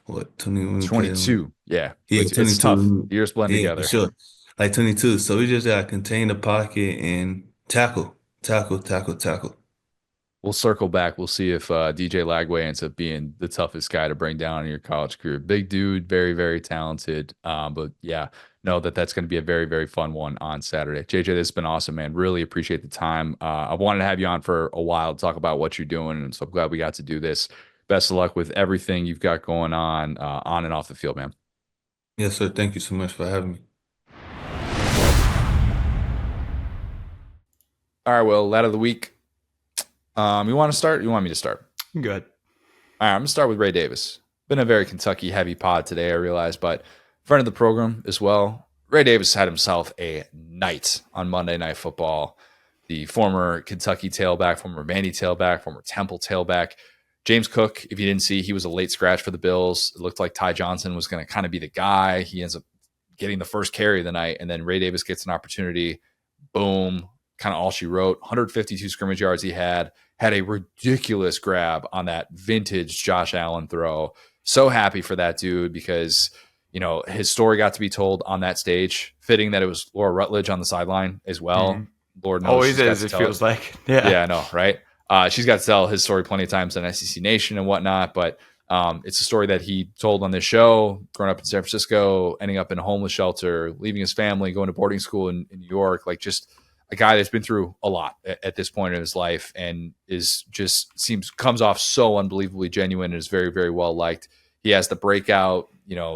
when we played him. 22. Yeah. Yeah, It's tough. 22. Years blend Yeah, for together. sure. Like 22. So we just gotta contain the pocket and tackle, tackle, tackle, tackle. We'll circle back. We'll see if DJ Lagway ends up being the toughest guy to bring down in your college career. Big dude, very, very talented. But yeah, know that that's going to be a very, very fun one on Saturday. JJ, this has been awesome, man. Really appreciate the time. I wanted to have you on for a while to talk about what you're doing, and so I'm glad we got to do this. Best of luck with everything you've got going on and off the field, man. Yes, sir. Thank you so much for having me. All right, well, lad of the week. You want to start? You want me to start? Good. All right, I'm going to start with Ray Davis. Been a very Kentucky heavy pod today, I realize, but friend of the program as well. Ray Davis had himself a night on Monday Night Football. The former Kentucky tailback, former Vandy tailback, former Temple tailback. James Cook, if you didn't see, he was a late scratch for the Bills. It looked like Ty Johnson was going to kind of be the guy. He ends up getting the first carry of the night, and then Ray Davis gets an opportunity. Boom, kind of all she wrote. 152 scrimmage yards he had a ridiculous grab on that vintage Josh Allen throw. So happy for that dude because, his story got to be told on that stage. Fitting that it was Laura Rutledge on the sideline as well. Mm-hmm. Lord knows. Always is, it feels like. Yeah. Yeah, I know, right? She's got to tell his story plenty of times on SEC Nation and whatnot, but it's a story that he told on this show, growing up in San Francisco, ending up in a homeless shelter, leaving his family, going to boarding school in New York, like just a guy that's been through a lot at this point in his life and comes off so unbelievably genuine and is very, very well liked. He has the breakout,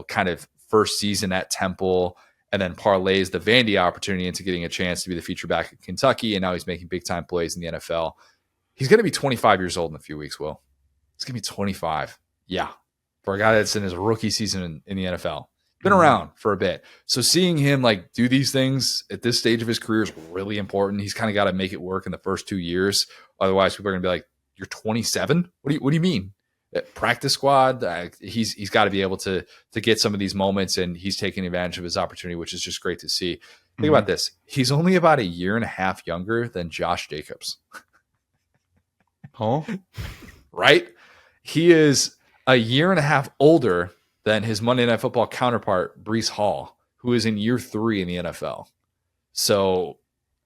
kind of first season at Temple and then parlays the Vandy opportunity into getting a chance to be the feature back at Kentucky. And now he's making big time plays in the NFL. He's going to be 25 years old in a few weeks, Will. He's going to be 25. Yeah. For a guy that's in his rookie season in the NFL. Been around for a bit. So seeing him do these things at this stage of his career is really important. He's kind of got to make it work in the first 2 years. Otherwise, people are going to be like, you're 27? What do you mean? Practice squad? He's got to be able to get some of these moments, and he's taking advantage of his opportunity, which is just great to see. Think about this. He's only about a year and a half younger than Josh Jacobs. Oh, right? He is a year and a half older than his Monday Night Football counterpart, Breece Hall, who is in year 3 in the NFL. So,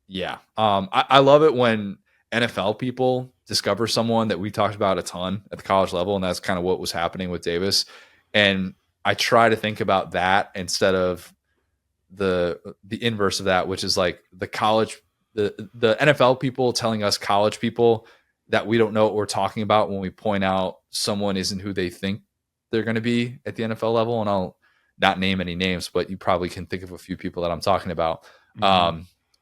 yeah. I love it when NFL people discover someone that we talked about a ton at the college level, and that's kind of what was happening with Davis. And I try to think about that instead of the inverse of that, which is like the NFL people telling us college people that we don't know what we're talking about when we point out someone isn't who they think they're going to be at the NFL level. And I'll not name any names, but you probably can think of a few people that I'm talking about.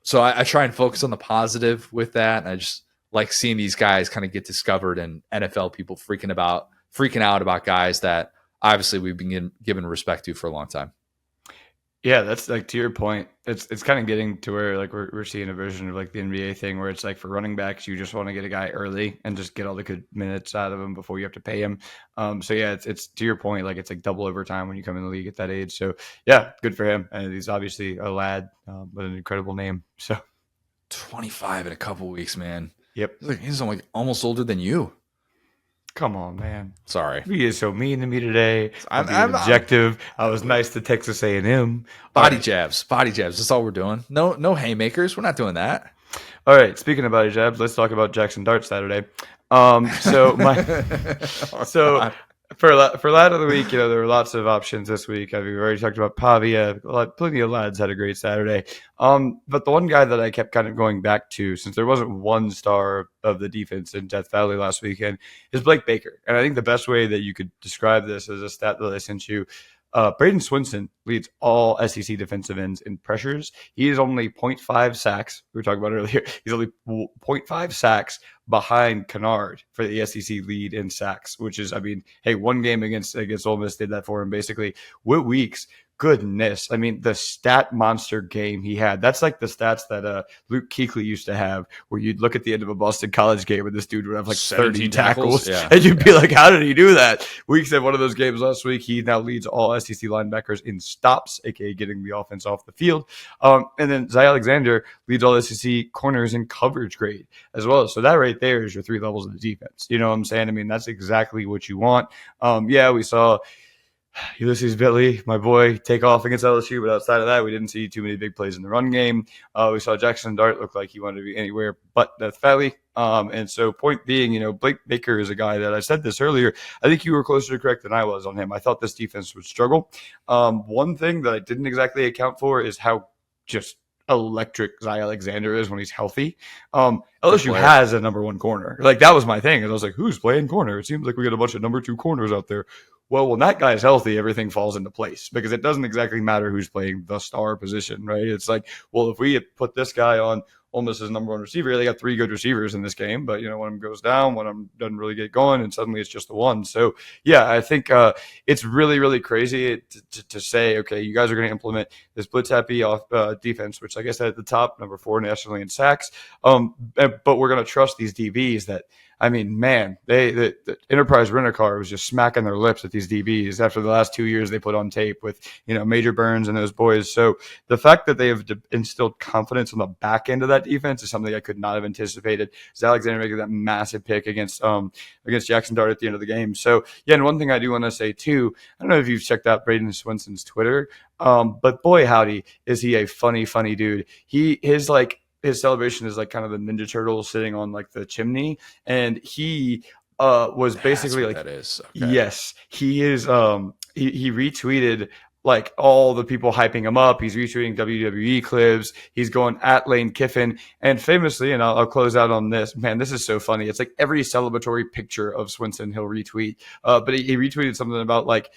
So I try and focus on the positive with that. And I just like seeing these guys kind of get discovered and NFL people freaking out about guys that obviously we've been given respect to for a long time. Yeah, that's to your point. It's kind of getting to where we're seeing a version of the NBA thing where it's for running backs, you just want to get a guy early and just get all the good minutes out of him before you have to pay him. So yeah, it's to your point, it's double overtime when you come in the league at that age. So yeah, good for him. And he's obviously a lad with an incredible name. So 25 in a couple weeks, man. Yep, he's almost older than you. Come on, man. Sorry. He is so mean to me today. I'm objective. I was nice to Texas A&M. Body jabs. That's all we're doing. No haymakers. We're not doing that. All right. Speaking of body jabs, let's talk about Jackson Dart Saturday. For lad of the week, there were lots of options this week. We've already talked about Pavia. Plenty of lads had a great Saturday. But the one guy that I kept kind of going back to, since there wasn't one star of the defense in Death Valley last weekend, is Blake Baker. And I think the best way that you could describe this is a stat that I sent you. Braden Swinson leads all SEC defensive ends in pressures. He is only 0.5 sacks. We were talking about it earlier. He's only 0.5 sacks behind Kennard for the SEC lead in sacks, which is, one game against Ole Miss did that for him. Basically, Whit Weeks goodness. I mean, the stat monster game he had. That's like the stats that Luke Kuechly used to have, where you'd look at the end of a Boston College game and this dude would have like 30 tackles. Yeah. And you'd be like, how did he do that? Weeks at one of those games last week, he now leads all SEC linebackers in stops, aka getting the offense off the field. And then Zy Alexander leads all SEC corners in coverage grade as well. So that right there is your 3 levels of the defense. You know what I'm saying? I mean, that's exactly what you want. Yeah, we saw Ulysses Bentley, my boy, take off against LSU, but outside of that, we didn't see too many big plays in the run game. We saw Jackson Dart look like he wanted to be anywhere but Death Valley. And so point being, you know, Blake Baker is a guy that I said this earlier. I think you were closer to correct than I was on him. I thought this defense would struggle. One thing that I didn't exactly account for is how just electric Zy Alexander is when he's healthy. LSU has a number 1 corner. Like, that was my thing. And I was like, who's playing corner? It seems like we got a bunch of number 2 corners out there. Well, when that guy's healthy, everything falls into place, because it doesn't exactly matter who's playing the star position, right? It's like, well, if we put this guy on Ole Miss's number 1 receiver, they got 3 good receivers in this game, but, you know, one of them goes down, one of them doesn't really get going, and suddenly it's just the one. So, yeah, I think it's really, really crazy to say, okay, you guys are going to implement this blitz happy off defense, which, like I said at the top, number 4 nationally in sacks, but we're going to trust these DBs that, I mean, man, the Enterprise Rent-A-Car was just smacking their lips at these DBs after the last 2 years they put on tape with, you know, Major Burns and those boys. So the fact that they have instilled confidence on the back end of that defense is something I could not have anticipated. Is Alexander making that massive pick against Jackson Dart at the end of the game. So, yeah, and one thing I do want to say, too, I don't know if you've checked out Braden Swenson's Twitter, but boy, howdy, is he a funny dude. His celebration is like kind of the Ninja Turtle sitting on like the chimney, and he was basically like, that is. Okay. Yes, he is. He retweeted like all the people hyping him up. He's retweeting WWE clips. He's going at Lane Kiffin, and famously, and I'll close out on this. Man, this is so funny. It's like every celebratory picture of Swenson he'll retweet. But he retweeted something about like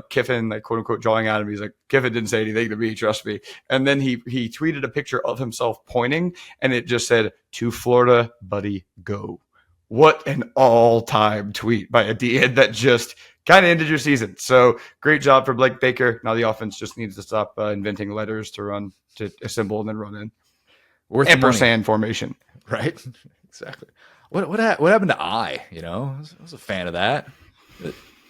Kiffin, like quote unquote, jawing at him. He's like, Kiffin didn't say anything to me, trust me. And then he tweeted a picture of himself pointing, and it just said, "To Florida, buddy, go." What an all-time tweet by a DN that just kind of ended your season. So great job for Blake Baker. Now the offense just needs to stop inventing letters to run, to assemble, and then run in. Ampersand formation. Right? Exactly. What happened to I? You know, I was a fan of that.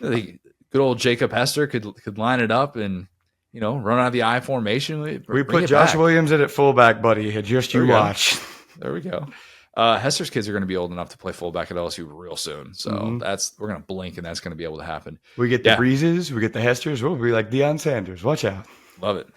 Good old Jacob Hester could line it up and, you know, run out of the I formation. We put Josh Williams in at fullback, buddy. Just you watch. There we go. Hester's kids are going to be old enough to play fullback at LSU real soon. So we're going to blink and that's going to be able to happen. We get the Breezes. We get the Hesters. We'll be like Deion Sanders. Watch out. Love it.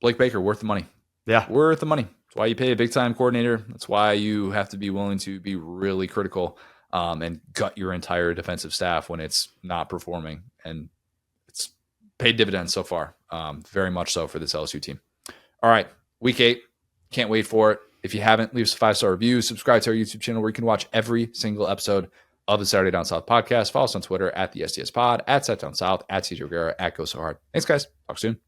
Blake Baker, worth the money. Yeah. Worth the money. That's why you pay a big-time coordinator. That's why you have to be willing to be really critical and gut your entire defensive staff when it's not performing. And it's paid dividends so far. Very much so for this LSU team. All right. Week 8. Can't wait for it. If you haven't, leave us a 5-star review. Subscribe to our YouTube channel where you can watch every single episode of the Saturday Down South podcast. Follow us on Twitter at the SDS Pod, at Set Down South, at CJ Guerra, at Go So Hard. Thanks, guys. Talk soon.